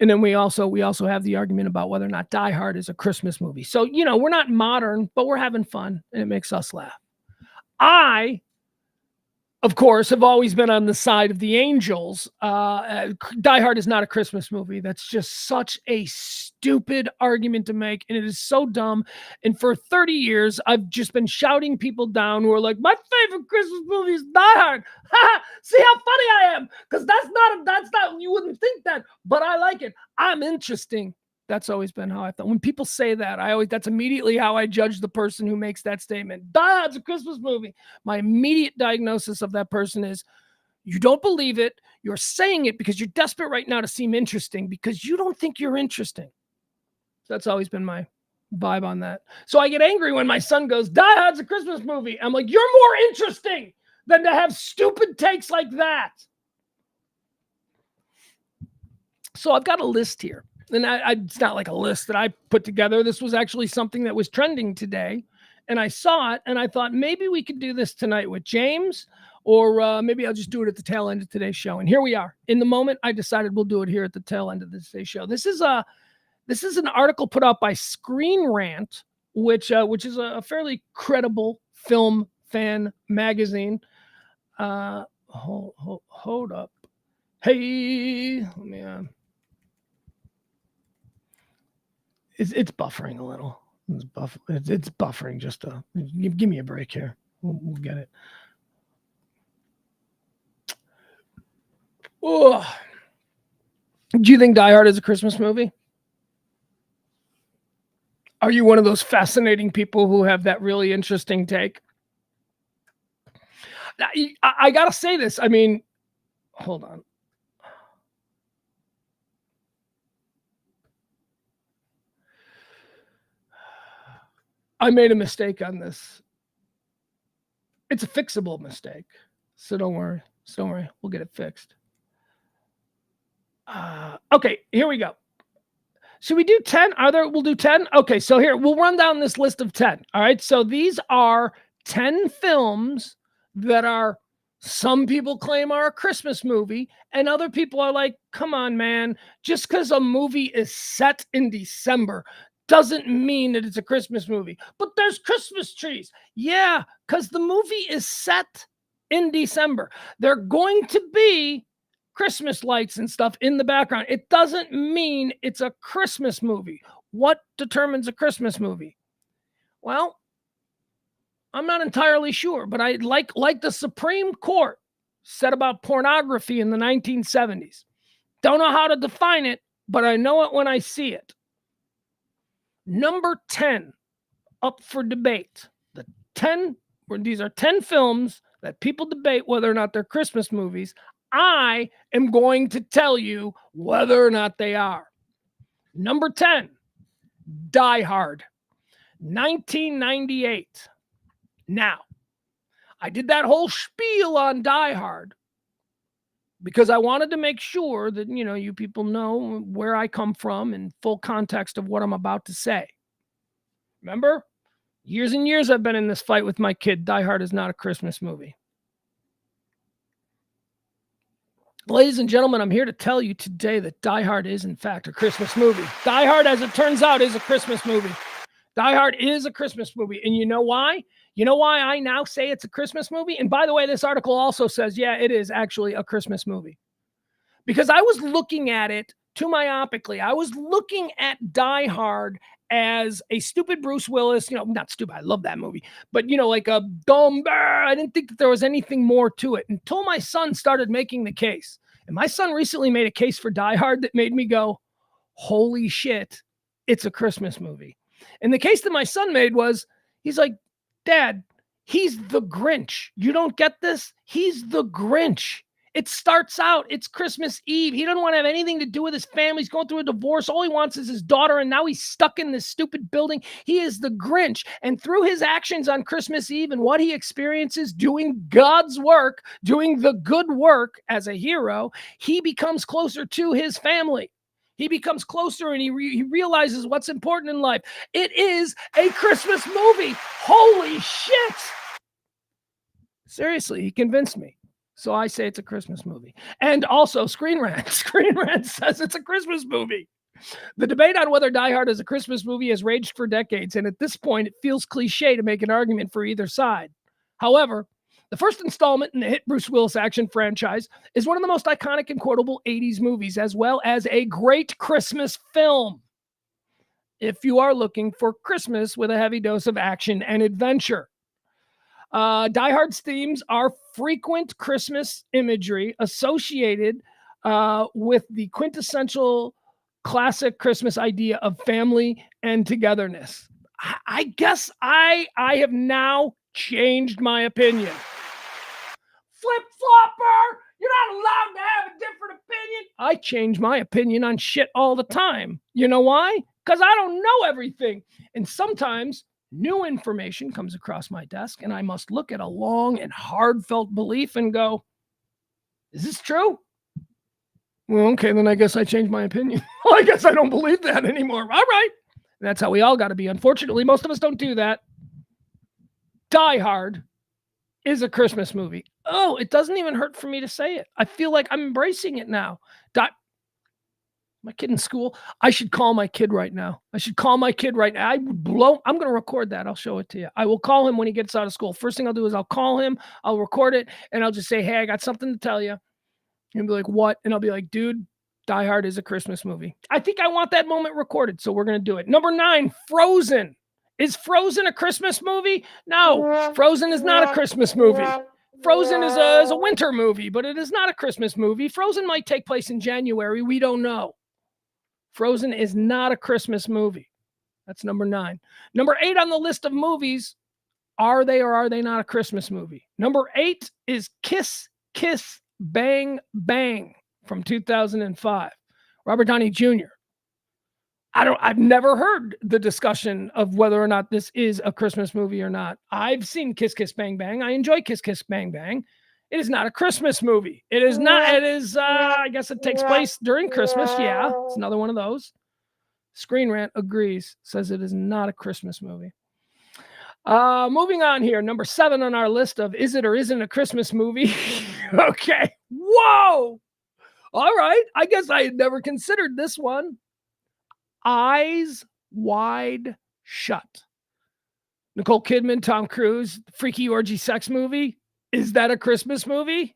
And then we also have the argument about whether or not Die Hard is a Christmas movie. So, we're not modern, but we're having fun and it makes us laugh. I, of course, have always been on the side of the angels. Die Hard is not a Christmas movie. That's just such a stupid argument to make, and it is so dumb. And for 30 years, I've just been shouting people down who are like, my favorite Christmas movie is Die Hard. See how funny I am? Because that's not, you wouldn't think that, but I like it. I'm interesting. That's always been how I thought. When people say that, that's immediately how I judge the person who makes that statement. Die Hard's a Christmas movie. My immediate diagnosis of that person is, you don't believe it. You're saying it because you're desperate right now to seem interesting because you don't think you're interesting. That's always been my vibe on that. So I get angry when my son goes, Die Hard's a Christmas movie. I'm like, you're more interesting than to have stupid takes like that. So I've got a list here. And it's not like a list that I put together. This was actually something that was trending today. And I saw it, and I thought maybe we could do this tonight with James, or maybe I'll just do it at the tail end of today's show. And here we are. In the moment, I decided we'll do it here at the tail end of today's show. This is an article put out by Screen Rant, which is a fairly credible film fan magazine. Hold up. Hey, let me It's buffering a little. It's buffering. Just give me a break here. We'll get it. Oh, do you think Die Hard is a Christmas movie? Are you one of those fascinating people who have that really interesting take? I gotta say this. I mean, hold on. I made a mistake on this. It's a fixable mistake. So don't worry. We'll get it fixed. Okay, here we go. Should we do 10? We'll do 10? Okay, so here, we'll run down this list of 10. All right, so these are 10 films that some people claim are a Christmas movie, and other people are like, come on, man, just because a movie is set in December doesn't mean that it's a Christmas movie. But there's Christmas trees. Yeah, because the movie is set in December. They're going to be Christmas lights and stuff in the background. It doesn't mean it's a Christmas movie. What determines a Christmas movie? Well, I'm not entirely sure, but I like the Supreme Court said about pornography in the 1970s. Don't know how to define it, but I know it when I see it. Number 10 up for debate. These are 10 films that people debate whether or not they're Christmas movies. I am going to tell you whether or not they are. Number 10, Die Hard. 1998. Now, I did that whole spiel on Die Hard because I wanted to make sure that, you people know where I come from and full context of what I'm about to say. Remember? Years and years I've been in this fight with my kid. Die Hard is not a Christmas movie. Ladies and gentlemen, I'm here to tell you today that Die Hard is, in fact, a Christmas movie. Die Hard, as it turns out, is a Christmas movie. Die Hard is a Christmas movie. And you know why? You know why I now say it's a Christmas movie? And by the way, this article also says, yeah, it is actually a Christmas movie. Because I was looking at it too myopically. I was looking at Die Hard as a stupid Bruce Willis, not stupid, I love that movie, but, like a dumb, I didn't think that there was anything more to it until my son started making the case. And my son recently made a case for Die Hard that made me go, holy shit, it's a Christmas movie. And the case that my son made was, he's like, Dad, he's the Grinch. You don't get this? He's the Grinch. It starts out, it's Christmas Eve. He doesn't want to have anything to do with his family. He's going through a divorce. All he wants is his daughter, and now he's stuck in this stupid building. He is the Grinch. And through his actions on Christmas Eve and what he experiences doing God's work, doing the good work as a hero, he becomes closer to his family. He becomes closer and he realizes what's important in life. It is a Christmas movie. Holy shit. Seriously, he convinced me. So I say it's a Christmas movie. And also Screen Rant. Screen Rant says it's a Christmas movie. The debate on whether Die Hard is a Christmas movie has raged for decades. And at this point, it feels cliche to make an argument for either side. However, the first installment in the hit Bruce Willis action franchise is one of the most iconic and quotable 80s movies, as well as a great Christmas film. If you are looking for Christmas with a heavy dose of action and adventure. Die Hard's themes are frequent Christmas imagery associated with the quintessential classic Christmas idea of family and togetherness. I guess I have now changed my opinion. Flip-flopper! You're not allowed to have a different opinion. I change my opinion on shit all the time. You know why? Because I don't know everything. And sometimes new information comes across my desk, and I must look at a long and heartfelt belief and go, is this true? Well, okay, then I guess I changed my opinion. Well, I guess I don't believe that anymore. All right. And that's how we all got to be. Unfortunately, most of us don't do that. Die Hard is a Christmas movie. Oh, it doesn't even hurt for me to say it. I feel like I'm embracing it now. My kid in school, I should call my kid right now. I'm going to record that. I'll show it to you. I will call him when he gets out of school. First thing I'll do is I'll call him, I'll record it, and I'll just say, hey, I got something to tell you. He'll be like, what? And I'll be like, dude, Die Hard is a Christmas movie. I think I want that moment recorded, so we're going to do it. Number 9, Frozen. Is Frozen a Christmas movie? No, Frozen is not a Christmas movie. Frozen is a winter movie, but it is not a Christmas movie. Frozen might take place in January. We don't know. Frozen is not a Christmas movie. That's number 9. Number 8 on the list of movies, are they or are they not a Christmas movie? Number 8 is Kiss, Kiss, Bang, Bang from 2005. Robert Downey Jr. I've never heard the discussion of whether or not this is a Christmas movie or not. I've seen Kiss, Kiss, Bang, Bang. I enjoy Kiss, Kiss, Bang, Bang. It is not a Christmas movie. It is not. It is, I guess it takes place during Christmas. Yeah, it's another one of those. Screen Rant agrees, says it is not a Christmas movie. Moving on here. Number 7 on our list of is it or isn't a Christmas movie. Okay. Whoa. All right. I guess I had never considered this one. Eyes Wide Shut. Nicole Kidman, Tom Cruise, freaky orgy sex movie. Is that a Christmas movie?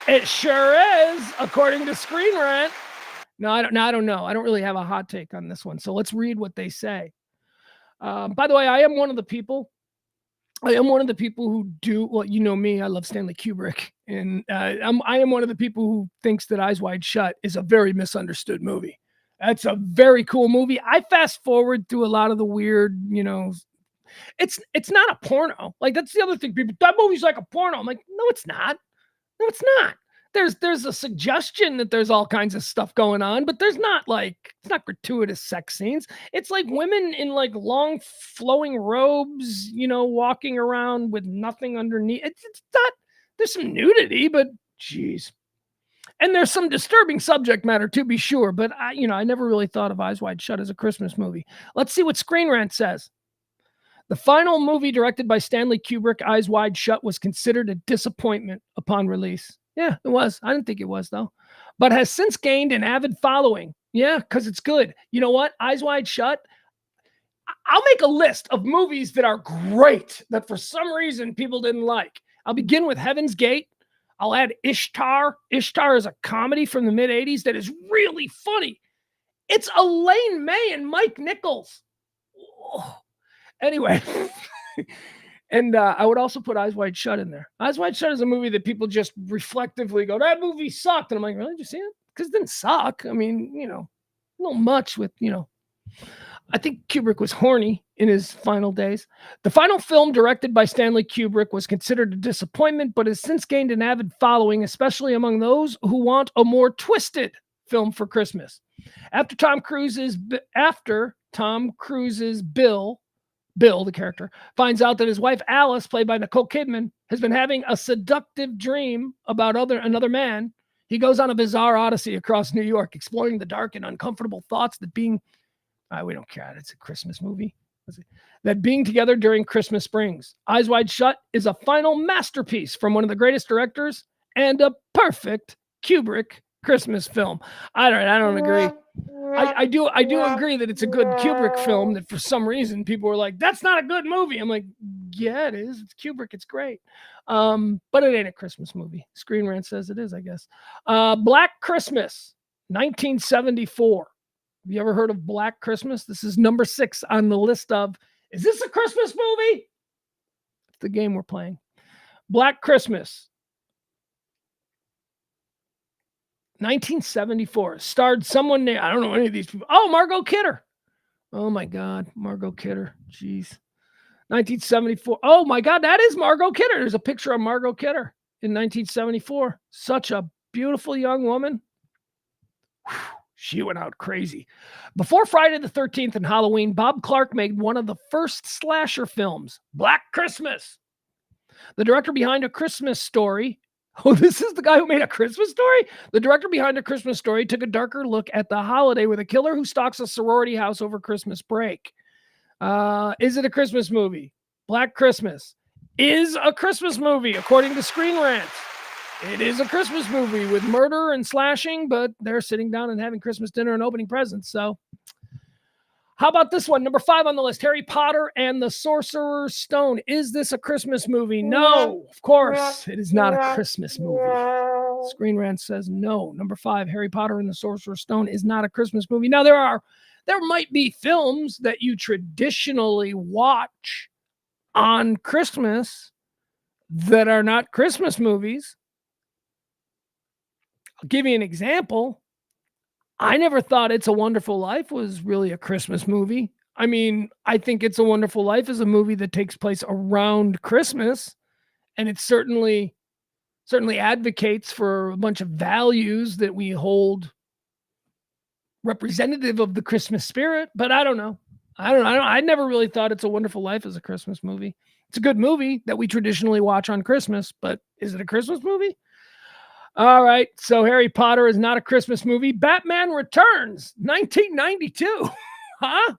It sure is, according to Screen Rant. No, I don't know. I don't really have a hot take on this one. So let's read what they say. By the way, I am one of the people who do, well, you know me, I love Stanley Kubrick. And I am one of the people who thinks that Eyes Wide Shut is a very misunderstood movie. That's a very cool movie. I fast forward through a lot of the weird, it's not a porno. Like, that's the other thing. People, that movie's like a porno. I'm like, no, it's not. No, it's not. there's a suggestion that there's all kinds of stuff going on, but there's not it's not gratuitous sex scenes. It's like women in like long flowing robes, walking around with nothing underneath. It's not. There's some nudity, but geez. And there's some disturbing subject matter, to be sure, but I never really thought of Eyes Wide Shut as a Christmas movie. Let's see what Screen Rant says. The final movie directed by Stanley Kubrick, Eyes Wide Shut, was considered a disappointment upon release. Yeah, it was. I didn't think it was, though. But has since gained an avid following. Yeah, because it's good. You know what? Eyes Wide Shut. I'll make a list of movies that are great that for some reason people didn't like. I'll begin with Heaven's Gate. I'll add Ishtar. Ishtar is a comedy from the mid-'80s that is really funny. It's Elaine May and Mike Nichols. Oh. Anyway, and I would also put Eyes Wide Shut in there. Eyes Wide Shut is a movie that people just reflectively go, that movie sucked. And I'm like, really? Did you see it? Because it didn't suck. I mean, a little much with, I think Kubrick was horny in his final days. The final film directed by Stanley Kubrick was considered a disappointment, but has since gained an avid following, especially among those who want a more twisted film for Christmas. After Tom Cruise's Bill, the character, finds out that his wife Alice, played by Nicole Kidman, has been having a seductive dream about another man. He goes on a bizarre odyssey across New York, exploring the dark and uncomfortable thoughts that we don't care. It's a Christmas movie. That being together during Christmas brings. Eyes Wide Shut is a final masterpiece from one of the greatest directors and a perfect Kubrick Christmas film. I don't agree. I do agree that it's a good Kubrick film that for some reason people were like, that's not a good movie. I'm like, yeah, it is. It's Kubrick. It's great. But it ain't a Christmas movie. Screen Rant says it is, I guess. Black Christmas, 1974. Have you ever heard of Black Christmas? This is number 6 on the list of, is this a Christmas movie? It's the game we're playing. Black Christmas. 1974, starred someone named, I don't know any of these people. Oh, Margot Kidder. Oh my God, Margot Kidder. Jeez. 1974. Oh my God, that is Margot Kidder. There's a picture of Margot Kidder in 1974. Such a beautiful young woman. Whew, she went out crazy. Before Friday the 13th and Halloween, Bob Clark made one of the first slasher films, Black Christmas. The director behind A Christmas Story. Oh, this is the guy who made A Christmas Story? The director behind A Christmas Story took a darker look at the holiday with a killer who stalks a sorority house over Christmas break. Is it a Christmas movie? Black Christmas is a Christmas movie, according to Screen Rant. It is a Christmas movie with murder and slashing, but they're sitting down and having Christmas dinner and opening presents. So how about this one? Number 5 on the list, Harry Potter and the Sorcerer's Stone. Is this a Christmas movie? No, of course, it is not a Christmas movie. Screen Rant says no. Number 5, Harry Potter and the Sorcerer's Stone is not a Christmas movie. Now, there might be films that you traditionally watch on Christmas that are not Christmas movies. I'll give you an example. I never thought It's a Wonderful Life was really a Christmas movie. I mean, I think It's a Wonderful Life is a movie that takes place around Christmas, and it certainly advocates for a bunch of values that we hold representative of the Christmas spirit, but I don't know. I never really thought It's a Wonderful Life as a Christmas movie. It's a good movie that we traditionally watch on Christmas, but is it a Christmas movie? All right, so Harry Potter is not a Christmas movie. Batman Returns, 1992. Huh?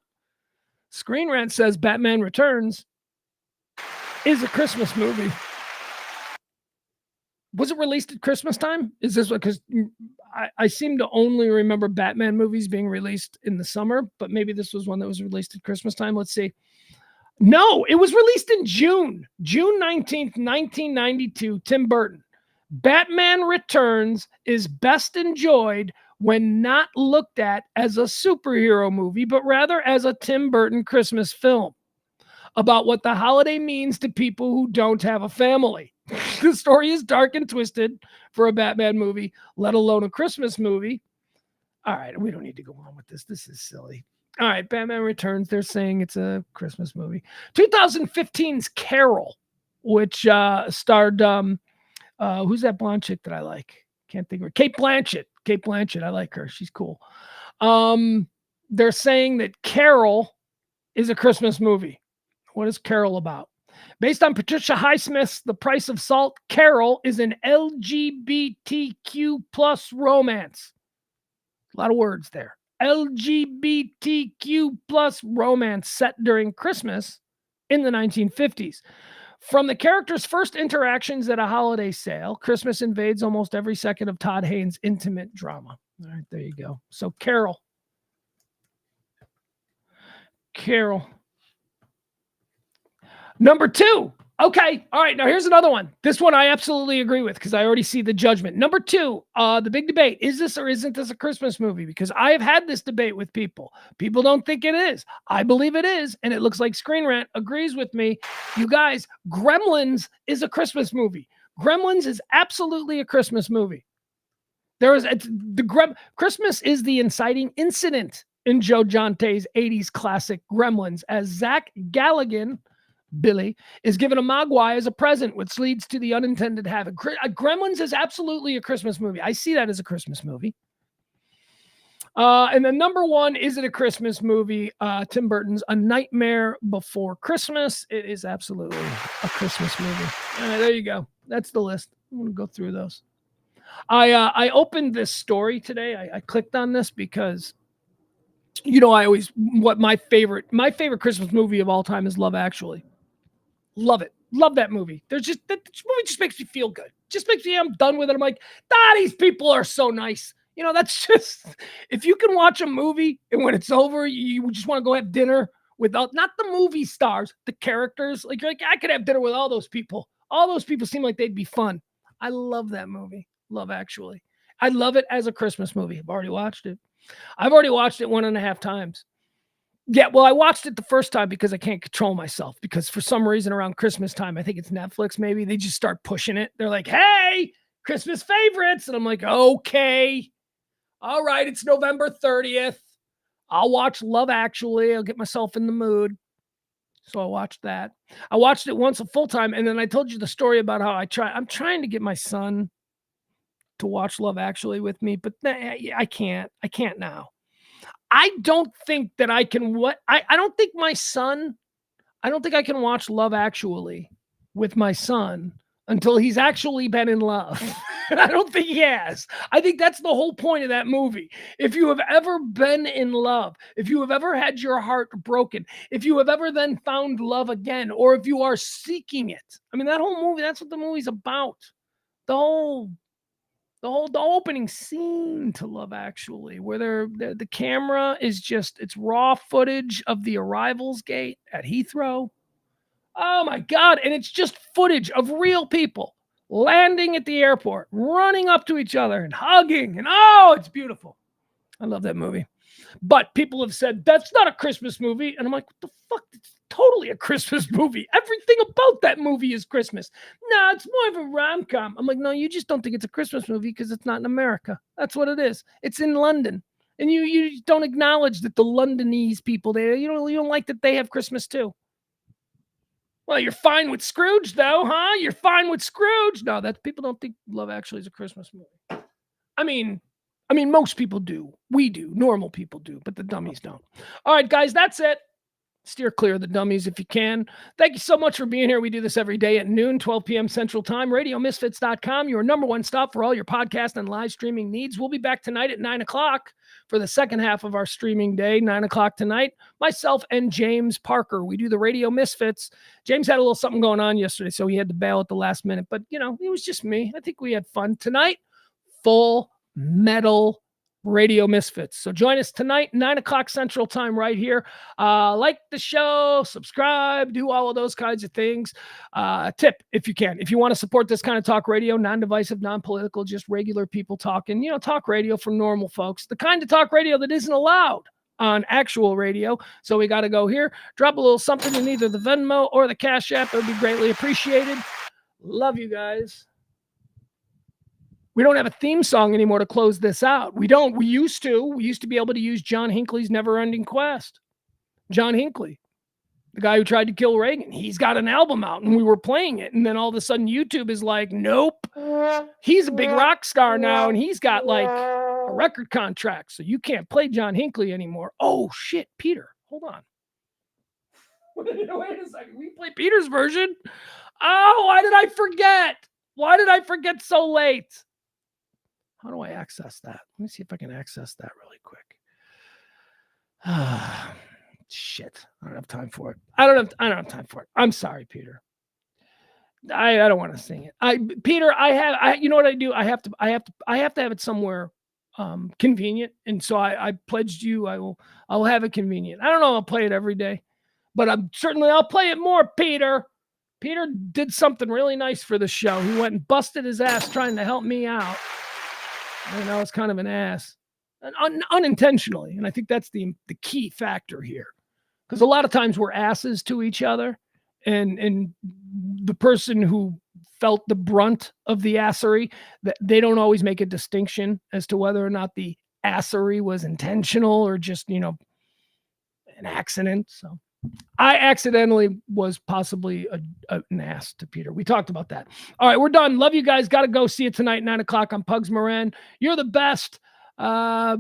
Screen Rant says Batman Returns is a Christmas movie. Was it released at Christmas time? Is this what? Because I seem to only remember Batman movies being released in the summer, but maybe this was one that was released at Christmas time. Let's see. No, it was released in June 19th, 1992. Tim Burton. Batman Returns is best enjoyed when not looked at as a superhero movie, but rather as a Tim Burton Christmas film about what the holiday means to people who don't have a family. The story is dark and twisted for a Batman movie, let alone a Christmas movie. All right, we don't need to go on with this. This is silly. All right, Batman Returns, they're saying it's a Christmas movie. 2015's Carol, which starred... who's that blonde chick that I like? Can't think of her. Kate Blanchett. Kate Blanchett. I like her. She's cool. They're saying that Carol is a Christmas movie. What is Carol about? Based on Patricia Highsmith's The Price of Salt, Carol is an LGBTQ plus romance. A lot of words there. LGBTQ plus romance set during Christmas in the 1950s. From the characters' first interactions at a holiday sale, Christmas invades almost every second of Todd Haynes' intimate drama. All right, there you go. So Carol. Number 2. Okay. All right. Now here's another one. This one I absolutely agree with because I already see the judgment. Number 2, the big debate. Is this or isn't this a Christmas movie? Because I have had this debate with people. People don't think it is. I believe it is. And it looks like Screen Rant agrees with me. You guys, Gremlins is a Christmas movie. Gremlins is absolutely a Christmas movie. Christmas is the inciting incident in Joe Dante's 80s classic Gremlins, as Zach Galligan, Billy, is given a mogwai as a present, which leads to the unintended havoc. Gremlins is absolutely a Christmas movie. I see that as a Christmas movie. And then number 1, is it a Christmas movie? Tim Burton's A Nightmare Before Christmas. It is absolutely a Christmas movie. All right, there you go. That's the list. I'm going to go through those. I opened this story today. I clicked on this because, my favorite Christmas movie of all time is Love Actually. Love it. Love that movie. That movie just makes me feel good. Just makes me, I'm done with it. I'm like, these people are so nice. That's just, if you can watch a movie and when it's over, you just want to go have dinner without, not the movie stars, the characters. Like, you're like, I could have dinner with all those people. All those people seem like they'd be fun. I love that movie. Love Actually. I love it as a Christmas movie. I've already watched it. I've already watched it 1.5 times. Yeah, well, I watched it the first time because I can't control myself, because for some reason around Christmas time, I think it's Netflix maybe, they just start pushing it. They're like, hey, Christmas favorites. And I'm like, okay, all right, it's November 30th. I'll watch Love Actually. I'll get myself in the mood. So I watched that. I watched it once a full time, and then I told you the story about how I'm trying to get my son to watch Love Actually with me, but I can't. I can't now. I don't think that I can. I don't think I can watch Love Actually with my son until he's actually been in love. I don't think he has. I think that's the whole point of that movie. If you have ever been in love, if you have ever had your heart broken, if you have ever then found love again, or if you are seeking it. I mean, that whole movie, that's what the movie's about. The opening scene to Love Actually, where the camera is just, it's raw footage of the arrivals gate at Heathrow. Oh my God. And it's just footage of real people landing at the airport, running up to each other and hugging. And it's beautiful. I love that movie. But people have said, that's not a Christmas movie. And I'm like, what the fuck? It's totally a Christmas movie. Everything about that movie is Christmas. No, it's more of a rom-com. I'm like, no, you just don't think it's a Christmas movie because it's not in America. That's what it is. It's in London. And you don't acknowledge that the Londonese people, you don't like that they have Christmas too. Well, you're fine with Scrooge though, huh? You're fine with Scrooge. No, people don't think Love Actually is a Christmas movie. I mean, most people do. We do. Normal people do, but the dummies don't. All right, guys, that's it. Steer clear of the dummies if you can. Thank you so much for being here. We do this every day at noon, 12 p.m. Central Time. RadioMisfits.com, your number one stop for all your podcast and live streaming needs. We'll be back tonight at 9 o'clock for the second half of our streaming day, 9 o'clock tonight. Myself and James Parker. We do the Radio Misfits. James had a little something going on yesterday, so he had to bail at the last minute. But, it was just me. I think we had fun. Tonight, full metal Radio Misfits. So join us tonight, 9 o'clock Central Time right here. Like the show, subscribe, do all of those kinds of things. Tip, if you can. If you want to support this kind of talk radio, non-divisive, non-political, just regular people talking, talk radio for normal folks. The kind of talk radio that isn't allowed on actual radio. So we got to go here. Drop a little something in either the Venmo or the Cash App. It would be greatly appreciated. Love you guys. We don't have a theme song anymore to close this out. We don't. We used to. We used to be able to use John Hinckley's Never Ending Quest. John Hinckley. the guy who tried to kill Reagan. He's got an album out and we were playing it. And then all of a sudden YouTube is like, nope, he's a big rock star now and he's got like a record contract. So you can't play John Hinckley anymore. Oh shit, Peter, hold on. Wait a second. We play Peter's version. Oh, why did I forget? Why did I forget so late? How do I access that? Let me see if I can access that really quick. Shit. I don't have time for it. I don't have time for it. I'm sorry, Peter. I don't want to sing it. Peter, you know what I do? I have to have it somewhere convenient. And so I pledged you I'll have it convenient. I don't know, I'll play it every day. But I'll play it more, Peter. Peter did something really nice for the show. He went and busted his ass trying to help me out. And I was kind of an ass. Unintentionally. And I think that's the key factor here. Because a lot of times we're asses to each other. And the person who felt the brunt of the assery, that they don't always make a distinction as to whether or not the assery was intentional or just, an accident. So I accidentally was possibly an ass to Peter. We talked about that. All right, we're done. Love you guys. Got to go. See you tonight, 9:00 on Pugs Moran. You're the best. Bye.